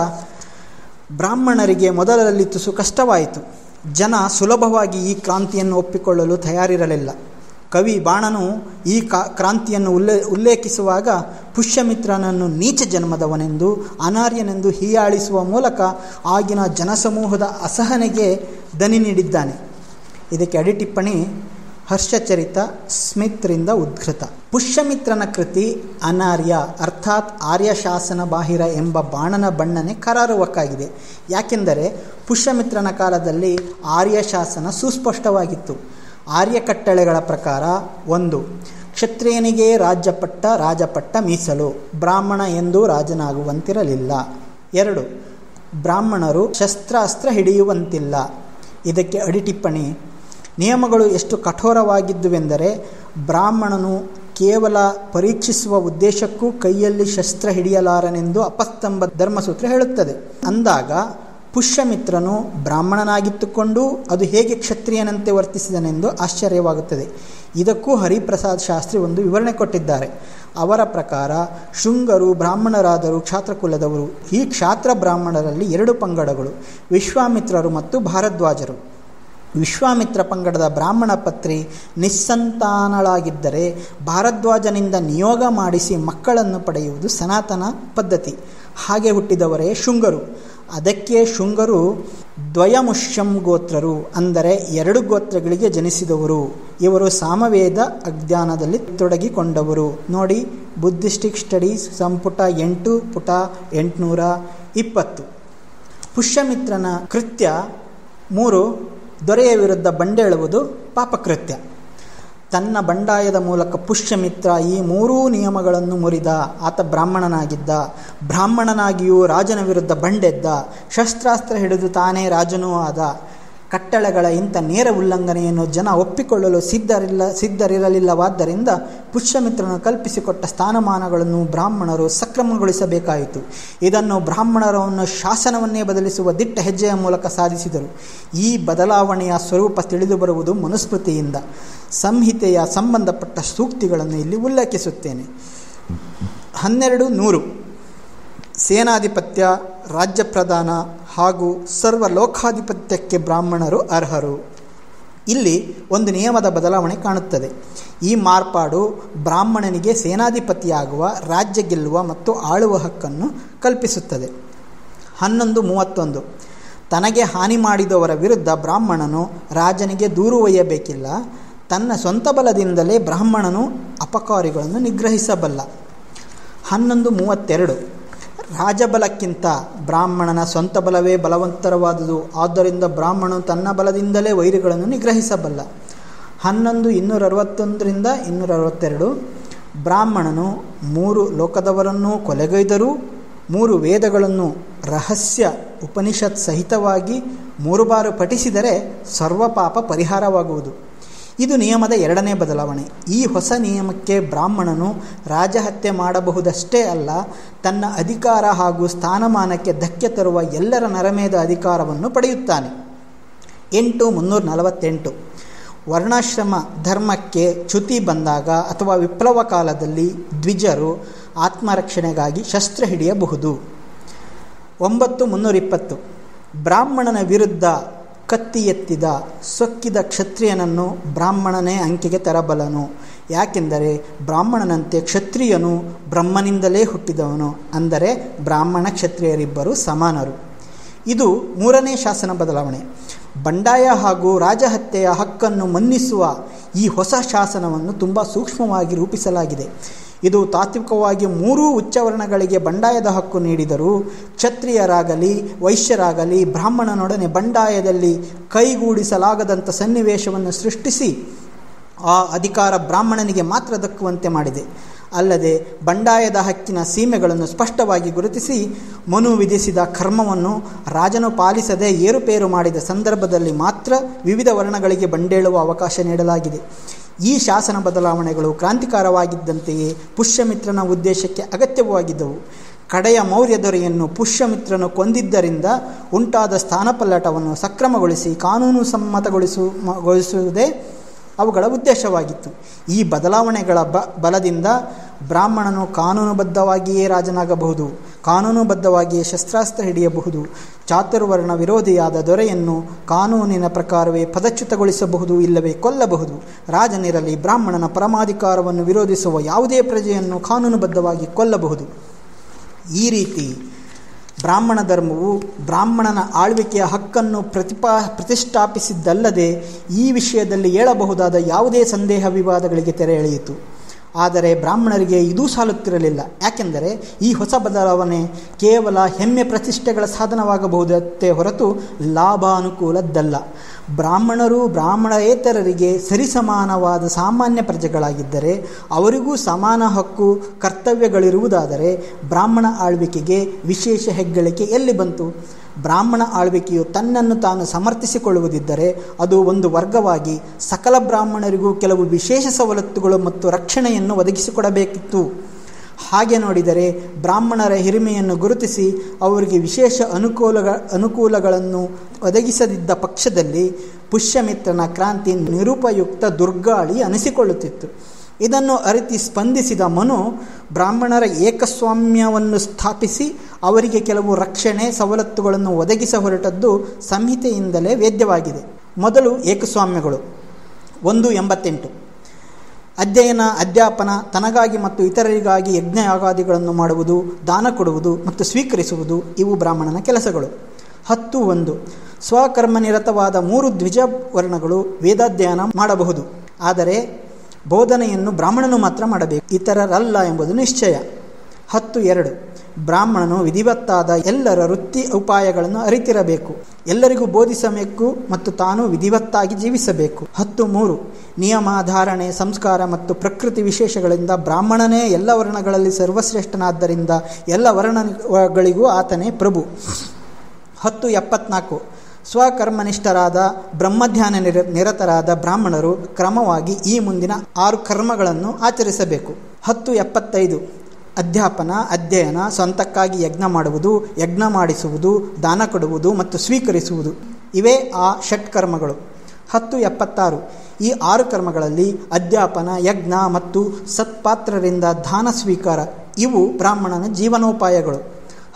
ಬ್ರಾಹ್ಮಣರಿಗೆ ಮೊದಲಲ್ಲಿ ತುಸು ಕಷ್ಟವಾಯಿತು. ಜನ ಸುಲಭವಾಗಿ ಈ ಕ್ರಾಂತಿಯನ್ನು ಒಪ್ಪಿಕೊಳ್ಳಲು ತಯಾರಿರಲಿಲ್ಲ. ಕವಿ ಬಾಣನು ಈ ಕ್ರಾಂತಿಯನ್ನು ಉಲ್ಲೇಖಿಸುವಾಗ ಪುಷ್ಯಮಿತ್ರನನ್ನು ನೀಚ ಜನ್ಮದವನೆಂದು ಅನಾರ್ಯನೆಂದು ಹೀಯಾಳಿಸುವ ಮೂಲಕ ಆಗಿನ ಜನಸಮೂಹದ ಅಸಹನೆಗೆ ದನಿ ನೀಡಿದ್ದಾನೆ. ಇದಕ್ಕೆ ಅಡಿಟಿಪ್ಪಣಿ ಹರ್ಷಚರಿತ ಸ್ಮಿತ್ರಿಂದ ಉದ್ಧೃತ. ಪುಷ್ಯಮಿತ್ರನ ಕೃತಿ ಅನಾರ್ಯ ಅರ್ಥಾತ್ ಆರ್ಯಶಾಸನ ಬಾಹಿರ ಎಂಬ ಬಾಣನ ಬಣ್ಣನೆ ಕರಾರುವಕ್ಕಾಗಿದೆ. ಯಾಕೆಂದರೆ ಪುಷ್ಯಮಿತ್ರನ ಕಾಲದಲ್ಲಿ ಆರ್ಯಶಾಸನ ಸುಸ್ಪಷ್ಟವಾಗಿತ್ತು. ಆರ್ಯ ಕಟ್ಟಳೆಗಳ ಪ್ರಕಾರ 1. ಕ್ಷತ್ರಿಯನಿಗೆ ರಾಜಪಟ್ಟ ಮೀಸಲು, ಬ್ರಾಹ್ಮಣ ಎಂದೂ ರಾಜನಾಗುವಂತಿರಲಿಲ್ಲ. 2. ಬ್ರಾಹ್ಮಣರು ಶಸ್ತ್ರಾಸ್ತ್ರ ಹಿಡಿಯುವಂತಿಲ್ಲ. ಇದಕ್ಕೆ ಅಡಿಟಿಪ್ಪಣಿ: ನಿಯಮಗಳು ಎಷ್ಟು ಕಠೋರವಾಗಿದ್ದುವೆಂದರೆ ಬ್ರಾಹ್ಮಣನು ಕೇವಲ ಪರೀಕ್ಷಿಸುವ ಉದ್ದೇಶಕ್ಕೂ ಕೈಯಲ್ಲಿ ಶಸ್ತ್ರ ಹಿಡಿಯಲಾರನೆಂದು ಅಪಸ್ತಂಭ ಧರ್ಮಸೂತ್ರ ಹೇಳುತ್ತದೆ. ಅಂದಾಗ ಪುಷ್ಯಮಿತ್ರನು ಬ್ರಾಹ್ಮಣನಾಗಿತ್ತುಕೊಂಡು ಅದು ಹೇಗೆ ಕ್ಷತ್ರಿಯನಂತೆ ವರ್ತಿಸಿದನೆಂದು ಆಶ್ಚರ್ಯವಾಗುತ್ತದೆ. ಇದಕ್ಕೂ ಹರಿಪ್ರಸಾದ್ ಶಾಸ್ತ್ರಿ ಒಂದು ವಿವರಣೆ ಕೊಟ್ಟಿದ್ದಾರೆ. ಅವರ ಪ್ರಕಾರ ಶೃಂಗರು ಬ್ರಾಹ್ಮಣರಾದರೂ ಕ್ಷಾತ್ರಕುಲದವರು. ಈ ಕ್ಷಾತ್ರ ಬ್ರಾಹ್ಮಣರಲ್ಲಿ 2 ಪಂಗಡಗಳು, ವಿಶ್ವಾಮಿತ್ರರು ಮತ್ತು ಭಾರದ್ವಾಜರು. ವಿಶ್ವಾಮಿತ್ರ ಪಂಗಡದ ಬ್ರಾಹ್ಮಣ ಪತ್ರಿ ನಿಸ್ಸಂತಾನಳಾಗಿದ್ದರೆ ಭಾರದ್ವಾಜನಿಂದ ನಿಯೋಗ ಮಾಡಿಸಿ ಮಕ್ಕಳನ್ನು ಪಡೆಯುವುದು ಸನಾತನ ಪದ್ಧತಿ. ಹಾಗೆ ಹುಟ್ಟಿದವರೇ ಶೃಂಗರು. ಅದಕ್ಕೆ ಶೃಂಗರು ದ್ವಯಮುಷ್ಯಂ ಗೋತ್ರರು, ಅಂದರೆ 2 ಗೋತ್ರಗಳಿಗೆ ಜನಿಸಿದವರು. ಇವರು ಸಾಮವೇದ ಅಜ್ಞಾನದಲ್ಲಿ ತೊಡಗಿಕೊಂಡವರು. ನೋಡಿ, ಬುದ್ಧಿಸ್ಟಿಕ್ ಸ್ಟಡೀಸ್ ಸಂಪುಟ 8 ಪುಟ 820. ಪುಷ್ಯಮಿತ್ರನ ಕೃತ್ಯ 3. ದೊರೆಯ ವಿರುದ್ಧ ಬಂಡೇಳುವುದು ಪಾಪಕೃತ್ಯ. ತನ್ನ ಬಂಡಾಯದ ಮೂಲಕ ಪುಷ್ಯಮಿತ್ರ ಈ 3 ನಿಯಮಗಳನ್ನು ಮುರಿದ. ಆತ ಬ್ರಾಹ್ಮಣನಾಗಿದ್ದ. ಬ್ರಾಹ್ಮಣನಾಗಿಯೂ ರಾಜನ ವಿರುದ್ಧ ಬಂಡೆದ್ದ. ಶಸ್ತ್ರಾಸ್ತ್ರ ಹಿಡಿದು ತಾನೇ ರಾಜನೂ ಆದ. ಕಟ್ಟಳೆಗಳ ಇಂಥ ನೇರ ಉಲ್ಲಂಘನೆಯನ್ನು ಜನ ಒಪ್ಪಿಕೊಳ್ಳಲು ಸಿದ್ಧರಿರಲಿಲ್ಲವಾದ್ದರಿಂದ ಪುಷ್ಯಮಿತ್ರನು ಕಲ್ಪಿಸಿಕೊಟ್ಟ ಸ್ಥಾನಮಾನಗಳನ್ನು ಬ್ರಾಹ್ಮಣರು ಸಕ್ರಮಗೊಳಿಸಬೇಕಾಯಿತು. ಇದನ್ನು ಬ್ರಾಹ್ಮಣರನ್ನು ಶಾಸನವನ್ನೇ ಬದಲಿಸುವ ದಿಟ್ಟ ಹೆಜ್ಜೆಯ ಮೂಲಕ ಸಾಧಿಸಿದರು. ಈ ಬದಲಾವಣೆಯ ಸ್ವರೂಪ ತಿಳಿದುಬರುವುದು ಮನುಸ್ಮೃತಿಯಿಂದ. ಸಂಹಿತೆಯ ಸಂಬಂಧಪಟ್ಟ ಸೂಕ್ತಿಗಳನ್ನು ಇಲ್ಲಿ ಉಲ್ಲೇಖಿಸುತ್ತೇನೆ. 12:100 ಸೇನಾಧಿಪತ್ಯ, ರಾಜ್ಯ ಪ್ರಧಾನ ಹಾಗೂ ಸರ್ವಲೋಕಾಧಿಪತ್ಯಕ್ಕೆ ಬ್ರಾಹ್ಮಣರು ಅರ್ಹರು. ಇಲ್ಲಿ ಒಂದು ನಿಯಮದ ಬದಲಾವಣೆ ಕಾಣುತ್ತದೆ. ಈ ಮಾರ್ಪಾಡು ಬ್ರಾಹ್ಮಣನಿಗೆ ಸೇನಾಧಿಪತಿಯಾಗುವ, ರಾಜ್ಯ ಗೆಲ್ಲುವ ಮತ್ತು ಆಳುವ ಹಕ್ಕನ್ನು ಕಲ್ಪಿಸುತ್ತದೆ. 11:31 ತನಗೆ ಹಾನಿ ಮಾಡಿದವರ ವಿರುದ್ಧ ಬ್ರಾಹ್ಮಣನು ರಾಜನಿಗೆ ದೂರು ಒಯ್ಯಬೇಕಿಲ್ಲ. ತನ್ನ ಸ್ವಂತ ಬಲದಿಂದಲೇ ಬ್ರಾಹ್ಮಣನು ಅಪಕಾರಿಗಳನ್ನು ನಿಗ್ರಹಿಸಬಲ್ಲ. 11:32 ರಾಜಬಲಕ್ಕಿಂತ ಬ್ರಾಹ್ಮಣನ ಸ್ವಂತ ಬಲವೇ ಬಲವಂತರವಾದುದು. ಆದ್ದರಿಂದ ಬ್ರಾಹ್ಮಣನು ತನ್ನ ಬಲದಿಂದಲೇ ವೈರಿಗಳನ್ನು ನಿಗ್ರಹಿಸಬಲ್ಲ. 11:261 262 ಬ್ರಾಹ್ಮಣನು 3 ಲೋಕದವರನ್ನೂ ಕೊಲೆಗೈದರೂ 3 ವೇದಗಳನ್ನು ರಹಸ್ಯ ಉಪನಿಷತ್ ಸಹಿತವಾಗಿ 3 ಬಾರಿ ಪಠಿಸಿದರೆ ಸರ್ವಪಾಪ ಪರಿಹಾರವಾಗುವುದು. ಇದು ನಿಯಮದ 2ನೇ ಬದಲಾವಣೆ. ಈ ಹೊಸ ನಿಯಮಕ್ಕೆ ಬ್ರಾಹ್ಮಣನು ರಾಜಹತ್ಯೆ ಮಾಡಬಹುದಷ್ಟೇ ಅಲ್ಲ, ತನ್ನ ಅಧಿಕಾರ ಹಾಗೂ ಸ್ಥಾನಮಾನಕ್ಕೆ ಧಕ್ಕೆ ತರುವ ಎಲ್ಲರ ನರಮೇಧ ಅಧಿಕಾರವನ್ನು ಪಡೆಯುತ್ತಾನೆ. 8:348 ವರ್ಣಾಶ್ರಮ ಧರ್ಮಕ್ಕೆ ಚ್ಯುತಿ ಬಂದಾಗ ಅಥವಾ ವಿಪ್ಲವ ಕಾಲದಲ್ಲಿ ದ್ವಿಜರು ಆತ್ಮರಕ್ಷಣೆಗಾಗಿ ಶಸ್ತ್ರ ಹಿಡಿಯಬಹುದು. 9:320 ಬ್ರಾಹ್ಮಣನ ವಿರುದ್ಧ ಕತ್ತಿ ಎತ್ತಿದ ಸೊಕ್ಕಿದ ಕ್ಷತ್ರಿಯನನ್ನು ಬ್ರಾಹ್ಮಣನೇ ಅಂಕೆಗೆ ತರಬಲ್ಲನು. ಯಾಕೆಂದರೆ ಬ್ರಾಹ್ಮಣನಂತೆ ಕ್ಷತ್ರಿಯನು ಬ್ರಹ್ಮನಿಂದಲೇ ಹುಟ್ಟಿದವನು. ಅಂದರೆ ಬ್ರಾಹ್ಮಣ ಕ್ಷತ್ರಿಯರಿಬ್ಬರು ಸಮಾನರು. ಇದು 3ನೇ ಶಾಸನ ಬದಲಾವಣೆ. ಬಂಡಾಯ ಹಾಗೂ ರಾಜಹತ್ಯೆಯ ಹಕ್ಕನ್ನು ಮನ್ನಿಸುವ ಈ ಹೊಸ ಶಾಸನವನ್ನು ತುಂಬ ಸೂಕ್ಷ್ಮವಾಗಿ ರೂಪಿಸಲಾಗಿದೆ. ಇದು ತಾತ್ವಿಕವಾಗಿ 3 ಉಚ್ಚವರ್ಣಗಳಿಗೆ ಬಂಡಾಯದ ಹಕ್ಕು ನೀಡಿದರೂ ಕ್ಷತ್ರಿಯರಾಗಲಿ ವೈಶ್ಯರಾಗಲಿ ಬ್ರಾಹ್ಮಣನೊಡನೆ ಬಂಡಾಯದಲ್ಲಿ ಕೈಗೂಡಿಸಲಾಗದಂಥ ಸನ್ನಿವೇಶವನ್ನು ಸೃಷ್ಟಿಸಿ ಆ ಅಧಿಕಾರ ಬ್ರಾಹ್ಮಣನಿಗೆ ಮಾತ್ರ ದಕ್ಕುವಂತೆ ಮಾಡಿದೆ. ಅಲ್ಲದೆ ಬಂಡಾಯದ ಹಕ್ಕಿನ ಸೀಮೆಗಳನ್ನು ಸ್ಪಷ್ಟವಾಗಿ ಗುರುತಿಸಿ ಮನು ವಿಧಿಸಿದ ಕರ್ಮವನ್ನು ರಾಜನು ಪಾಲಿಸದೆ ಏರುಪೇರು ಮಾಡಿದ ಸಂದರ್ಭದಲ್ಲಿ ಮಾತ್ರ ವಿವಿಧ ವರ್ಣಗಳಿಗೆ ಬಂಡೇಳುವ ಅವಕಾಶ ನೀಡಲಾಗಿದೆ. ಈ ಶಾಸನ ಬದಲಾವಣೆಗಳು ಕ್ರಾಂತಿಕಾರವಾಗಿದ್ದಂತೆಯೇ ಪುಷ್ಯಮಿತ್ರನ ಉದ್ದೇಶಕ್ಕೆ ಅಗತ್ಯವಾಗಿದ್ದವು. ಕಡೆಯ ಮೌರ್ಯ ದೊರೆಯನ್ನು ಪುಷ್ಯಮಿತ್ರನು ಕೊಂದಿದ್ದರಿಂದ ಉಂಟಾದ ಸ್ಥಾನಪಲ್ಲಟವನ್ನು ಸಕ್ರಮಗೊಳಿಸಿ ಕಾನೂನು ಸಮ್ಮತಗೊಳಿಸುವುದೇ ಅವುಗಳ ಉದ್ದೇಶವಾಗಿತ್ತು. ಈ ಬದಲಾವಣೆಗಳ ಬಲದಿಂದ ಬ್ರಾಹ್ಮಣನು ಕಾನೂನುಬದ್ಧವಾಗಿಯೇ ರಾಜನಾಗಬಹುದು, ಕಾನೂನುಬದ್ಧವಾಗಿಯೇ ಶಸ್ತ್ರಾಸ್ತ್ರ ಹಿಡಿಯಬಹುದು, ಚಾತುರ್ವರ್ಣ ವಿರೋಧಿಯಾದ ದೊರೆಯನ್ನು ಕಾನೂನಿನ ಪ್ರಕಾರವೇ ಪದಚ್ಯುತಗೊಳಿಸಬಹುದು, ಇಲ್ಲವೇ ಕೊಲ್ಲಬಹುದು. ರಾಜನಿರಲಿ ಬ್ರಾಹ್ಮಣನ ಪರಮಾಧಿಕಾರವನ್ನು ವಿರೋಧಿಸುವ ಯಾವುದೇ ಪ್ರಜೆಯನ್ನು ಕಾನೂನುಬದ್ಧವಾಗಿ ಕೊಲ್ಲಬಹುದು. ಈ ರೀತಿ ಬ್ರಾಹ್ಮಣ ಧರ್ಮವು ಬ್ರಾಹ್ಮಣನ ಆಳ್ವಿಕೆಯ ಹಕ್ಕನ್ನು ಪ್ರತಿಷ್ಠಾಪಿಸಿದ್ದಲ್ಲದೆ ಈ ವಿಷಯದಲ್ಲಿ ಏಳಬಹುದಾದ ಯಾವುದೇ ಸಂದೇಹ ವಿವಾದಗಳಿಗೆ ತೆರೆ ಎಳೆಯಿತು. ಆದರೆ ಬ್ರಾಹ್ಮಣರಿಗೆ ಇದೂ ಸಾಲುತ್ತಿರಲಿಲ್ಲ. ಯಾಕೆಂದರೆ ಈ ಹೊಸ ಬದಲಾವಣೆ ಕೇವಲ ಹೆಮ್ಮೆ ಪ್ರತಿಷ್ಠೆಗಳ ಸಾಧನವಾಗಬಹುದಷ್ಟೇ ಹೊರತು ಲಾಭಾನುಕೂಲದ್ದಲ್ಲ. ಬ್ರಾಹ್ಮಣರು ಬ್ರಾಹ್ಮಣೇತರರಿಗೆ ಸರಿಸಮಾನವಾದ ಸಾಮಾನ್ಯ ಪ್ರಜೆಗಳಾಗಿದ್ದರೆ ಅವರಿಗೂ ಸಮಾನ ಹಕ್ಕು ಕರ್ತವ್ಯಗಳಿರುವುದಾದರೆ ಬ್ರಾಹ್ಮಣ ಆಳ್ವಿಕೆಗೆ ವಿಶೇಷ ಹೆಗ್ಗಳಿಕೆ ಎಲ್ಲಿ ಬಂತು? ಬ್ರಾಹ್ಮಣ ಆಳ್ವಿಕೆಯು ತನ್ನನ್ನು ತಾನು ಸಮರ್ಥಿಸಿಕೊಳ್ಳುವುದಿದ್ದರೆ ಅದು ಒಂದು ವರ್ಗವಾಗಿ ಸಕಲ ಬ್ರಾಹ್ಮಣರಿಗೂ ಕೆಲವು ವಿಶೇಷ ಸವಲತ್ತುಗಳು ಮತ್ತು ರಕ್ಷಣೆಯನ್ನು ಒದಗಿಸಿಕೊಡಬೇಕಿತ್ತು. ಹಾಗೆ ನೋಡಿದರೆ ಬ್ರಾಹ್ಮಣರ ಹಿರಿಮೆಯನ್ನು ಗುರುತಿಸಿ ಅವರಿಗೆ ವಿಶೇಷ ಅನುಕೂಲಗಳನ್ನು ಒದಗಿಸದಿದ್ದ ಪಕ್ಷದಲ್ಲಿ ಪುಷ್ಯಮಿತ್ರನ ಕ್ರಾಂತಿ ನಿರುಪಯುಕ್ತ ದುರ್ಗಾಳಿ ಅನಿಸಿಕೊಳ್ಳುತ್ತಿತ್ತು. ಇದನ್ನು ಅರಿತು ಸ್ಪಂದಿಸಿದ ಮನು ಬ್ರಾಹ್ಮಣರ ಏಕಸ್ವಾಮ್ಯವನ್ನು ಸ್ಥಾಪಿಸಿ ಅವರಿಗೆ ಕೆಲವು ರಕ್ಷಣೆ ಸವಲತ್ತುಗಳನ್ನು ಒದಗಿಸ ಹೊರಟದ್ದು ಸಂಹಿತೆಯಿಂದಲೇ ವೇದ್ಯವಾಗಿದೆ. ಮೊದಲು ಏಕಸ್ವಾಮ್ಯಗಳು 1:88 ಅಧ್ಯಯನ, ಅಧ್ಯಾಪನ, ತನಗಾಗಿ ಮತ್ತು ಇತರರಿಗಾಗಿ ಯಜ್ಞಯಾಗಾದಿಗಳನ್ನು ಮಾಡುವುದು, ದಾನ ಕೊಡುವುದು ಮತ್ತು ಸ್ವೀಕರಿಸುವುದು ಇವು ಬ್ರಾಹ್ಮಣನ ಕೆಲಸಗಳು. 10:1 ಸ್ವಕರ್ಮನಿರತವಾದ 3 ದ್ವಿಜವರ್ಣಗಳು ವೇದಾಧ್ಯಯನ ಮಾಡಬಹುದು, ಆದರೆ ಬೋಧನೆಯನ್ನು ಬ್ರಾಹ್ಮಣನು ಮಾತ್ರ ಮಾಡಬೇಕು, ಇತರರಲ್ಲ ಎಂಬುದು ನಿಶ್ಚಯ. 10:2 ಬ್ರಾಹ್ಮಣನು ವಿಧಿವತ್ತಾದ ಎಲ್ಲರ ವೃತ್ತಿ ಉಪಾಯಗಳನ್ನು ಅರಿತಿರಬೇಕು, ಎಲ್ಲರಿಗೂ ಬೋಧಿಸಬೇಕು ಮತ್ತು ತಾನು ವಿಧಿವತ್ತಾಗಿ ಜೀವಿಸಬೇಕು. 10:3 ನಿಯಮ, ಧಾರಣೆ, ಸಂಸ್ಕಾರ ಮತ್ತು ಪ್ರಕೃತಿ ವಿಶೇಷಗಳಿಂದ ಬ್ರಾಹ್ಮಣನೇ ಎಲ್ಲ ವರ್ಣಗಳಲ್ಲಿ ಸರ್ವಶ್ರೇಷ್ಠನಾದ್ದರಿಂದ ಎಲ್ಲ ವರ್ಣಗಳಿಗೂ ಆತನೇ ಪ್ರಭು. 10:74 ಸ್ವಕರ್ಮನಿಷ್ಠರಾದ ಬ್ರಹ್ಮಧ್ಯಾನ ನಿರತರಾದ ಬ್ರಾಹ್ಮಣರು ಕ್ರಮವಾಗಿ ಈ ಮುಂದಿನ 6 ಕರ್ಮಗಳನ್ನು ಆಚರಿಸಬೇಕು. 10:75 ಅಧ್ಯಾಪನ, ಅಧ್ಯಯನ, ಸ್ವಂತಕ್ಕಾಗಿ ಯಜ್ಞ ಮಾಡುವುದು, ಯಜ್ಞ ಮಾಡಿಸುವುದು, ದಾನ ಕೊಡುವುದು ಮತ್ತು ಸ್ವೀಕರಿಸುವುದು ಇವೇ ಆ ಷಟ್ಕರ್ಮಗಳು. 10:76 ಈ 6 ಕರ್ಮಗಳಲ್ಲಿ ಅಧ್ಯಾಪನ, ಯಜ್ಞ ಮತ್ತು ಸತ್ಪಾತ್ರರಿಂದ ದಾನ ಸ್ವೀಕಾರ ಇವು ಬ್ರಾಹ್ಮಣನ ಜೀವನೋಪಾಯಗಳು.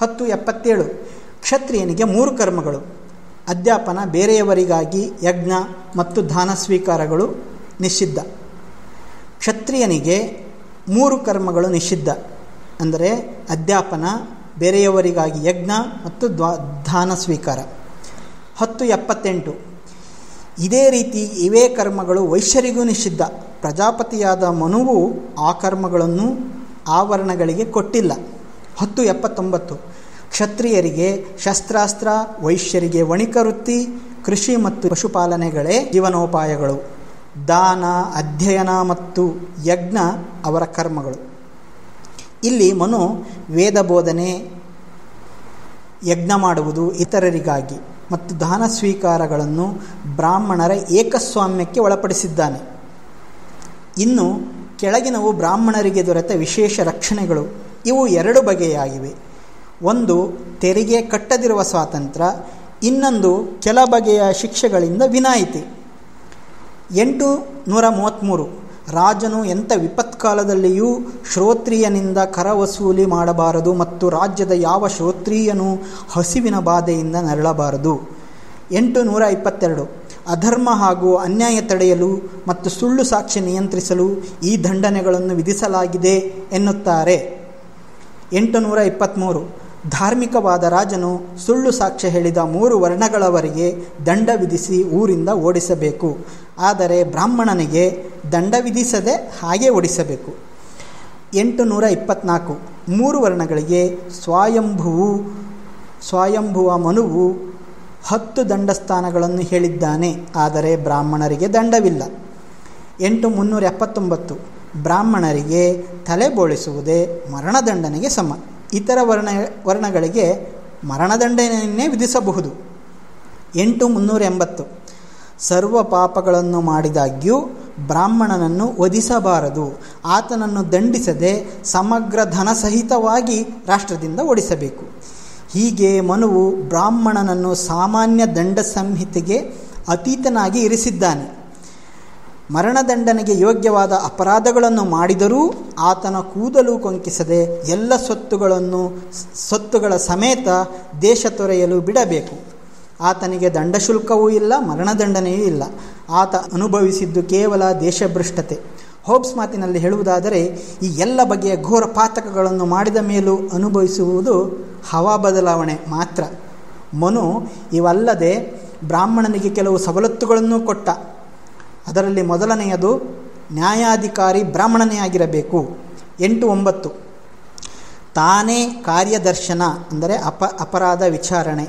10:77 ಕ್ಷತ್ರಿಯನಿಗೆ 3 ಕರ್ಮಗಳು: ಅಧ್ಯಾಪನ, ಬೇರೆಯವರಿಗಾಗಿ ಯಜ್ಞ ಮತ್ತು ದಾನ ಸ್ವೀಕಾರಗಳು ನಿಷಿದ್ಧ. ಕ್ಷತ್ರಿಯನಿಗೆ 3 ಕರ್ಮಗಳು ನಿಷಿದ್ಧ, ಅಂದರೆ ಅಧ್ಯಾಪನ, ಬೇರೆಯವರಿಗಾಗಿ ಯಜ್ಞ ಮತ್ತು ದಾನ ಸ್ವೀಕಾರ. 10:78 ಇದೇ ರೀತಿ ಇವೇ ಕರ್ಮಗಳು ವೈಶ್ಯರಿಗೂ ನಿಷಿದ್ಧ. ಪ್ರಜಾಪತಿಯಾದ ಮನುವು ಆ ಕರ್ಮಗಳನ್ನು ಆವರಣಗಳಿಗೆ ಕೊಟ್ಟಿಲ್ಲ. 10:79 ಕ್ಷತ್ರಿಯರಿಗೆ ಶಸ್ತ್ರಾಸ್ತ್ರ, ವೈಶ್ಯರಿಗೆ ವಣಿಕ ವೃತ್ತಿ, ಕೃಷಿ ಮತ್ತು ಪಶುಪಾಲನೆಗಳೇ ಜೀವನೋಪಾಯಗಳು. ದಾನ, ಅಧ್ಯಯನ ಮತ್ತು ಯಜ್ಞ ಅವರ ಕರ್ಮಗಳು. ಇಲ್ಲಿ ಮನು ವೇದ ಬೋಧನೆ, ಯಜ್ಞ ಮಾಡುವುದು ಇತರರಿಗಾಗಿ ಮತ್ತು ದಾನ ಸ್ವೀಕಾರಗಳನ್ನು ಬ್ರಾಹ್ಮಣರ ಏಕಸ್ವಾಮ್ಯಕ್ಕೆ ಒಳಪಡಿಸಿದ್ದಾನೆ. ಇನ್ನು ಕೆಳಗಿನವು ಬ್ರಾಹ್ಮಣರಿಗೆ ದೊರೆತ ವಿಶೇಷ ರಕ್ಷಣೆಗಳು. ಇವು 2 ಬಗೆಯಾಗಿವೆ. ಒಂದು ತೆರಿಗೆ ಕಟ್ಟದಿರುವ ಸ್ವಾತಂತ್ರ್ಯ, ಇನ್ನೊಂದು ಕೆಲ ಬಗೆಯ ಶಿಕ್ಷೆಗಳಿಂದ ವಿನಾಯಿತಿ. 833 ರಾಜನು ಎಂಥ ವಿಪತ್ಕಾಲದಲ್ಲಿಯೂ ಶ್ರೋತ್ರಿಯನಿಂದ ಕರ ವಸೂಲಿ ಮಾಡಬಾರದು ಮತ್ತು ರಾಜ್ಯದ ಯಾವ ಶ್ರೋತ್ರಿಯನೂ ಹಸಿವಿನ ಬಾಧೆಯಿಂದ ನರಳಬಾರದು. 822 ಅಧರ್ಮ ಹಾಗೂ ಅನ್ಯಾಯ ತಡೆಯಲು ಮತ್ತು ಸುಳ್ಳು ಸಾಕ್ಷಿ ನಿಯಂತ್ರಿಸಲು ಈ ದಂಡನೆಗಳನ್ನು ವಿಧಿಸಲಾಗಿದೆ ಎನ್ನುತ್ತಾರೆ. 823 ಧಾರ್ಮಿಕವಾದ ರಾಜನು ಸುಳ್ಳು ಸಾಕ್ಷ್ಯ ಹೇಳಿದ 3 ವರ್ಣಗಳವರೆಗೆ ದಂಡ ವಿಧಿಸಿ ಊರಿಂದ ಓಡಿಸಬೇಕು. ಆದರೆ ಬ್ರಾಹ್ಮಣನಿಗೆ ದಂಡ ವಿಧಿಸದೆ ಹಾಗೆ ಓಡಿಸಬೇಕು. 824 3 ವರ್ಣಗಳಿಗೆ ಸ್ವಯಂಭುವ ಮನುವು 10 ದಂಡಸ್ಥಾನಗಳನ್ನು ಹೇಳಿದ್ದಾನೆ, ಆದರೆ ಬ್ರಾಹ್ಮಣರಿಗೆ ದಂಡವಿಲ್ಲ. 8379 ಬ್ರಾಹ್ಮಣರಿಗೆ ತಲೆ ಬೋಳಿಸುವುದೇ ಮರಣದಂಡನೆಗೆ ಸಮ. ಇತರ ವರ್ಣಗಳಿಗೆ ಮರಣದಂಡನೆಯನ್ನೇ ವಿಧಿಸಬಹುದು. 8380 ಸರ್ವ ಪಾಪಗಳನ್ನು ಮಾಡಿದಾಗ್ಯೂ ಬ್ರಾಹ್ಮಣನನ್ನು ವಧಿಸಬಾರದು, ಆತನನ್ನು ದಂಡಿಸದೆ ಸಮಗ್ರ ಧನಸಹಿತವಾಗಿ ರಾಷ್ಟ್ರದಿಂದ ಓಡಿಸಬೇಕು. ಹೀಗೆ ಮನುವು ಬ್ರಾಹ್ಮಣನನ್ನು ಸಾಮಾನ್ಯ ದಂಡ ಸಂಹಿತೆಗೆ ಅತೀತನಾಗಿ ಇರಿಸಿದ್ದಾನೆ. ಮರಣದಂಡನೆಗೆ ಯೋಗ್ಯವಾದ ಅಪರಾಧಗಳನ್ನು ಮಾಡಿದರೂ ಆತನ ಕೂದಲು ಕೊಂಕಿಸದೆ ಎಲ್ಲ ಸ್ವತ್ತುಗಳ ಸಮೇತ ದೇಶ ತೊರೆಯಲು ಬಿಡಬೇಕು. ಆತನಿಗೆ ದಂಡಶುಲ್ಕವೂ ಇಲ್ಲ, ಮರಣದಂಡನೆಯೂ ಇಲ್ಲ. ಆತ ಅನುಭವಿಸಿದ್ದು ಕೇವಲ ದೇಶಭ್ರಷ್ಟತೆ. ಹೋಬ್ಸ್ ಮಾತಿನಲ್ಲಿ ಹೇಳುವುದಾದರೆ, ಈ ಎಲ್ಲ ಬಗೆಯ ಘೋರ ಪಾತಕಗಳನ್ನು ಮಾಡಿದ ಮೇಲೂ ಅನುಭವಿಸುವುದು ಹವಾ ಬದಲಾವಣೆ ಮಾತ್ರ. ಮನು ಇವಲ್ಲದೆ ಬ್ರಾಹ್ಮಣನಿಗೆ ಕೆಲವು ಸವಲತ್ತುಗಳನ್ನು ಕೊಟ್ಟ. ಅದರಲ್ಲಿ ಮೊದಲನೆಯದು ನ್ಯಾಯಾಧಿಕಾರಿ ಬ್ರಾಹ್ಮಣನೇ ಆಗಿರಬೇಕು. 8-9 ತಾನೇ ಕಾರ್ಯದರ್ಶನ ಅಂದರೆ ಅಪರಾಧ ವಿಚಾರಣೆ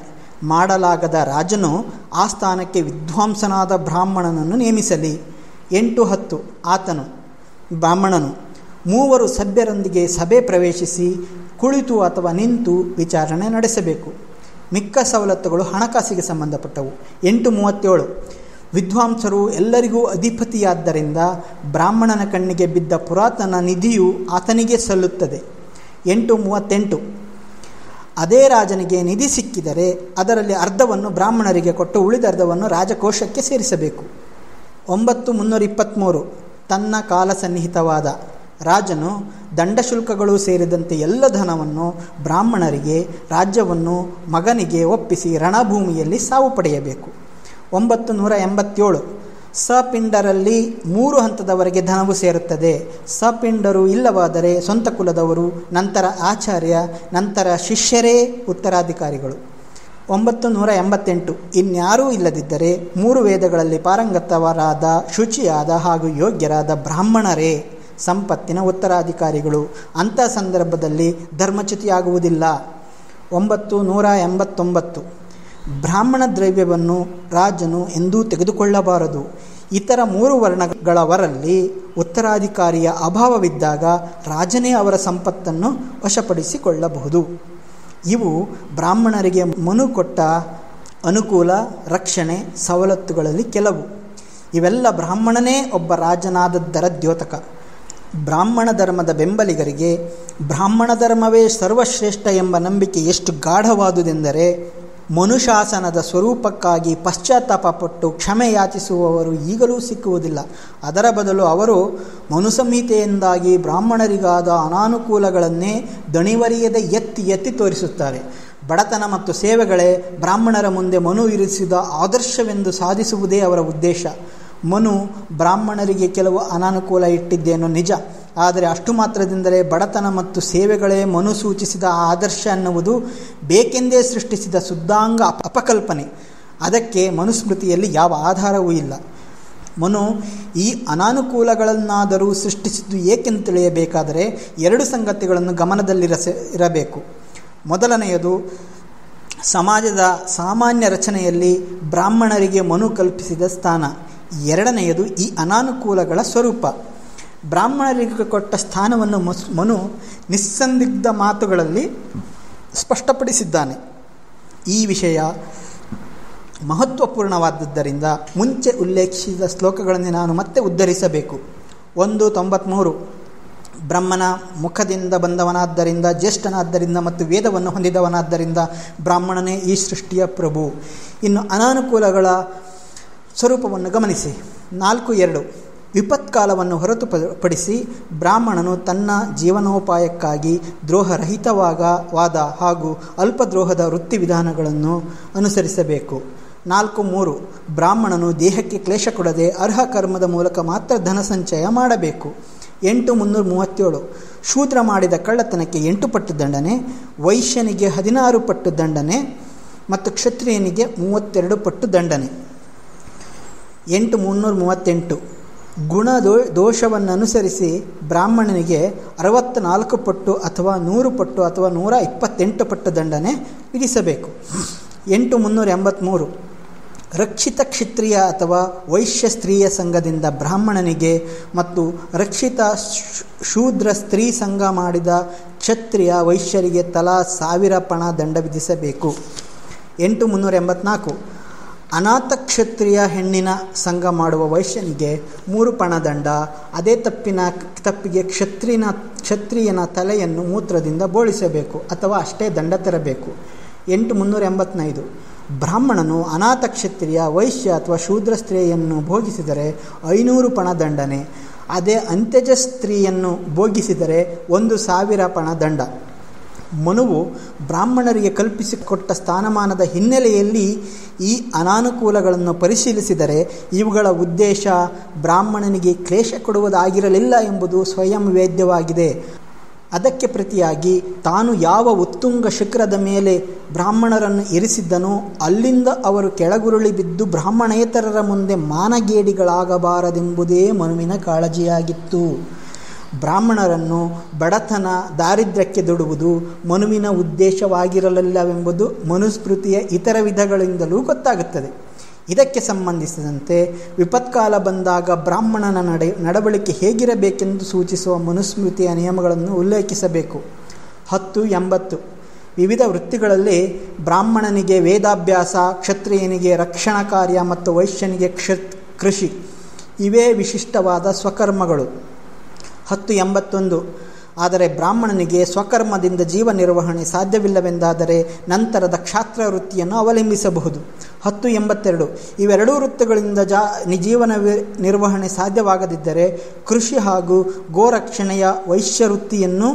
ಮಾಡಲಾಗದ ರಾಜನು ಆ ಸ್ಥಾನಕ್ಕೆ ವಿದ್ವಾಂಸನಾದ ಬ್ರಾಹ್ಮಣನನ್ನು ನೇಮಿಸಲಿ. 8-10 ಆತನು ಬ್ರಾಹ್ಮಣನು 3 ಸಭ್ಯರೊಂದಿಗೆ ಸಭೆ ಪ್ರವೇಶಿಸಿ ಕುಳಿತು ಅಥವಾ ನಿಂತು ವಿಚಾರಣೆ ನಡೆಸಬೇಕು. ಮಿಕ್ಕ ಸವಲತ್ತುಗಳು ಹಣಕಾಸಿಗೆ ಸಂಬಂಧಪಟ್ಟವು. 8-37 ವಿದ್ವಾಂಸರು ಎಲ್ಲರಿಗೂ ಅಧಿಪತಿಯಾದ್ದರಿಂದ ಬ್ರಾಹ್ಮಣನ ಕಣ್ಣಿಗೆ ಬಿದ್ದ ಪುರಾತನ ನಿಧಿಯು ಆತನಿಗೆ ಸಲ್ಲುತ್ತದೆ. 8-38 ಅದೇ ರಾಜನಿಗೆ ನಿಧಿ ಸಿಕ್ಕಿದರೆ ಅದರಲ್ಲಿ ಅರ್ಧವನ್ನು ಬ್ರಾಹ್ಮಣರಿಗೆ ಕೊಟ್ಟು ಉಳಿದರ್ಧವನ್ನು ರಾಜಕೋಶಕ್ಕೆ ಸೇರಿಸಬೇಕು. 9-323 ತನ್ನ ಕಾಲ ಸನ್ನಿಹಿತವಾದ ರಾಜನು ದಂಡಶುಲ್ಕಗಳು ಸೇರಿದಂತೆ ಎಲ್ಲ ಧನವನ್ನು ಬ್ರಾಹ್ಮಣರಿಗೆ, ರಾಜ್ಯವನ್ನು ಮಗನಿಗೆ ಒಪ್ಪಿಸಿ ರಣಭೂಮಿಯಲ್ಲಿ ಸಾವು ಪಡೆಯಬೇಕು. 987 ಸಪಿಂಡರಲ್ಲಿ 3 ಹಂತದವರೆಗೆ ಧನವು ಸೇರುತ್ತದೆ. ಸಪಿಂಡರು ಇಲ್ಲವಾದರೆ ಸ್ವಂತ ಕುಲದವರು, ನಂತರ ಆಚಾರ್ಯ, ನಂತರ ಶಿಷ್ಯರೇ ಉತ್ತರಾಧಿಕಾರಿಗಳು. 988 ಇನ್ಯಾರೂ ಇಲ್ಲದಿದ್ದರೆ 3 ವೇದಗಳಲ್ಲಿ ಪಾರಂಗತವರಾದ, ಶುಚಿಯಾದ ಹಾಗೂ ಯೋಗ್ಯರಾದ ಬ್ರಾಹ್ಮಣರೇ ಸಂಪತ್ತಿನ ಉತ್ತರಾಧಿಕಾರಿಗಳು. ಅಂಥ ಸಂದರ್ಭದಲ್ಲಿ ಧರ್ಮಚ್ಯುತಿಯಾಗುವುದಿಲ್ಲ. 989 ಬ್ರಾಹ್ಮಣ ದ್ರವ್ಯವನ್ನು ರಾಜನು ಎಂದೂ ತೆಗೆದುಕೊಳ್ಳಬಾರದು. ಇತರ 3 ವರ್ಣಗಳವರಲ್ಲಿ ಉತ್ತರಾಧಿಕಾರಿಯ ಅಭಾವವಿದ್ದಾಗ ರಾಜನೇ ಅವರ ಸಂಪತ್ತನ್ನು ವಶಪಡಿಸಿಕೊಳ್ಳಬಹುದು. ಇವು ಬ್ರಾಹ್ಮಣರಿಗೆ ಮನು ಕೊಟ್ಟ ಅನುಕೂಲ, ರಕ್ಷಣೆ, ಸವಲತ್ತುಗಳಲ್ಲಿ ಕೆಲವು. ಇವೆಲ್ಲ ಬ್ರಾಹ್ಮಣನೇ ಒಬ್ಬ ರಾಜನಾದದ್ದರ ದ್ಯೋತಕ. ಬ್ರಾಹ್ಮಣ ಧರ್ಮದ ಬೆಂಬಲಿಗರಿಗೆ ಬ್ರಾಹ್ಮಣ ಧರ್ಮವೇ ಸರ್ವಶ್ರೇಷ್ಠ ಎಂಬ ನಂಬಿಕೆ ಎಷ್ಟು ಗಾಢವಾದುದೆಂದರೆ, ಮನುಶಾಸನದ ಸ್ವರೂಪಕ್ಕಾಗಿ ಪಶ್ಚಾತ್ತಾಪಪಟ್ಟು ಕ್ಷಮೆ ಯಾಚಿಸುವವರು ಈಗಲೂ ಸಿಕ್ಕುವುದಿಲ್ಲ. ಅದರ ಬದಲು ಅವರು ಮನುಸಂಹಿತೆಯಿಂದಾಗಿ ಬ್ರಾಹ್ಮಣರಿಗಾದ ಅನಾನುಕೂಲಗಳನ್ನೇ ದಣಿವರಿಯದೆ ಎತ್ತಿ ಎತ್ತಿ ತೋರಿಸುತ್ತಾರೆ. ಬಡತನ ಮತ್ತು ಸೇವೆಗಳೇ ಬ್ರಾಹ್ಮಣರ ಮುಂದೆ ಮನು ಇರಿಸಿದ ಆದರ್ಶವೆಂದು ಸಾಧಿಸುವುದೇ ಅವರ ಉದ್ದೇಶ. ಮನು ಬ್ರಾಹ್ಮಣರಿಗೆ ಕೆಲವು ಅನಾನುಕೂಲ ಇಟ್ಟಿದ್ದೇನೋ ನಿಜ, ಆದರೆ ಅಷ್ಟು ಮಾತ್ರದಿಂದಲೇ ಬಡತನ ಮತ್ತು ಸೇವೆಗಳೇ ಮನು ಸೂಚಿಸಿದ ಆದರ್ಶ ಅನ್ನುವುದು ಬೇಕೆಂದೇ ಸೃಷ್ಟಿಸಿದ ಶುದ್ಧಾಂಗ ಅಪಕಲ್ಪನೆ. ಅದಕ್ಕೆ ಮನುಸ್ಮೃತಿಯಲ್ಲಿ ಯಾವ ಆಧಾರವೂ ಇಲ್ಲ. ಮನು ಈ ಅನಾನುಕೂಲಗಳನ್ನಾದರೂ ಸೃಷ್ಟಿಸಿದ್ದು ಏಕೆಂದು ತಿಳಿಯಬೇಕಾದರೆ 2 ಸಂಗತಿಗಳನ್ನು ಗಮನದಲ್ಲಿರಬೇಕು. ಮೊದಲನೆಯದು, ಸಮಾಜದ ಸಾಮಾನ್ಯ ರಚನೆಯಲ್ಲಿ ಬ್ರಾಹ್ಮಣರಿಗೆ ಮನು ಕಲ್ಪಿಸಿದ ಸ್ಥಾನ. 2ನೆಯದು, ಈ ಅನಾನುಕೂಲಗಳ ಸ್ವರೂಪ. ಬ್ರಾಹ್ಮಣರಿಗೆ ಕೊಟ್ಟ ಸ್ಥಾನವನ್ನು ಮನು ನಿಸ್ಸಂದಿಗ್ಧ ಮಾತುಗಳಲ್ಲಿ ಸ್ಪಷ್ಟಪಡಿಸಿದ್ದಾನೆ. ಈ ವಿಷಯ ಮಹತ್ವಪೂರ್ಣವಾದದ್ದರಿಂದ ಮುಂಚೆ ಉಲ್ಲೇಖಿಸಿದ ಶ್ಲೋಕಗಳನ್ನು ನಾನು ಮತ್ತೆ ಉದ್ಧರಿಸಬೇಕು. 1:93 ಬ್ರಹ್ಮನ ಮುಖದಿಂದ ಬಂದವನಾದ್ದರಿಂದ, ಜ್ಯೇಷ್ಠನಾದ್ದರಿಂದ ಮತ್ತು ವೇದವನ್ನು ಹೊಂದಿದವನಾದ್ದರಿಂದ ಬ್ರಾಹ್ಮಣನೇ ಈ ಸೃಷ್ಟಿಯ ಪ್ರಭು. ಇನ್ನು ಅನಾನುಕೂಲಗಳ ಸ್ವರೂಪವನ್ನು ಗಮನಿಸಿ. 4:2 ವಿಪತ್ಕಾಲವನ್ನು ಹೊರತುಪಡಿಸಿ ಬ್ರಾಹ್ಮಣನು ತನ್ನ ಜೀವನೋಪಾಯಕ್ಕಾಗಿ ದ್ರೋಹರಹಿತವಾದ ಹಾಗೂ ಅಲ್ಪದ್ರೋಹದ ವೃತ್ತಿ ವಿಧಾನಗಳನ್ನು ಅನುಸರಿಸಬೇಕು. 4:3 ಬ್ರಾಹ್ಮಣನು ದೇಹಕ್ಕೆ ಕ್ಲೇಶ ಕೊಡದೆ ಅರ್ಹ ಕರ್ಮದ ಮೂಲಕ ಮಾತ್ರ ಧನ ಸಂಚಯ ಮಾಡಬೇಕು. 8:337 ಶೂದ್ರ ಮಾಡಿದ ಕಳ್ಳತನಕ್ಕೆ 8 ಪಟ್ಟು ದಂಡನೆ, ವೈಶ್ಯನಿಗೆ 16 ಪಟ್ಟು ದಂಡನೆ ಮತ್ತು ಕ್ಷತ್ರಿಯನಿಗೆ 32 ಪಟ್ಟು ದಂಡನೆ. 8:338 ದೋಷವನ್ನನುಸರಿಸಿ ಬ್ರಾಹ್ಮಣನಿಗೆ 64 ಪಟ್ಟು ಅಥವಾ 100 ಪಟ್ಟು ಅಥವಾ 128 ಪಟ್ಟು ದಂಡನೆ ವಿಧಿಸಬೇಕು. 8:383 ರಕ್ಷಿತ ಕ್ಷತ್ರಿಯ ಅಥವಾ ವೈಶ್ಯ ಸ್ತ್ರೀಯ ಸಂಘದಿಂದ ಬ್ರಾಹ್ಮಣನಿಗೆ ಮತ್ತು ರಕ್ಷಿತ ಶೂದ್ರ ಸ್ತ್ರೀ ಸಂಘ ಮಾಡಿದ ಕ್ಷತ್ರಿಯ ವೈಶ್ಯರಿಗೆ ತಲಾ 1000 ಪಣ ದಂಡ ವಿಧಿಸಬೇಕು. 8:384 ಅನಾಥ ಕ್ಷತ್ರಿಯ ಹೆಣ್ಣಿನ ಸಂಘ ಮಾಡುವ ವೈಶ್ಯನಿಗೆ 3 ಪಣ ದಂಡ. ಅದೇ ತಪ್ಪಿಗೆ ಕ್ಷತ್ರಿಯನ ತಲೆಯನ್ನು ಮೂತ್ರದಿಂದ ಬೋಳಿಸಬೇಕು ಅಥವಾ ಅಷ್ಟೇ ದಂಡ ತೆರಬೇಕು. 8:385 ಬ್ರಾಹ್ಮಣನು ಅನಾಥ ಕ್ಷತ್ರಿಯ, ವೈಶ್ಯ ಅಥವಾ ಶೂದ್ರ ಸ್ತ್ರೀಯನ್ನು ಭೋಗಿಸಿದರೆ 500 ಪಣ ದಂಡನೆ. ಅದೇ ಅಂತ್ಯಜ ಸ್ತ್ರೀಯನ್ನು ಭೋಗಿಸಿದರೆ 1000 ಪಣ ದಂಡ. ಮನುವು ಬ್ರಾಹ್ಮಣರಿಗೆ ಕಲ್ಪಿಸಿಕೊಟ್ಟ ಸ್ಥಾನಮಾನದ ಹಿನ್ನೆಲೆಯಲ್ಲಿ ಈ ಅನಾನುಕೂಲಗಳನ್ನು ಪರಿಶೀಲಿಸಿದರೆ ಇವುಗಳ ಉದ್ದೇಶ ಬ್ರಾಹ್ಮಣನಿಗೆ ಕ್ಲೇಶ ಕೊಡುವುದಾಗಿರಲಿಲ್ಲ ಎಂಬುದು ಸ್ವಯಂ ವೇದ್ಯವಾಗಿದೆ. ಅದಕ್ಕೆ ಪ್ರತಿಯಾಗಿ ತಾನು ಯಾವ ಉತ್ತುಂಗ ಶಿಖರದ ಮೇಲೆ ಬ್ರಾಹ್ಮಣರನ್ನು ಇರಿಸಿದ್ದನೋ ಅಲ್ಲಿಂದ ಅವರು ಕೆಳಗುರುಳಿ ಬಿದ್ದು ಬ್ರಾಹ್ಮಣೇತರರ ಮುಂದೆ ಮಾನಗೇಡಿಗಳಾಗಬಾರದೆಂಬುದೇ ಮನುವಿನ ಕಾಳಜಿಯಾಗಿತ್ತು. ಬ್ರಾಹ್ಮಣರನ್ನು ಬಡತನ, ದಾರಿದ್ರ್ಯಕ್ಕೆ ದುಡುವುದು ಮನುವಿನ ಉದ್ದೇಶವಾಗಿರಲಿಲ್ಲವೆಂಬುದು ಮನುಸ್ಮೃತಿಯ ಇತರ ವಿಧಗಳಿಂದಲೂ ಗೊತ್ತಾಗುತ್ತದೆ. ಇದಕ್ಕೆ ಸಂಬಂಧಿಸಿದಂತೆ ವಿಪತ್ಕಾಲ ಬಂದಾಗ ಬ್ರಾಹ್ಮಣನ ನಡವಳಿಕೆ ಹೇಗಿರಬೇಕೆಂದು ಸೂಚಿಸುವ ಮನುಸ್ಮೃತಿಯ ನಿಯಮಗಳನ್ನು ಉಲ್ಲೇಖಿಸಬೇಕು. 1080 ವಿವಿಧ ವೃತ್ತಿಗಳಲ್ಲಿ ಬ್ರಾಹ್ಮಣನಿಗೆ ವೇದಾಭ್ಯಾಸ, ಕ್ಷತ್ರಿಯನಿಗೆ ರಕ್ಷಣಾ ಕಾರ್ಯ ಮತ್ತು ವೈಶ್ಯನಿಗೆ ಕೃಷಿ ಇವೇ ವಿಶಿಷ್ಟವಾದ ಸ್ವಕರ್ಮಗಳು. 1081 ಆದರೆ ಬ್ರಾಹ್ಮಣನಿಗೆ ಸ್ವಕರ್ಮದಿಂದ ಜೀವ ನಿರ್ವಹಣೆ ಸಾಧ್ಯವಿಲ್ಲವೆಂದಾದರೆ ನಂತರದ ಕ್ಷಾತ್ರ ವೃತ್ತಿಯನ್ನು ಅವಲಂಬಿಸಬಹುದು. 1082 ಇವೆರಡೂ ವೃತ್ತಿಗಳಿಂದ ಜೀವನ ನಿರ್ವಹಣೆ ಸಾಧ್ಯವಾಗದಿದ್ದರೆ ಕೃಷಿ ಹಾಗೂ ಗೋರಕ್ಷಣೆಯ ವೈಶ್ಯ ವೃತ್ತಿಯನ್ನು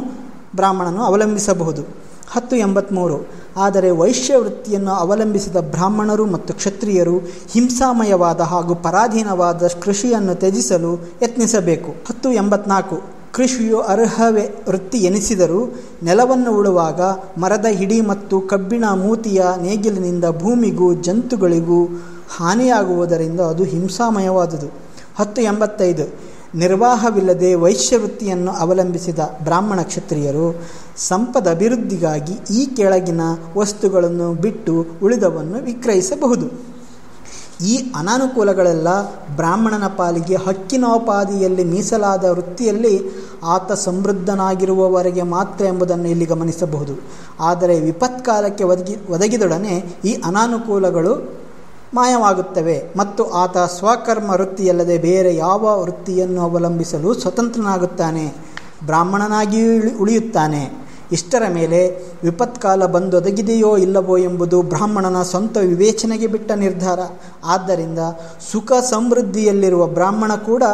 ಬ್ರಾಹ್ಮಣನು ಅವಲಂಬಿಸಬಹುದು. 1083 ಆದರೆ ವೈಶ್ಯ ವೃತ್ತಿಯನ್ನು ಅವಲಂಬಿಸಿದ ಬ್ರಾಹ್ಮಣರು ಮತ್ತು ಕ್ಷತ್ರಿಯರು ಹಿಂಸಾಮಯವಾದ ಹಾಗೂ ಪರಾಧೀನವಾದ ಕೃಷಿಯನ್ನು ತ್ಯಜಿಸಲು ಯತ್ನಿಸಬೇಕು. 1084 ಕೃಷಿಯು ಅರ್ಹ ವೃತ್ತಿ ಎನಿಸಿದರೂ ನೆಲವನ್ನು ಉಳುವಾಗ ಮರದ ಹಿಡಿ ಮತ್ತು ಕಬ್ಬಿಣ ಮೂತಿಯ ನೇಗಿಲಿನಿಂದ ಭೂಮಿಗೂ ಜಂತುಗಳಿಗೂ ಹಾನಿಯಾಗುವುದರಿಂದ ಅದು ಹಿಂಸಾಮಯವಾದುದು. 1085 ನಿರ್ವಾಹವಿಲ್ಲದೆ ವೈಶ್ಯವೃತ್ತಿಯನ್ನು ಅವಲಂಬಿಸಿದ ಬ್ರಾಹ್ಮಣ ಕ್ಷತ್ರಿಯರು ಸಂಪದ ಅಭಿವೃದ್ಧಿಗಾಗಿ ಈ ಕೆಳಗಿನ ವಸ್ತುಗಳನ್ನು ಬಿಟ್ಟು ಉಳಿದವನ್ನು ವಿಕ್ರಯಿಸಬಹುದು. ಈ ಅನಾನುಕೂಲಗಳೆಲ್ಲ ಬ್ರಾಹ್ಮಣನ ಪಾಲಿಗೆ ಹಕ್ಕಿನೋಪಾದಿಯಲ್ಲಿ ಮೀಸಲಾದ ವೃತ್ತಿಯಲ್ಲಿ ಆತ ಸಮೃದ್ಧನಾಗಿರುವವರೆಗೆ ಮಾತ್ರ ಎಂಬುದನ್ನು ಇಲ್ಲಿ ಗಮನಿಸಬಹುದು. ಆದರೆ ವಿಪತ್ಕಾಲಕ್ಕೆ ಒದಗಿದೊಡನೆ ಈ ಅನಾನುಕೂಲಗಳು ಮಾಯವಾಗುತ್ತವೆ ಮತ್ತು ಆತ ಸ್ವಕರ್ಮ ವೃತ್ತಿಯಲ್ಲದೆ ಬೇರೆ ಯಾವ ವೃತ್ತಿಯನ್ನು ಅವಲಂಬಿಸಲು ಸ್ವತಂತ್ರನಾಗುತ್ತಾನೆ, ಬ್ರಾಹ್ಮಣನಾಗಿಯೂ ಉಳಿಯುತ್ತಾನೆ. ಇಷ್ಟರ ಮೇಲೆ ವಿಪತ್ಕಾಲ ಬಂದೊದಗಿದೆಯೋ ಇಲ್ಲವೋ ಎಂಬುದು ಬ್ರಾಹ್ಮಣನ ಸ್ವಂತ ವಿವೇಚನೆಗೆ ಬಿಟ್ಟ ನಿರ್ಧಾರ. ಆದ್ದರಿಂದ ಸುಖ ಸಮೃದ್ಧಿಯಲ್ಲಿರುವ ಬ್ರಾಹ್ಮಣ ಕೂಡ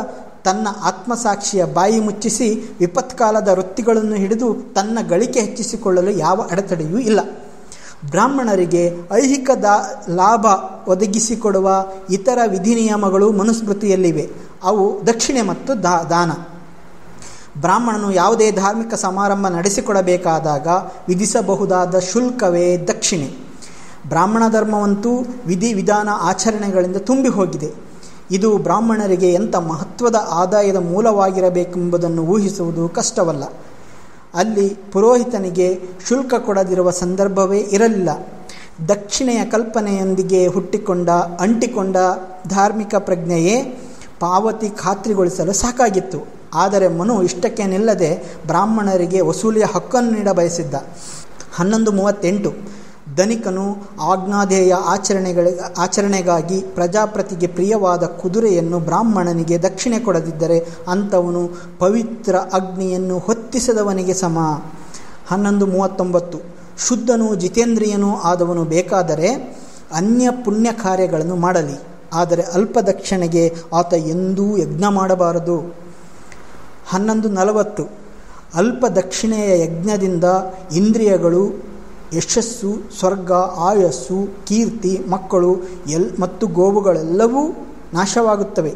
ತನ್ನ ಆತ್ಮಸಾಕ್ಷಿಯ ಬಾಯಿ ಮುಚ್ಚಿಸಿ ವಿಪತ್ಕಾಲದ ವೃತ್ತಿಗಳನ್ನು ಹಿಡಿದು ತನ್ನ ಗಳಿಕೆ ಹೆಚ್ಚಿಸಿಕೊಳ್ಳಲು ಯಾವ ಅಡೆತಡೆಯೂ ಇಲ್ಲ. ಬ್ರಾಹ್ಮಣರಿಗೆ ಐಹಿಕ ಲಾಭ ಒದಗಿಸಿಕೊಡುವ ಇತರ ವಿಧಿನಿಯಮಗಳು ಮನುಸ್ಮೃತಿಯಲ್ಲಿವೆ. ಅವು ದಕ್ಷಿಣೆ ಮತ್ತು ದಾನ. ಬ್ರಾಹ್ಮಣನು ಯಾವುದೇ ಧಾರ್ಮಿಕ ಸಮಾರಂಭ ನಡೆಸಿಕೊಡಬೇಕಾದಾಗ ವಿಧಿಸಬಹುದಾದ ಶುಲ್ಕವೇ ದಕ್ಷಿಣೆ. ಬ್ರಾಹ್ಮಣ ಧರ್ಮವಂತೂ ವಿಧಿ ವಿಧಾನ ಆಚರಣೆಗಳಿಂದ ತುಂಬಿ ಹೋಗಿದೆ. ಇದು ಬ್ರಾಹ್ಮಣರಿಗೆ ಎಂಥ ಮಹತ್ವದ ಆದಾಯದ ಮೂಲವಾಗಿರಬೇಕೆಂಬುದನ್ನು ಊಹಿಸುವುದು ಕಷ್ಟವಲ್ಲ. ಅಲ್ಲಿ ಪುರೋಹಿತನಿಗೆ ಶುಲ್ಕ ಕೊಡದಿರುವ ಸಂದರ್ಭವೇ ಇರಲಿಲ್ಲ. ದಕ್ಷಿಣೆಯ ಕಲ್ಪನೆಯೊಂದಿಗೆ ಅಂಟಿಕೊಂಡ ಧಾರ್ಮಿಕ ಪ್ರಜ್ಞೆಯೇ ಪಾವತಿ ಖಾತ್ರಿಗೊಳಿಸಲು ಸಾಕಾಗಿತ್ತು. ಆದರೆ ಮನು ಇಷ್ಟಕ್ಕೆ ನಿಲ್ಲದೆ ಬ್ರಾಹ್ಮಣರಿಗೆ ವಸೂಲಿಯ ಹಕ್ಕನ್ನು ನೀಡ ಬಯಸಿದ್ದ. 1138 ಧನಿಕನು ಆಜ್ಞಾಧೇಯ ಆಚರಣೆಗಾಗಿ ಪ್ರಜಾಪತಿಗೆ ಪ್ರಿಯವಾದ ಕುದುರೆಯನ್ನು ಬ್ರಾಹ್ಮಣನಿಗೆ ದಕ್ಷಿಣೆ ಕೊಡದಿದ್ದರೆ ಅಂಥವನು ಪವಿತ್ರ ಅಗ್ನಿಯನ್ನು ಹೊತ್ತಿಸದವನಿಗೆ ಸಮ. 1139 ಶುದ್ಧನೂ ಜಿತೇಂದ್ರಿಯನೂ ಆದವನು ಬೇಕಾದರೆ ಅನ್ಯ ಪುಣ್ಯ ಕಾರ್ಯಗಳನ್ನು ಮಾಡಲಿ, ಆದರೆ ಅಲ್ಪ ದಕ್ಷಿಣೆಗೆ ಆತ ಎಂದೂ ಯಜ್ಞ ಮಾಡಬಾರದು. 1140 ಅಲ್ಪ ದಕ್ಷಿಣೆಯ ಯಜ್ಞದಿಂದ ಇಂದ್ರಿಯಗಳು, ಯಶಸ್ಸು, ಸ್ವರ್ಗ, ಆಯಸ್ಸು, ಕೀರ್ತಿ, ಮಕ್ಕಳು ಮತ್ತು ಗೋವುಗಳೆಲ್ಲವೂ ನಾಶವಾಗುತ್ತವೆ.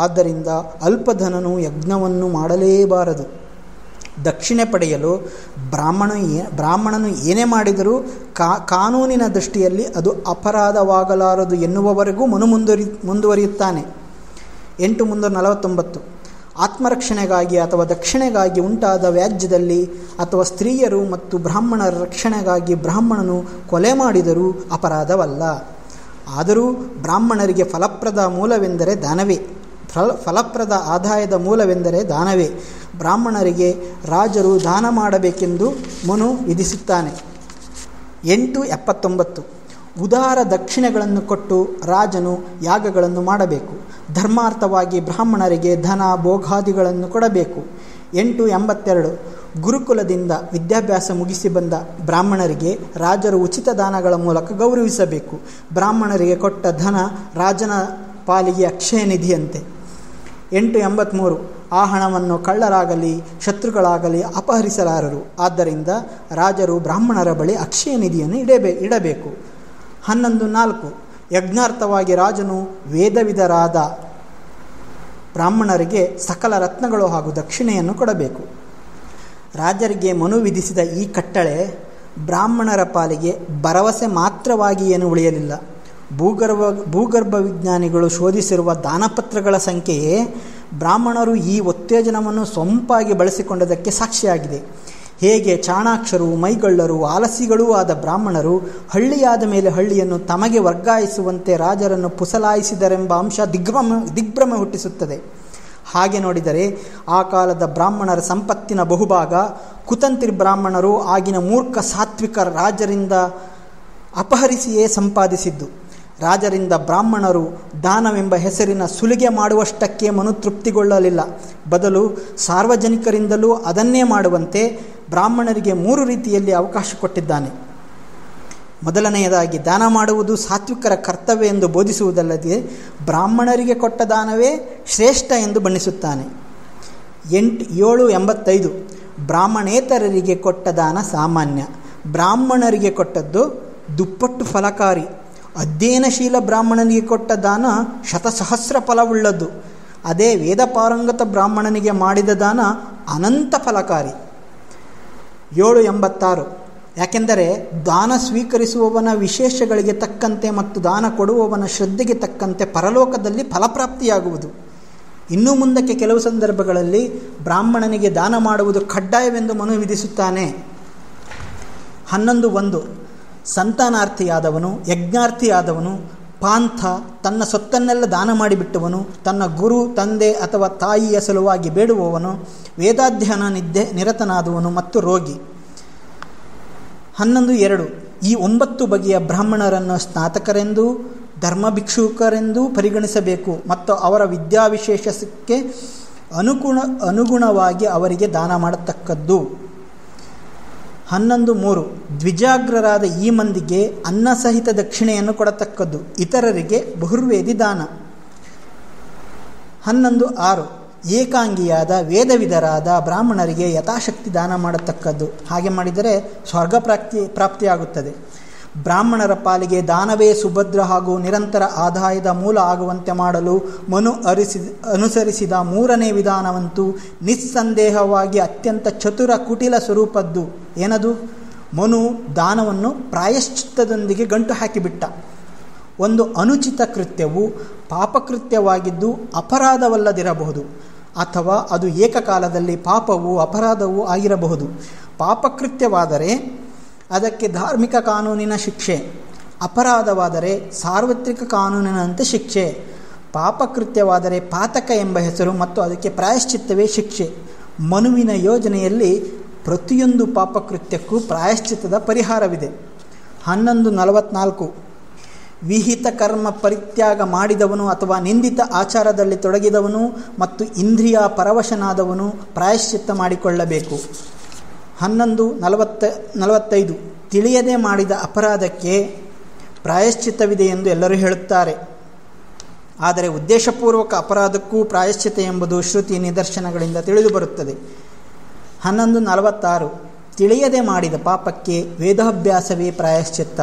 ಆದ್ದರಿಂದ ಅಲ್ಪಧನನು ಯಜ್ಞವನ್ನು ಮಾಡಲೇಬಾರದು. ದಕ್ಷಿಣೆ ಪಡೆಯಲು ಬ್ರಾಹ್ಮಣನು ಏನೇ ಮಾಡಿದರೂ ಕಾನೂನಿನ ದೃಷ್ಟಿಯಲ್ಲಿ ಅದು ಅಪರಾಧವಾಗಲಾರದು ಎನ್ನುವವರೆಗೂ ಮನು ಮುಂದುವರಿಯುತ್ತಾನೆ. 849 ಆತ್ಮರಕ್ಷಣೆಗಾಗಿ ಅಥವಾ ದಕ್ಷಿಣೆಗಾಗಿ ಉಂಟಾದ ವ್ಯಾಜ್ಯದಲ್ಲಿ ಅಥವಾ ಸ್ತ್ರೀಯರು ಮತ್ತು ಬ್ರಾಹ್ಮಣರ ರಕ್ಷಣೆಗಾಗಿ ಬ್ರಾಹ್ಮಣನು ಕೊಲೆ ಮಾಡಿದರೂ ಅಪರಾಧವಲ್ಲ. ಆದರೂ ಬ್ರಾಹ್ಮಣರಿಗೆ ಫಲಪ್ರದ ಆದಾಯದ ಮೂಲವೆಂದರೆ ದಾನವೇ. ಬ್ರಾಹ್ಮಣರಿಗೆ ರಾಜರು ದಾನ ಮಾಡಬೇಕೆಂದು ಮನು ವಿಧಿಸುತ್ತಾನೆ. 879 ಉದಾರ ದಕ್ಷಿಣೆಗಳನ್ನು ಕೊಟ್ಟು ರಾಜನು ಯಾಗಗಳನ್ನು ಮಾಡಬೇಕು. ಧರ್ಮಾರ್ಥವಾಗಿ ಬ್ರಾಹ್ಮಣರಿಗೆ ಧನ ಭೋಗಾದಿಗಳನ್ನು ಕೊಡಬೇಕು. 882 ಗುರುಕುಲದಿಂದ ವಿದ್ಯಾಭ್ಯಾಸ ಮುಗಿಸಿ ಬಂದ ಬ್ರಾಹ್ಮಣರಿಗೆ ರಾಜರು ಉಚಿತ ದಾನಗಳ ಮೂಲಕ ಗೌರವಿಸಬೇಕು. ಬ್ರಾಹ್ಮಣರಿಗೆ ಕೊಟ್ಟ ಧನ ರಾಜನ ಪಾಲಿಗೆ ಅಕ್ಷಯ ನಿಧಿಯಂತೆ. 883 ಆ ಹಣವನ್ನು ಕಳ್ಳರಾಗಲಿ ಶತ್ರುಗಳಾಗಲಿ ಅಪಹರಿಸಲಾರರು. ಆದ್ದರಿಂದ ರಾಜರು ಬ್ರಾಹ್ಮಣರ ಬಳಿ ಅಕ್ಷಯ ನಿಧಿಯನ್ನು ಇಡಬೇಕು. 11.4 ಯಜ್ಞಾರ್ಥವಾಗಿ ರಾಜನು ವೇದವಿದರಾದ ಬ್ರಾಹ್ಮಣರಿಗೆ ಸಕಲ ರತ್ನಗಳು ಹಾಗೂ ದಕ್ಷಿಣೆಯನ್ನು ಕೊಡಬೇಕು. ರಾಜರಿಗೆ ಮನು ವಿಧಿಸಿದ ಈ ಕಟ್ಟಳೆ ಬ್ರಾಹ್ಮಣರ ಪಾಲಿಗೆ ಭರವಸೆ ಮಾತ್ರವಾಗಿ ಏನು ಉಳಿಯಲಿಲ್ಲ. ಭೂಗರ್ಭ ವಿಜ್ಞಾನಿಗಳು ಶೋಧಿಸಿರುವ ದಾನಪತ್ರಗಳ ಸಂಖ್ಯೆಯೇ ಬ್ರಾಹ್ಮಣರು ಈ ಉತ್ತೇಜನವನ್ನು ಸೊಂಪಾಗಿ ಬಳಸಿಕೊಂಡದಕ್ಕೆ ಸಾಕ್ಷಿಯಾಗಿದೆ. ಹೇಗೆ ಚಾಣಾಕ್ಷರು, ಮೈಗಳ್ಳರು, ಆಲಸಿಗಳೂ ಆದ ಬ್ರಾಹ್ಮಣರು ಹಳ್ಳಿಯಾದ ಮೇಲೆ ಹಳ್ಳಿಯನ್ನು ತಮಗೆ ವರ್ಗಾಯಿಸುವಂತೆ ರಾಜರನ್ನು ಪುಸಲಾಯಿಸಿದರೆಂಬ ಅಂಶ ದಿಗ್ಭ್ರಮೆ ಹುಟ್ಟಿಸುತ್ತದೆ. ಹಾಗೆ ನೋಡಿದರೆ ಆ ಕಾಲದ ಬ್ರಾಹ್ಮಣರ ಸಂಪತ್ತಿನ ಬಹುಭಾಗ ಕುತಂತ್ರಿ ಬ್ರಾಹ್ಮಣರು ಆಗಿನ ಮೂರ್ಖ ಸಾತ್ವಿಕ ರಾಜರಿಂದ ಅಪಹರಿಸಿಯೇ ಸಂಪಾದಿಸಿದ್ದು. ರಾಜರಿಂದ ಬ್ರಾಹ್ಮಣರು ದಾನವೆಂಬ ಹೆಸರಿನ ಸುಲಿಗೆ ಮಾಡುವಷ್ಟಕ್ಕೆ ಮನು ತೃಪ್ತಿಗೊಳ್ಳಲಿಲ್ಲ. ಬದಲು ಸಾರ್ವಜನಿಕರಿಂದಲೂ ಅದನ್ನೇ ಮಾಡುವಂತೆ ಬ್ರಾಹ್ಮಣರಿಗೆ 3 ರೀತಿಯಲ್ಲಿ ಅವಕಾಶ ಕೊಟ್ಟಿದ್ದಾನೆ. ಮೊದಲನೆಯದಾಗಿ, ದಾನ ಮಾಡುವುದು ಸಾತ್ವಿಕರ ಕರ್ತವ್ಯ ಎಂದು ಬೋಧಿಸುವುದಲ್ಲದೆ ಬ್ರಾಹ್ಮಣರಿಗೆ ಕೊಟ್ಟ ದಾನವೇ ಶ್ರೇಷ್ಠ ಎಂದು ಬಣ್ಣಿಸುತ್ತಾನೆ. 785 ಬ್ರಾಹ್ಮಣೇತರರಿಗೆ ಕೊಟ್ಟ ದಾನ ಸಾಮಾನ್ಯ, ಬ್ರಾಹ್ಮಣರಿಗೆ ಕೊಟ್ಟದ್ದು ದುಪ್ಪಟ್ಟು ಫಲಕಾರಿ. ಅಧ್ಯಯನಶೀಲ ಬ್ರಾಹ್ಮಣನಿಗೆ ಕೊಟ್ಟ ದಾನ ಶತಸಹಸ್ರ ಫಲವುಳ್ಳದ್ದು. ಅದೇ ವೇದ ಪಾರಂಗತ ಬ್ರಾಹ್ಮಣನಿಗೆ ಮಾಡಿದ ದಾನ ಅನಂತ ಫಲಕಾರಿ. 786 ಯಾಕೆಂದರೆ ದಾನ ಸ್ವೀಕರಿಸುವವನ ವಿಶೇಷಗಳಿಗೆ ತಕ್ಕಂತೆ ಮತ್ತು ದಾನ ಕೊಡುವವನ ಶ್ರದ್ಧೆಗೆ ತಕ್ಕಂತೆ ಪರಲೋಕದಲ್ಲಿ ಫಲಪ್ರಾಪ್ತಿಯಾಗುವುದು. ಇನ್ನು ಮುಂದಕ್ಕೆ ಕೆಲವು ಸಂದರ್ಭಗಳಲ್ಲಿ ಬ್ರಾಹ್ಮಣನಿಗೆ ದಾನ ಮಾಡುವುದು ಕಡ್ಡಾಯವೆಂದು ಮನು ವಿಧಿಸುತ್ತಾನೆ. 11.1 ಸಂತಾನಾರ್ಥಿಯಾದವನು, ಯಜ್ಞಾರ್ಥಿಯಾದವನು, ಪಾಂಥ ತನ್ನ ಸೊತ್ತನ್ನೆಲ್ಲ ದಾನ ಮಾಡಿಬಿಟ್ಟವನು, ತನ್ನ ಗುರು, ತಂದೆ ಅಥವಾ ತಾಯಿಯ ಸಲುವಾಗಿ ಬೇಡುವವನು, ವೇದಾಧ್ಯಯನ ನಿರತನಾದವನು ಮತ್ತು ರೋಗಿ. 11.2 ಈ 9 ಬಗೆಯ ಬ್ರಾಹ್ಮಣರನ್ನು ಸ್ನಾತಕರೆಂದೂ ಧರ್ಮಭಿಕ್ಷುಕರೆಂದೂ ಪರಿಗಣಿಸಬೇಕು ಮತ್ತು ಅವರ ವಿದ್ಯಾವಿಶೇಷಕ್ಕೆ ಅನುಗುಣವಾಗಿ ಅವರಿಗೆ ದಾನ ಮಾಡತಕ್ಕದ್ದು. 11.3 ದ್ವಿಜಾಗ್ರರಾದ ಈ ಮಂದಿಗೆ ಅನ್ನ ಸಹಿತ ದಕ್ಷಿಣೆಯನ್ನು ಕೊಡತಕ್ಕದ್ದು, ಇತರರಿಗೆ ಬಹುರ್ವೇದಿ ದಾನ. 11.6 ಏಕಾಂಗಿಯಾದ ವೇದವಿದರಾದ ಬ್ರಾಹ್ಮಣರಿಗೆ ಯಥಾಶಕ್ತಿ ದಾನ ಮಾಡತಕ್ಕದ್ದು. ಹಾಗೆ ಮಾಡಿದರೆ ಸ್ವರ್ಗ ಪ್ರಾಪ್ತಿಯಾಗುತ್ತದೆ. ಬ್ರಾಹ್ಮಣರ ಪಾಲಿಗೆ ದಾನವೇ ಸುಭದ್ರ ಹಾಗೂ ನಿರಂತರ ಆದಾಯದ ಮೂಲ ಆಗುವಂತೆ ಮಾಡಲು ಮನು ಅನುಸರಿಸಿದ 3ನೇ ವಿಧಾನವಂತೂ ನಿಸ್ಸಂದೇಹವಾಗಿ ಅತ್ಯಂತ ಚತುರ ಕುಟಿಲ ಸ್ವರೂಪದ್ದು. ಏನದು? ಮನು ದಾನವನ್ನು ಪ್ರಾಯಶ್ಚಿತ್ತದೊಂದಿಗೆ ಗಂಟು ಹಾಕಿಬಿಟ್ಟ. ಒಂದು ಅನುಚಿತ ಕೃತ್ಯವು ಪಾಪಕೃತ್ಯವಾಗಿದ್ದು ಅಪರಾಧವಲ್ಲದಿರಬಹುದು, ಅಥವಾ ಅದು ಏಕಕಾಲದಲ್ಲಿ ಪಾಪವೂ ಅಪರಾಧವೂ ಆಗಿರಬಹುದು. ಪಾಪಕೃತ್ಯವಾದರೆ ಅದಕ್ಕೆ ಧಾರ್ಮಿಕ ಕಾನೂನಿನ ಶಿಕ್ಷೆ, ಅಪರಾಧವಾದರೆ ಸಾರ್ವತ್ರಿಕ ಕಾನೂನಿನಂತೆ ಶಿಕ್ಷೆ. ಪಾಪಕೃತ್ಯವಾದರೆ ಪಾತಕ ಎಂಬ ಹೆಸರು ಮತ್ತು ಅದಕ್ಕೆ ಪ್ರಾಯಶ್ಚಿತ್ತವೇ ಶಿಕ್ಷೆ. ಮನುವಿನ ಯೋಜನೆಯಲ್ಲಿ ಪ್ರತಿಯೊಂದು ಪಾಪಕೃತ್ಯಕ್ಕೂ ಪ್ರಾಯಶ್ಚಿತ್ತದ ಪರಿಹಾರವಿದೆ. 11.44 ವಿಹಿತ ಕರ್ಮ ಪರಿತ್ಯಾಗ ಮಾಡಿದವನು ಅಥವಾ ನಿಂದಿತ ಆಚಾರದಲ್ಲಿ ತೊಡಗಿದವನು ಮತ್ತು ಇಂದ್ರಿಯ ಪರವಶನಾದವನು ಪ್ರಾಯಶ್ಚಿತ್ತ ಮಾಡಿಕೊಳ್ಳಬೇಕು. 11.45 ತಿಳಿಯದೆ ಮಾಡಿದ ಅಪರಾಧಕ್ಕೆ ಪ್ರಾಯಶ್ಚಿತ್ತವಿದೆ ಎಂದು ಎಲ್ಲರೂ ಹೇಳುತ್ತಾರೆ. ಆದರೆ ಉದ್ದೇಶಪೂರ್ವಕ ಅಪರಾಧಕ್ಕೂ ಪ್ರಾಯಶ್ಚಿತ್ತ ಎಂಬುದು ಶ್ರುತಿ ನಿದರ್ಶನಗಳಿಂದ ತಿಳಿದುಬರುತ್ತದೆ. 11.46 ತಿಳಿಯದೆ ಮಾಡಿದ ಪಾಪಕ್ಕೆ ವೇದಾಭ್ಯಾಸವೇ ಪ್ರಾಯಶ್ಚಿತ್ತ,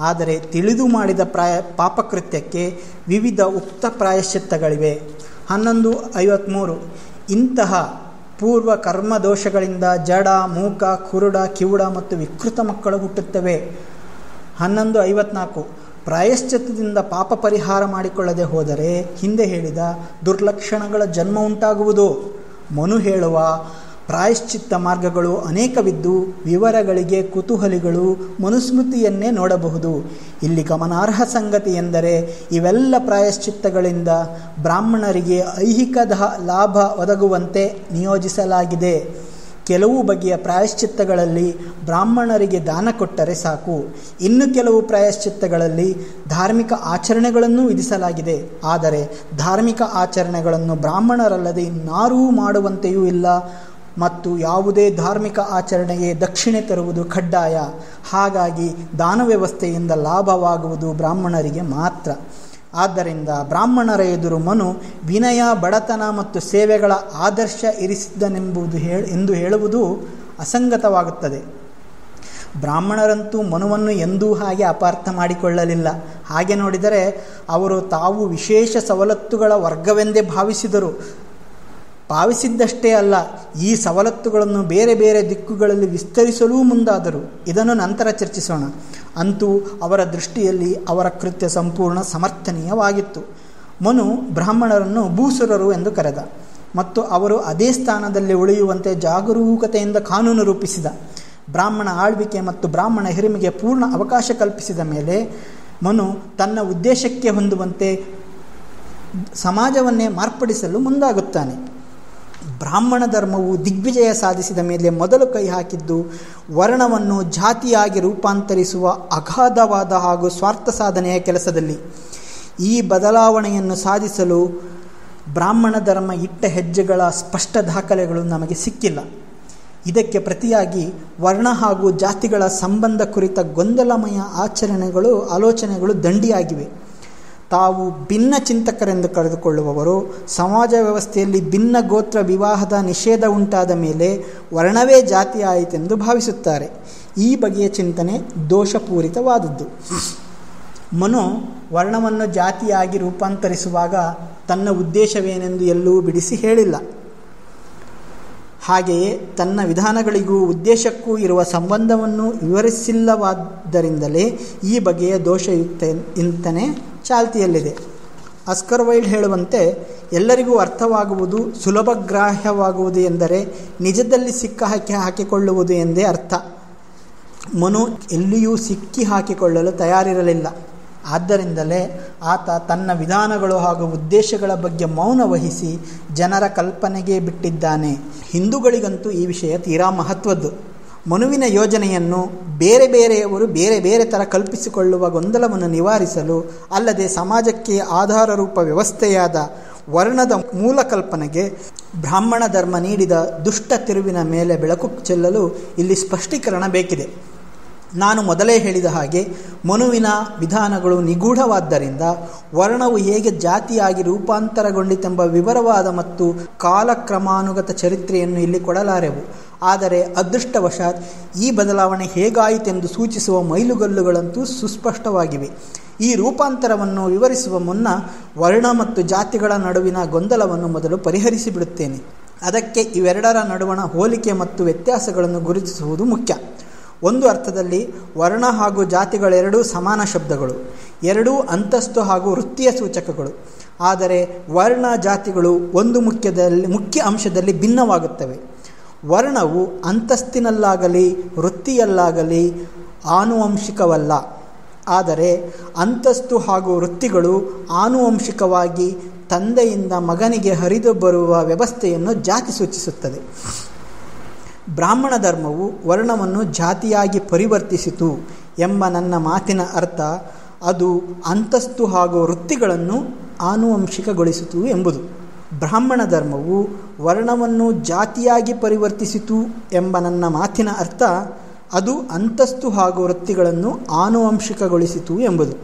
ಆದರೆ ತಿಳಿದು ಮಾಡಿದ ಪಾಪಕೃತ್ಯಕ್ಕೆ ವಿವಿಧ ಉಕ್ತ ಪ್ರಾಯಶ್ಚಿತ್ತಗಳಿವೆ. 11.53 ಇಂತಹ ಪೂರ್ವ ಕರ್ಮದೋಷಗಳಿಂದ ಜಡ, ಮೂಕ, ಕುರುಡ, ಕಿವುಡ ಮತ್ತು ವಿಕೃತ ಮಕ್ಕಳು ಹುಟ್ಟುತ್ತವೆ. 11.54 ಪ್ರಾಯಶ್ಚಿತ್ತದಿಂದ ಪಾಪ ಪರಿಹಾರ ಮಾಡಿಕೊಳ್ಳದೆ ಹೋದರೆ ಹಿಂದೆ ಹೇಳಿದ ದುರ್ಲಕ್ಷಣಗಳ ಜನ್ಮ ಉಂಟಾಗುವುದು. ಮನು ಹೇಳುವ ಪ್ರಾಯಶ್ಚಿತ್ತ ಮಾರ್ಗಗಳು ಅನೇಕವಿದ್ದು ವಿವರಗಳಿಗೆ ಕುತೂಹಲಿಗಳು ಮನುಸ್ಮೃತಿಯನ್ನೇ ನೋಡಬಹುದು. ಇಲ್ಲಿ ಗಮನಾರ್ಹ ಸಂಗತಿ ಎಂದರೆ ಇವೆಲ್ಲ ಪ್ರಾಯಶ್ಚಿತ್ತಗಳಿಂದ ಬ್ರಾಹ್ಮಣರಿಗೆ ಐಹಿಕ ಲಾಭ ಒದಗುವಂತೆ ನಿಯೋಜಿಸಲಾಗಿದೆ. ಕೆಲವು ಬಗೆಯ ಪ್ರಾಯಶ್ಚಿತ್ತಗಳಲ್ಲಿ ಬ್ರಾಹ್ಮಣರಿಗೆ ದಾನ ಕೊಟ್ಟರೆ ಸಾಕು. ಇನ್ನು ಕೆಲವು ಪ್ರಾಯಶ್ಚಿತ್ತಗಳಲ್ಲಿ ಧಾರ್ಮಿಕ ಆಚರಣೆಗಳನ್ನು ವಿಧಿಸಲಾಗಿದೆ. ಆದರೆ ಧಾರ್ಮಿಕ ಆಚರಣೆಗಳನ್ನು ಬ್ರಾಹ್ಮಣರಲ್ಲದೆ ಇನ್ನಾರೂ ಮಾಡುವಂತೆಯೂ ಇಲ್ಲ. ಮತ್ತು ಯಾವುದೇ ಧಾರ್ಮಿಕ ಆಚರಣೆಗೆ ದಕ್ಷಿಣೆ ತರುವುದು ಕಡ್ಡಾಯ. ಹಾಗಾಗಿ ದಾನ ವ್ಯವಸ್ಥೆಯಿಂದ ಲಾಭವಾಗುವುದು ಬ್ರಾಹ್ಮಣರಿಗೆ ಮಾತ್ರ. ಆದ್ದರಿಂದ ಬ್ರಾಹ್ಮಣರ ಎದುರು ಮನು ವಿನಯ, ಬಡತನ ಮತ್ತು ಸೇವೆಗಳ ಆದರ್ಶ ಇರಿಸಿದ್ದನೆಂಬುದು ಎಂದು ಹೇಳುವುದು ಅಸಂಗತವಾಗುತ್ತದೆ. ಬ್ರಾಹ್ಮಣರಂತೂ ಮನುವನ್ನು ಎಂದೂ ಹಾಗೆ ಅಪಾರ್ಥ ಮಾಡಿಕೊಳ್ಳಲಿಲ್ಲ. ಹಾಗೆ ನೋಡಿದರೆ ಅವರು ತಾವು ವಿಶೇಷ ಸವಲತ್ತುಗಳ ವರ್ಗವೆಂದೇ ಭಾವಿಸಿದ್ದಷ್ಟೇ ಅಲ್ಲ, ಈ ಸವಲತ್ತುಗಳನ್ನು ಬೇರೆ ಬೇರೆ ದಿಕ್ಕುಗಳಲ್ಲಿ ವಿಸ್ತರಿಸಲೂ ಮುಂದಾದರು. ಇದನ್ನು ನಂತರ ಚರ್ಚಿಸೋಣ. ಅಂತೂ ಅವರ ದೃಷ್ಟಿಯಲ್ಲಿ ಅವರ ಕೃತ್ಯ ಸಂಪೂರ್ಣ ಸಮರ್ಥನೀಯವಾಗಿತ್ತು. ಮನು ಬ್ರಾಹ್ಮಣರನ್ನು ಭೂಸುರರು ಎಂದು ಕರೆದ ಮತ್ತು ಅವರು ಅದೇ ಸ್ಥಾನದಲ್ಲಿ ಉಳಿಯುವಂತೆ ಜಾಗರೂಕತೆಯಿಂದ ಕಾನೂನು ರೂಪಿಸಿದ. ಬ್ರಾಹ್ಮಣ ಆಳ್ವಿಕೆ ಮತ್ತು ಬ್ರಾಹ್ಮಣ ಹಿರಿಮೆಗೆ ಪೂರ್ಣ ಅವಕಾಶ ಕಲ್ಪಿಸಿದ ಮೇಲೆ ಮನು ತನ್ನ ಉದ್ದೇಶಕ್ಕೆ ಹೊಂದುವಂತೆ ಸಮಾಜವನ್ನೇ ಮಾರ್ಪಡಿಸಲು ಮುಂದಾಗುತ್ತಾನೆ. ಬ್ರಾಹ್ಮಣ ಧರ್ಮವು ದಿಗ್ವಿಜಯ ಸಾಧಿಸಿದ ಮೇಲೆ ಮೊದಲು ಕೈ ಹಾಕಿದ್ದು ವರ್ಣವನ್ನು ಜಾತಿಯಾಗಿ ರೂಪಾಂತರಿಸುವ ಅಗಾಧವಾದ ಹಾಗೂ ಸ್ವಾರ್ಥ ಸಾಧನೆಯ ಕೆಲಸದಲ್ಲಿ. ಈ ಬದಲಾವಣೆಯನ್ನು ಸಾಧಿಸಲು ಬ್ರಾಹ್ಮಣ ಧರ್ಮ ಇಟ್ಟ ಹೆಜ್ಜೆಗಳ ಸ್ಪಷ್ಟ ದಾಖಲೆಗಳು ನಮಗೆ ಸಿಕ್ಕಿಲ್ಲ. ಇದಕ್ಕೆ ಪ್ರತಿಯಾಗಿ ವರ್ಣ ಹಾಗೂ ಜಾತಿಗಳ ಸಂಬಂಧ ಕುರಿತ ಗೊಂದಲಮಯ ಆಲೋಚನೆಗಳು ದಂಡಿಯಾಗಿವೆ. ತಾವು ಭಿನ್ನ ಚಿಂತಕರೆಂದು ಕರೆದುಕೊಳ್ಳುವವರು ಸಮಾಜ ವ್ಯವಸ್ಥೆಯಲ್ಲಿ ಭಿನ್ನ ಗೋತ್ರ ವಿವಾಹದ ನಿಷೇಧ ಉಂಟಾದ ಮೇಲೆ ವರ್ಣವೇ ಜಾತಿ ಆಯಿತೆಂದು ಭಾವಿಸುತ್ತಾರೆ. ಈ ಬಗೆಯ ಚಿಂತನೆ ದೋಷಪೂರಿತವಾದದ್ದು. ಮನು ವರ್ಣವನ್ನು ಜಾತಿಯಾಗಿ ರೂಪಾಂತರಿಸುವಾಗ ತನ್ನ ಉದ್ದೇಶವೇನೆಂದು ಎಲ್ಲೂ ಬಿಡಿಸಿ ಹೇಳಿಲ್ಲ. ಹಾಗೆಯೇ ತನ್ನ ವಿಧಾನಗಳಿಗೂ ಉದ್ದೇಶಕ್ಕೂ ಇರುವ ಸಂಬಂಧವನ್ನು ವಿವರಿಸಿಲ್ಲವಾದ್ದರಿಂದಲೇ ಈ ಬಗೆಯ ದೋಷಯುಕ್ತ ಚಿಂತನೆ ಚಾಲ್ತಿಯಲ್ಲಿದೆ. ಆಸ್ಕರ್ ವೈಲ್ಡ್ ಹೇಳುವಂತೆ, ಎಲ್ಲರಿಗೂ ಅರ್ಥವಾಗುವುದು, ಸುಲಭಗ್ರಾಹ್ಯವಾಗುವುದು ಎಂದರೆ ನಿಜದಲ್ಲಿ ಹಾಕಿಕೊಳ್ಳುವುದು ಎಂದೇ ಅರ್ಥ. ಮನು ಎಲ್ಲಿಯೂ ಸಿಕ್ಕಿ ಹಾಕಿಕೊಳ್ಳಲು ತಯಾರಿರಲಿಲ್ಲ. ಆದ್ದರಿಂದಲೇ ಆತ ತನ್ನ ವಿಧಾನಗಳು ಹಾಗೂ ಉದ್ದೇಶಗಳ ಬಗ್ಗೆ ಮೌನ ವಹಿಸಿ ಜನರ ಕಲ್ಪನೆಗೆ ಬಿಟ್ಟಿದ್ದಾನೆ. ಹಿಂದೂಗಳಿಗಂತೂ ಈ ವಿಷಯ ತೀರಾ ಮಹತ್ವದ್ದು. ಮನುವಿನ ಯೋಜನೆಯನ್ನು ಬೇರೆಯವರು ಬೇರೆ ಬೇರೆ ಥರ ಕಲ್ಪಿಸಿಕೊಳ್ಳುವ ಗೊಂದಲವನ್ನು ನಿವಾರಿಸಲು, ಅಲ್ಲದೆ ಸಮಾಜಕ್ಕೆ ಆಧಾರರೂಪ ವ್ಯವಸ್ಥೆಯಾದ ವರ್ಣದ ಮೂಲ ಕಲ್ಪನೆಗೆ ಬ್ರಾಹ್ಮಣ ಧರ್ಮ ನೀಡಿದ ದುಷ್ಟ ತಿರುವಿನ ಮೇಲೆ ಬೆಳಕು ಚೆಲ್ಲಲು ಇಲ್ಲಿ ಸ್ಪಷ್ಟೀಕರಣ ಬೇಕಿದೆ. ನಾನು ಮೊದಲೇ ಹೇಳಿದ ಹಾಗೆ ಮನುವಿನ ವಿಧಾನಗಳು ನಿಗೂಢವಾದ್ದರಿಂದ ವರ್ಣವು ಹೇಗೆ ಜಾತಿಯಾಗಿ ರೂಪಾಂತರಗೊಂಡಿತೆಂಬ ವಿವರವಾದ ಮತ್ತು ಕಾಲಕ್ರಮಾನುಗತ ಚರಿತ್ರೆಯನ್ನು ಇಲ್ಲಿ ಕೊಡಲಾರೆವು. ಆದರೆ ಅದೃಷ್ಟವಶಾತ್ ಈ ಬದಲಾವಣೆ ಹೇಗಾಯಿತೆಂದು ಸೂಚಿಸುವ ಮೈಲುಗಲ್ಲುಗಳಂತೂ ಸುಸ್ಪಷ್ಟವಾಗಿವೆ. ಈ ರೂಪಾಂತರವನ್ನು ವಿವರಿಸುವ ಮುನ್ನ ವರ್ಣ ಮತ್ತು ಜಾತಿಗಳ ನಡುವಿನ ಗೊಂದಲವನ್ನು ಮೊದಲು ಪರಿಹರಿಸಿಬಿಡುತ್ತೇನೆ. ಅದಕ್ಕೆ ಇವೆರಡರ ನಡುವಣ ಹೋಲಿಕೆ ಮತ್ತು ವ್ಯತ್ಯಾಸಗಳನ್ನು ಗುರುತಿಸುವುದು ಮುಖ್ಯ. ಒಂದು ಅರ್ಥದಲ್ಲಿ ವರ್ಣ ಹಾಗೂ ಜಾತಿಗಳೆರಡೂ ಸಮಾನ ಶಬ್ದಗಳು, ಎರಡೂ ಅಂತಸ್ತು ಹಾಗೂ ವೃತ್ತಿಯ ಸೂಚಕಗಳು. ಆದರೆ ವರ್ಣ ಜಾತಿಗಳು ಒಂದು ಮುಖ್ಯ ಅಂಶದಲ್ಲಿ ಭಿನ್ನವಾಗುತ್ತವೆ. ವರ್ಣವು ಅಂತಸ್ತಿನಲ್ಲಾಗಲಿ ವೃತ್ತಿಯಲ್ಲಾಗಲಿ ಆನುವಂಶಿಕವಲ್ಲ. ಆದರೆ ಅಂತಸ್ತು ಹಾಗೂ ವೃತ್ತಿಗಳು ಆನುವಂಶಿಕವಾಗಿ ತಂದೆಯಿಂದ ಮಗನಿಗೆ ಹರಿದು ಬರುವ ವ್ಯವಸ್ಥೆಯನ್ನು ಜಾತಿ ಸೂಚಿಸುತ್ತದೆ. ಬ್ರಾಹ್ಮಣ ಧರ್ಮವು ವರ್ಣವನ್ನು ಜಾತಿಯಾಗಿ ಪರಿವರ್ತಿಸಿತು ಎಂಬ ನನ್ನ ಮಾತಿನ ಅರ್ಥ ಅದು ಅಂತಸ್ತು ಹಾಗೂ ವೃತ್ತಿಗಳನ್ನು ಆನುವಂಶಿಕಗೊಳಿಸಿತು ಎಂಬುದು. ಬ್ರಾಹ್ಮಣ ಧರ್ಮವು ವರ್ಣವನ್ನು ಜಾತಿಯಾಗಿ ಪರಿವರ್ತಿಸಿತು ಎಂಬ ನನ್ನ ಮಾತಿನ ಅರ್ಥ ಅದು ಅಂತಸ್ತು ಹಾಗೂ ವೃತ್ತಿಗಳನ್ನು ಆನುವಂಶಿಕಗೊಳಿಸಿತು ಎಂಬುದು.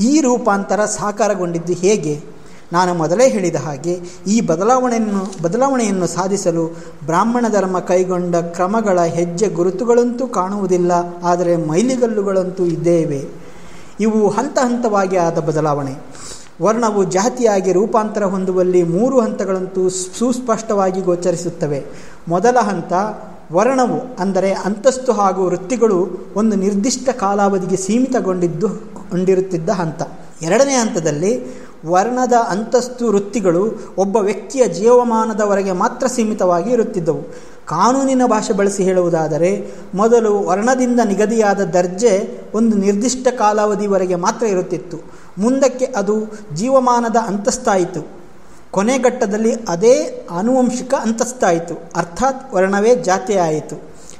ಈ ರೂಪಾಂತರ ಸಾಕಾರಗೊಂಡಿದ್ದು ಹೇಗೆ? ನಾನು ಮೊದಲೇ ಹೇಳಿದ ಹಾಗೆ ಈ ಬದಲಾವಣೆಯನ್ನು ಸಾಧಿಸಲು ಬ್ರಾಹ್ಮಣ ಧರ್ಮ ಕೈಗೊಂಡ ಕ್ರಮಗಳ ಹೆಜ್ಜೆ ಗುರುತುಗಳಂತೂ ಕಾಣುವುದಿಲ್ಲ. ಆದರೆ ಮೈಲಿಗಲ್ಲುಗಳಂತೂ ಇದ್ದೇ ಇವೆ. ಇವು ಹಂತ ಹಂತವಾಗಿ ಆದ ಬದಲಾವಣೆ. ವರ್ಣವು ಜಾತಿಯಾಗಿ ರೂಪಾಂತರ ಹೊಂದುವಲ್ಲಿ 3 ಹಂತಗಳಂತೂ ಸುಸ್ಪಷ್ಟವಾಗಿ ಗೋಚರಿಸುತ್ತವೆ. ಮೊದಲ ಹಂತ ವರ್ಣವು ಅಂದರೆ ಅಂತಸ್ತು ಹಾಗೂ ವೃತ್ತಿಗಳು ಒಂದು ನಿರ್ದಿಷ್ಟ ಕಾಲಾವಧಿಗೆ ಸೀಮಿತಗೊಂಡಿರುತ್ತಿದ್ದ ಹಂತ. ಎರಡನೇ ಹಂತದಲ್ಲಿ ವರ್ಣದ ಅಂತಸ್ತು ವೃತ್ತಿಗಳು ಒಬ್ಬ ವ್ಯಕ್ತಿಯ ಜೀವಮಾನದವರೆಗೆ ಮಾತ್ರ ಸೀಮಿತವಾಗಿ ಇರುತ್ತಿದ್ದವು. ಕಾನೂನಿನ ಭಾಷೆ ಬಳಸಿ ಹೇಳುವುದಾದರೆ ಮೊದಲು ವರ್ಣದಿಂದ ನಿಗದಿಯಾದ ದರ್ಜೆ ಒಂದು ನಿರ್ದಿಷ್ಟ ಕಾಲಾವಧಿವರೆಗೆ ಮಾತ್ರ ಇರುತ್ತಿತ್ತು. ಮುಂದಕ್ಕೆ ಅದು ಜೀವಮಾನದ ಅಂತಸ್ತಾಯಿತು. ಕೊನೆಘಟ್ಟದಲ್ಲಿ ಅದೇ ಆನುವಂಶಿಕ ಅಂತಸ್ತಾಯಿತು. ಅರ್ಥಾತ್ ವರ್ಣವೇ ಜಾತಿ ಆಯಿತು.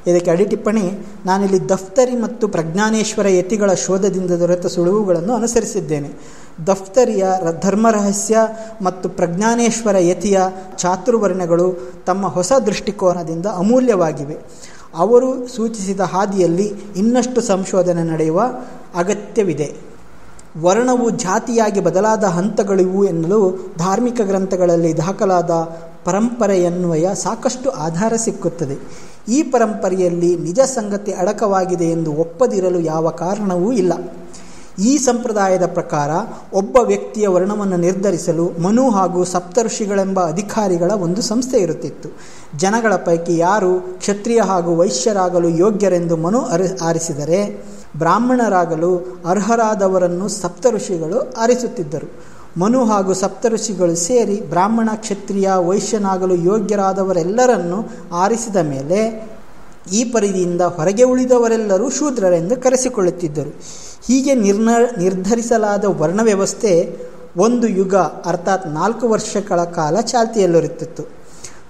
ಇದಕ್ಕೆ ಅಡಿಟಿಪ್ಪಣಿ: ನಾನಿಲ್ಲಿ ದಫ್ತರಿ ಮತ್ತು ಪ್ರಜ್ಞಾನೇಶ್ವರ ಯತಿಗಳ ಶೋಧದಿಂದ ದೊರೆತ ಸುಳುವುಗಳನ್ನು ಅನುಸರಿಸಿದ್ದೇನೆ. ದಫ್ತರಿಯ ಧರ್ಮರಹಸ್ಯ ಮತ್ತು ಪ್ರಜ್ಞಾನೇಶ್ವರ ಯತಿಯ ಚಾತುರ್ವರ್ಣ್ಯಗಳು ತಮ್ಮ ಹೊಸ ದೃಷ್ಟಿಕೋನದಿಂದ ಅಮೂಲ್ಯವಾಗಿವೆ. ಅವರು ಸೂಚಿಸಿದ ಹಾದಿಯಲ್ಲಿ ಇನ್ನಷ್ಟು ಸಂಶೋಧನೆ ನಡೆಯುವ ಅಗತ್ಯವಿದೆ. ವರ್ಣವು ಜಾತಿಯಾಗಿ ಬದಲಾದ ಹಂತಗಳಿವು ಎನ್ನಲು ಧಾರ್ಮಿಕ ಗ್ರಂಥಗಳಲ್ಲಿ ದಾಖಲಾದ ಪರಂಪರೆಯನ್ವಯ ಸಾಕಷ್ಟು ಆಧಾರ ಸಿಕ್ಕುತ್ತದೆ. ಈ ಪರಂಪರೆಯಲ್ಲಿ ನಿಜ ಸಂಗತಿ ಅಡಕವಾಗಿದೆ ಎಂದು ಒಪ್ಪದಿರಲು ಯಾವ ಕಾರಣವೂ ಇಲ್ಲ. ಈ ಸಂಪ್ರದಾಯದ ಪ್ರಕಾರ ಒಬ್ಬ ವ್ಯಕ್ತಿಯ ವರ್ಣವನ್ನು ನಿರ್ಧರಿಸಲು ಮನು ಹಾಗೂ ಸಪ್ತಋಷಿಗಳೆಂಬ ಅಧಿಕಾರಿಗಳ ಒಂದು ಸಂಸ್ಥೆ ಇರುತ್ತಿತ್ತು. ಜನಗಳ ಪೈಕಿ ಯಾರು ಕ್ಷತ್ರಿಯ ಹಾಗೂ ವೈಶ್ಯರಾಗಲು ಯೋಗ್ಯರೆಂದು ಮನು ಆರಿಸಿದರೆ, ಬ್ರಾಹ್ಮಣರಾಗಲು ಅರ್ಹರಾದವರನ್ನು ಸಪ್ತಋಷಿಗಳು ಆರಿಸುತ್ತಿದ್ದರು. ಮನು ಹಾಗೂ ಸಪ್ತಋಷಿಗಳು ಸೇರಿ ಬ್ರಾಹ್ಮಣ, ಕ್ಷತ್ರಿಯ, ವೈಶ್ಯನಾಗಲು ಯೋಗ್ಯರಾದವರೆಲ್ಲರನ್ನು ಆರಿಸಿದ ಮೇಲೆ ಈ ಪರಿಧಿಯಿಂದ ಹೊರಗೆ ಉಳಿದವರೆಲ್ಲರೂ ಶೂದ್ರರೆಂದು ಕರೆಸಿಕೊಳ್ಳುತ್ತಿದ್ದರು. ಹೀಗೆ ನಿರ್ಧರಿಸಲಾದ ವರ್ಣವ್ಯವಸ್ಥೆ ಒಂದು ಯುಗ ಅರ್ಥಾತ್ 4 ವರ್ಷಗಳ ಕಾಲ ಚಾಲ್ತಿಯಲ್ಲಿರುತ್ತಿತ್ತು.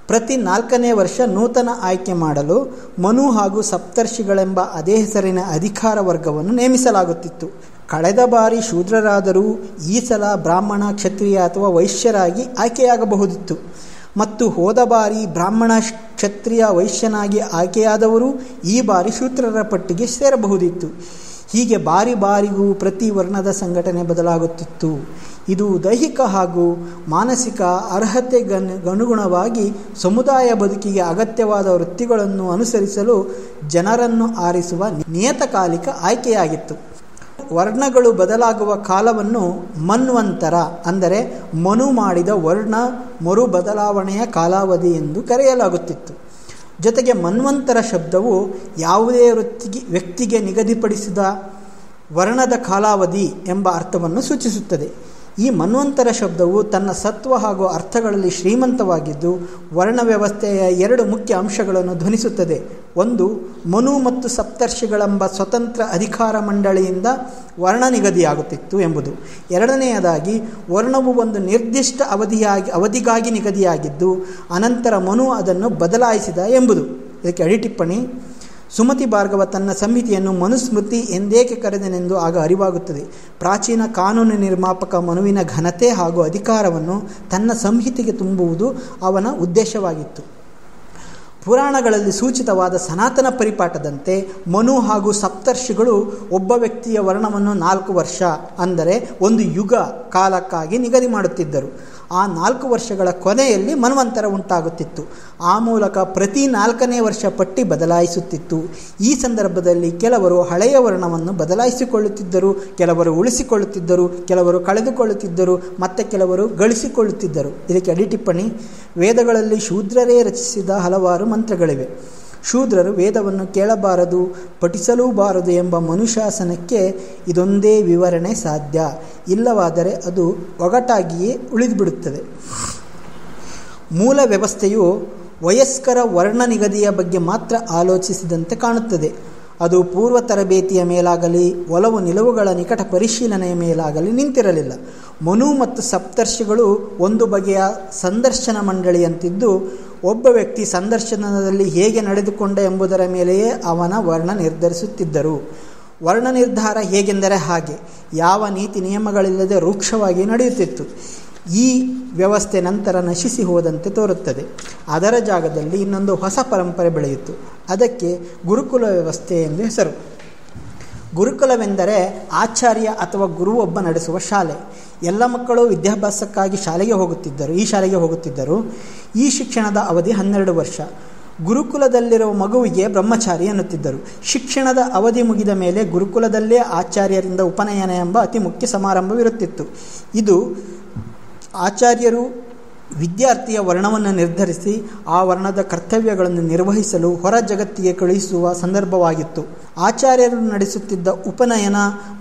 ಪ್ರತಿ 4ನೇ ವರ್ಷ ನೂತನ ಆಯ್ಕೆ ಮಾಡಲು ಮನು ಹಾಗೂ ಸಪ್ತರ್ಷಿಗಳೆಂಬ ಅದೇ ಹೆಸರಿನ ಅಧಿಕಾರ ವರ್ಗವನ್ನು ನೇಮಿಸಲಾಗುತ್ತಿತ್ತು. ಕಳೆದ ಬಾರಿ ಶೂದ್ರರಾದರೂ ಈ ಸಲ ಬ್ರಾಹ್ಮಣ, ಕ್ಷತ್ರಿಯ ಅಥವಾ ವೈಶ್ಯರಾಗಿ ಆಯ್ಕೆಯಾಗಬಹುದಿತ್ತು ಮತ್ತು ಹೋದ ಬಾರಿ ಬ್ರಾಹ್ಮಣ, ಕ್ಷತ್ರಿಯ, ವೈಶ್ಯನಾಗಿ ಆಯ್ಕೆಯಾದವರು ಈ ಬಾರಿ ಶೂದ್ರರ ಪಟ್ಟಿಗೆ ಸೇರಬಹುದಿತ್ತು. ಹೀಗೆ ಬಾರಿ ಬಾರಿಗೂ ಪ್ರತಿ ವರ್ಣದ ಸಂಘಟನೆ ಬದಲಾಗುತ್ತಿತ್ತು. ಇದು ದೈಹಿಕ ಹಾಗೂ ಮಾನಸಿಕ ಅರ್ಹತೆಗನುಗುಣವಾಗಿ ಸಮುದಾಯ ಬದುಕಿಗೆ ಅಗತ್ಯವಾದ ವೃತ್ತಿಗಳನ್ನು ಅನುಸರಿಸಲು ಜನರನ್ನು ಆರಿಸುವ ನಿಯತಕಾಲಿಕ ಆಯ್ಕೆಯಾಗಿತ್ತು. ವರ್ಣಗಳು ಬದಲಾಗುವ ಕಾಲವನ್ನು ಮನ್ವಂತರ ಅಂದರೆ ಮನು ಮಾಡಿದ ವರ್ಣ ಮರು ಬದಲಾವಣೆಯ ಕಾಲಾವಧಿ ಎಂದು ಕರೆಯಲಾಗುತ್ತಿತ್ತು. ಜೊತೆಗೆ ಮನ್ವಂತರ ಶಬ್ದವು ಯಾವುದೇ ವ್ಯಕ್ತಿಗೆ ನಿಗದಿಪಡಿಸಿದ ವರ್ಣದ ಕಾಲಾವಧಿ ಎಂಬ ಅರ್ಥವನ್ನು ಸೂಚಿಸುತ್ತದೆ. ಈ ಮನ್ವಂತರ ಶಬ್ದವು ತನ್ನ ಸತ್ವ ಹಾಗೂ ಅರ್ಥಗಳಲ್ಲಿ ಶ್ರೀಮಂತವಾಗಿದ್ದು ವರ್ಣ ವ್ಯವಸ್ಥೆಯ 2 ಮುಖ್ಯ ಅಂಶಗಳನ್ನು ಧ್ವನಿಸುತ್ತದೆ. ಒಂದು, ಮನು ಮತ್ತು ಸಪ್ತರ್ಷಿಗಳೆಂಬ ಸ್ವತಂತ್ರ ಅಧಿಕಾರ ಮಂಡಳಿಯಿಂದ ವರ್ಣ ನಿಗದಿಯಾಗುತ್ತಿತ್ತು ಎಂಬುದು. ಎರಡನೆಯದಾಗಿ, ವರ್ಣವು ಒಂದು ನಿರ್ದಿಷ್ಟ ಅವಧಿಗಾಗಿ ನಿಗದಿಯಾಗಿದ್ದು ಅನಂತರ ಮನು ಅದನ್ನು ಬದಲಾಯಿಸಿದ ಎಂಬುದು. ಇದಕ್ಕೆ ಅಡಿಟಿಪ್ಪಣಿ: ಸುಮತಿ ಭಾರ್ಗವ ತನ್ನ ಸಂಹಿತೆಯನ್ನು ಮನುಸ್ಮೃತಿ ಎಂದೇಕೆ ಕರೆದನೆಂದು ಆಗ ಅರಿವಾಗುತ್ತದೆ. ಪ್ರಾಚೀನ ಕಾನೂನು ನಿರ್ಮಾಪಕ ಮನುವಿನ ಘನತೆ ಹಾಗೂ ಅಧಿಕಾರವನ್ನು ತನ್ನ ಸಂಹಿತೆಗೆ ತುಂಬುವುದು ಅವನ ಉದ್ದೇಶವಾಗಿತ್ತು. ಪುರಾಣಗಳಲ್ಲಿ ಸೂಚಿತವಾದ ಸನಾತನ ಪರಿಪಾಠದಂತೆ ಮನು ಹಾಗೂ ಸಪ್ತರ್ಷಿಗಳು ಒಬ್ಬ ವ್ಯಕ್ತಿಯ ವರ್ಣವನ್ನು 4 ವರ್ಷ ಅಂದರೆ ಒಂದು ಯುಗ ಕಾಲಕ್ಕಾಗಿ ನಿಗದಿ ಮಾಡುತ್ತಿದ್ದರು. ಆ 4 ವರ್ಷಗಳ ಕೊನೆಯಲ್ಲಿ ಮನ್ವಂತರ ಉಂಟಾಗುತ್ತಿತ್ತು. ಆ ಮೂಲಕ ಪ್ರತಿ 4ನೇ ವರ್ಷ ಪಟ್ಟಿ ಬದಲಾಯಿಸುತ್ತಿತ್ತು. ಈ ಸಂದರ್ಭದಲ್ಲಿ ಕೆಲವರು ಹಳೆಯ ವರ್ಣವನ್ನು ಬದಲಾಯಿಸಿಕೊಳ್ಳುತ್ತಿದ್ದರು, ಕೆಲವರು ಉಳಿಸಿಕೊಳ್ಳುತ್ತಿದ್ದರು, ಕೆಲವರು ಕಳೆದುಕೊಳ್ಳುತ್ತಿದ್ದರು, ಮತ್ತೆ ಕೆಲವರು ಗಳಿಸಿಕೊಳ್ಳುತ್ತಿದ್ದರು. ಇದಕ್ಕೆ ಅಡಿಟಿಪ್ಪಣಿ: ವೇದಗಳಲ್ಲಿ ಶೂದ್ರರೇ ರಚಿಸಿದ ಹಲವಾರು ಮಂತ್ರಗಳಿವೆ. ಶೂದ್ರರು ವೇದವನ್ನು ಕೇಳಬಾರದು, ಪಠಿಸಲೂಬಾರದು ಎಂಬ ಮನುಶಾಸನಕ್ಕೆ ಇದೊಂದೇ ವಿವರಣೆ ಸಾಧ್ಯ. ಇಲ್ಲವಾದರೆ ಅದು ಒಗಟಾಗಿಯೇ ಉಳಿದುಬಿಡುತ್ತದೆ. ಮೂಲ ವ್ಯವಸ್ಥೆಯು ವಯಸ್ಕರ ವರ್ಣ ನಿಗದಿಯ ಬಗ್ಗೆ ಮಾತ್ರ ಆಲೋಚಿಸಿದಂತೆ ಕಾಣುತ್ತದೆ. ಅದು ಪೂರ್ವ ತರಬೇತಿಯ ಮೇಲಾಗಲಿ ಒಲವು ನಿಲುವುಗಳ ನಿಕಟ ಪರಿಶೀಲನೆಯ ಮೇಲಾಗಲಿ ನಿಂತಿರಲಿಲ್ಲ. ಮನು ಮತ್ತು ಸಪ್ತರ್ಷಿಗಳು ಒಂದು ಬಗೆಯ ಸಂದರ್ಶನ ಮಂಡಳಿಯಂತಿದ್ದು ಒಬ್ಬ ವ್ಯಕ್ತಿ ಸಂದರ್ಶನದಲ್ಲಿ ಹೇಗೆ ನಡೆದುಕೊಂಡ ಎಂಬುದರ ಮೇಲೆಯೇ ಅವನ ವರ್ಣ ನಿರ್ಧರಿಸುತ್ತಿದ್ದರು. ವರ್ಣ ನಿರ್ಧಾರ ಹೇಗೆಂದರೆ ಹಾಗೆ, ಯಾವ ನೀತಿ ನಿಯಮಗಳಿಲ್ಲದೆ ರೂಕ್ಷವಾಗಿ ನಡೆಯುತ್ತಿತ್ತು. ಈ ವ್ಯವಸ್ಥೆ ನಂತರ ನಶಿಸಿ ಹೋದಂತೆ ತೋರುತ್ತದೆ. ಅದರ ಜಾಗದಲ್ಲಿ ಇನ್ನೊಂದು ಹೊಸ ಪರಂಪರೆ ಬೆಳೆಯಿತು. ಅದಕ್ಕೆ ಗುರುಕುಲ ವ್ಯವಸ್ಥೆ ಎಂದು ಹೆಸರು. ಗುರುಕುಲವೆಂದರೆ ಆಚಾರ್ಯ ಅಥವಾ ಗುರು ಒಬ್ಬ ನಡೆಸುವ ಶಾಲೆ. ಎಲ್ಲ ಮಕ್ಕಳು ವಿದ್ಯಾಭ್ಯಾಸಕ್ಕಾಗಿ ಈ ಶಾಲೆಗೆ ಹೋಗುತ್ತಿದ್ದರು. ಈ ಶಿಕ್ಷಣದ ಅವಧಿ 12 ವರ್ಷ. ಗುರುಕುಲದಲ್ಲಿರುವ ಮಗುವಿಗೆ ಬ್ರಹ್ಮಚಾರಿ ಎನ್ನುತ್ತಿದ್ದರು. ಶಿಕ್ಷಣದ ಅವಧಿ ಮುಗಿದ ಮೇಲೆ ಗುರುಕುಲದಲ್ಲೇ ಆಚಾರ್ಯರಿಂದ ಉಪನಯನ ಎಂಬ ಅತಿ ಮುಖ್ಯ ಸಮಾರಂಭವಿರುತ್ತಿತ್ತು. ಇದು ಆಚಾರ್ಯರು ವಿದ್ಯಾರ್ಥಿಯ ವರ್ಣವನ್ನು ನಿರ್ಧರಿಸಿ ಆ ವರ್ಣದ ಕರ್ತವ್ಯಗಳನ್ನು ನಿರ್ವಹಿಸಲು ಹೊರ ಜಗತ್ತಿಗೆ ಕಳುಹಿಸುವ ಸಂದರ್ಭವಾಗಿತ್ತು. ಆಚಾರ್ಯರು ನಡೆಸುತ್ತಿದ್ದ ಉಪನಯನ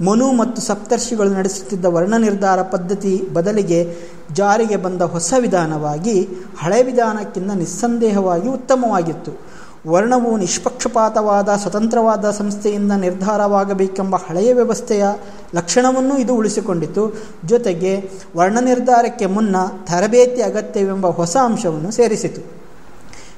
ಮನು ಮತ್ತು ಸಪ್ತರ್ಷಿಗಳು ನಡೆಸುತ್ತಿದ್ದ ವರ್ಣ ನಿರ್ಧಾರ ಪದ್ಧತಿ ಬದಲಿಗೆ ಜಾರಿಗೆ ಬಂದ ಹೊಸ ವಿಧಾನವಾಗಿ ಹಳೆಯ ವಿಧಾನಕ್ಕಿಂತ ನಿಸ್ಸಂದೇಹವಾಗಿ ಉತ್ತಮವಾಗಿತ್ತು. ವರ್ಣವು ನಿಷ್ಪಕ್ಷಪಾತವಾದ ಸ್ವತಂತ್ರವಾದ ಸಂಸ್ಥೆಯಿಂದ ನಿರ್ಧಾರವಾಗಬೇಕೆಂಬ ಹಳೆಯ ವ್ಯವಸ್ಥೆಯ ಲಕ್ಷಣವನ್ನು ಇದು ಉಳಿಸಿಕೊಂಡಿತು. ಜೊತೆಗೆ ವರ್ಣ ನಿರ್ಧಾರಕ್ಕೆ ಮುನ್ನ ತರಬೇತಿ ಅಗತ್ಯವೆಂಬ ಹೊಸ ಅಂಶವನ್ನು ಸೇರಿಸಿತು.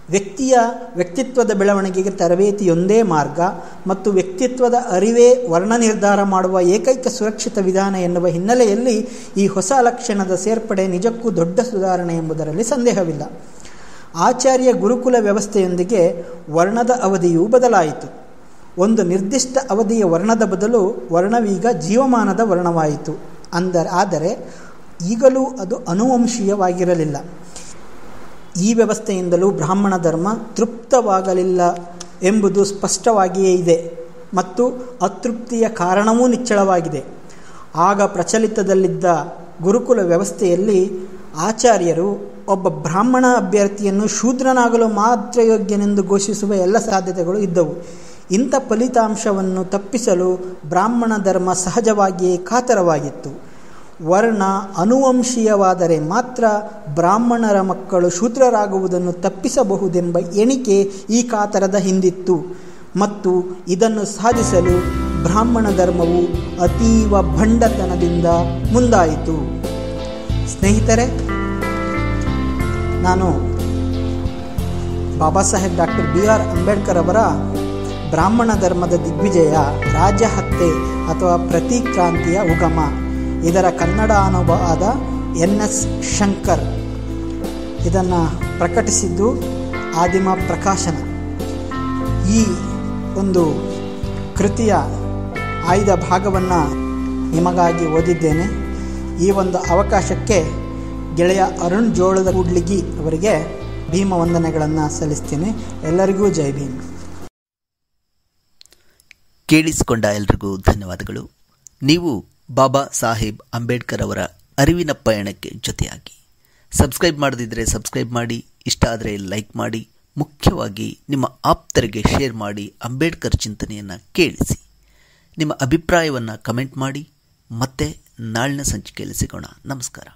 ವ್ಯಕ್ತಿಯ ವ್ಯಕ್ತಿತ್ವದ ಬೆಳವಣಿಗೆಗೆ ತರಬೇತಿಯೊಂದೇ ಮಾರ್ಗ ಮತ್ತು ವ್ಯಕ್ತಿತ್ವದ ಅರಿವೇ ವರ್ಣ ನಿರ್ಧಾರ ಮಾಡುವ ಏಕೈಕ ಸುರಕ್ಷಿತ ವಿಧಾನ ಎನ್ನುವ ಹಿನ್ನೆಲೆಯಲ್ಲಿ ಈ ಹೊಸ ಲಕ್ಷಣದ ಸೇರ್ಪಡೆ ನಿಜಕ್ಕೂ ದೊಡ್ಡ ಸುಧಾರಣೆ ಎಂಬುದರಲ್ಲಿ ಸಂದೇಹವಿಲ್ಲ. ಆಚಾರ್ಯ ಗುರುಕುಲ ವ್ಯವಸ್ಥೆಯೊಂದಿಗೆ ವರ್ಣದ ಅವಧಿಯೂ ಬದಲಾಯಿತು. ಒಂದು ನಿರ್ದಿಷ್ಟ ಅವಧಿಯ ವರ್ಣದ ಬದಲು ವರ್ಣವೀಗ ಜೀವಮಾನದ ವರ್ಣವಾಯಿತು. ಆದರೆ ಈಗಲೂ ಅದು ಅನುವಂಶೀಯವಾಗಿರಲಿಲ್ಲ. ಈ ವ್ಯವಸ್ಥೆಯಿಂದಲೂ ಬ್ರಾಹ್ಮಣ ಧರ್ಮ ತೃಪ್ತವಾಗಲಿಲ್ಲ ಎಂಬುದು ಸ್ಪಷ್ಟವಾಗಿಯೇ ಇದೆ ಮತ್ತು ಅತೃಪ್ತಿಯ ಕಾರಣವೂ ನಿಚ್ಚಳವಾಗಿದೆ. ಆಗ ಪ್ರಚಲಿತದಲ್ಲಿದ್ದ ಗುರುಕುಲ ವ್ಯವಸ್ಥೆಯಲ್ಲಿ ಆಚಾರ್ಯರು ಒಬ್ಬ ಬ್ರಾಹ್ಮಣ ಅಭ್ಯರ್ಥಿಯನ್ನು ಶೂದ್ರನಾಗಲು ಮಾತ್ರ ಯೋಗ್ಯನೆಂದು ಘೋಷಿಸುವ ಎಲ್ಲ ಸಾಧ್ಯತೆಗಳು ಇದ್ದವು. ಇಂಥ ಫಲಿತಾಂಶವನ್ನು ತಪ್ಪಿಸಲು ಬ್ರಾಹ್ಮಣ ಧರ್ಮ ಸಹಜವಾಗಿಯೇ ಕಾತರವಾಗಿತ್ತು. ವರ್ಣ ಅನುವಂಶೀಯವಾದರೆ ಮಾತ್ರ ಬ್ರಾಹ್ಮಣರ ಮಕ್ಕಳು ಶೂದ್ರರಾಗುವುದನ್ನು ತಪ್ಪಿಸಬಹುದೆಂಬ ಎಣಿಕೆ ಈ ಕಾತರದ ಹಿಂದಿತ್ತು ಮತ್ತು ಇದನ್ನು ಸಾಧಿಸಲು ಬ್ರಾಹ್ಮಣ ಧರ್ಮವು ಅತೀವ ಭಂಡತನದಿಂದ ಮುಂದಾಯಿತು. ಸ್ನೇಹಿತರೆ, ನಾನು ಬಾಬಾ ಸಾಹೇಬ್ ಡಾಕ್ಟರ್ BR ಅಂಬೇಡ್ಕರ್ ಅವರ ಬ್ರಾಹ್ಮಣ ಧರ್ಮದ ದಿಗ್ವಿಜಯ, ರಾಜ್ಯಹತ್ಯೆ ಅಥವಾ ಪ್ರತಿಕ್ರಾಂತಿಯ ಉಗಮ ಇದರ ಕನ್ನಡ ಅನುವಾದ NS ಶಂಕರ್ ಇದನ್ನು ಪ್ರಕಟಿಸಿದ್ದು ಆದಿಮ ಪ್ರಕಾಶನ. ಈ ಒಂದು ಕೃತಿಯ ಆಯ್ದ ಭಾಗವನ್ನು ನಿಮಗಾಗಿ ಓದಿದ್ದೇನೆ. ಈ ಒಂದು ಅವಕಾಶಕ್ಕೆ ಗೆಳೆಯ ಅರುಣ್ ಜೋಳದ ಕೂಡ್ಲಿಗಿ ಅವರಿಗೆ ಭೀಮ ವಂದನೆಗಳನ್ನು ಸಲ್ಲಿಸ್ತೀನಿ. ಎಲ್ಲರಿಗೂ ಜೈ ಭೀಮ್. ಕೇಳಿಸಿಕೊಂಡ ಎಲ್ರಿಗೂ ಧನ್ಯವಾದಗಳು. ನೀವು ಬಾಬಾ ಸಾಹೇಬ್ ಅಂಬೇಡ್ಕರ್ ಅವರ ಅರಿವಿನ ಪಯಣಕ್ಕೆ ಜೊತೆಯಾಗಿ ಸಬ್ಸ್ಕ್ರೈಬ್ ಮಾಡದಿದ್ದರೆ ಸಬ್ಸ್ಕ್ರೈಬ್ ಮಾಡಿ, ಇಷ್ಟ ಆದರೆ ಲೈಕ್ ಮಾಡಿ, ಮುಖ್ಯವಾಗಿ ನಿಮ್ಮ ಆಪ್ತರಿಗೆ ಶೇರ್ ಮಾಡಿ. ಅಂಬೇಡ್ಕರ್ ಚಿಂತನೆಯನ್ನು ಕೇಳಿಸಿ. ನಿಮ್ಮ ಅಭಿಪ್ರಾಯವನ್ನು ಕಮೆಂಟ್ ಮಾಡಿ. ಮತ್ತೆ ನಾಳಿನ ಸಂಚಿಕೆಯಲ್ಲಿ ಸಿಗೋಣ. ನಮಸ್ಕಾರ.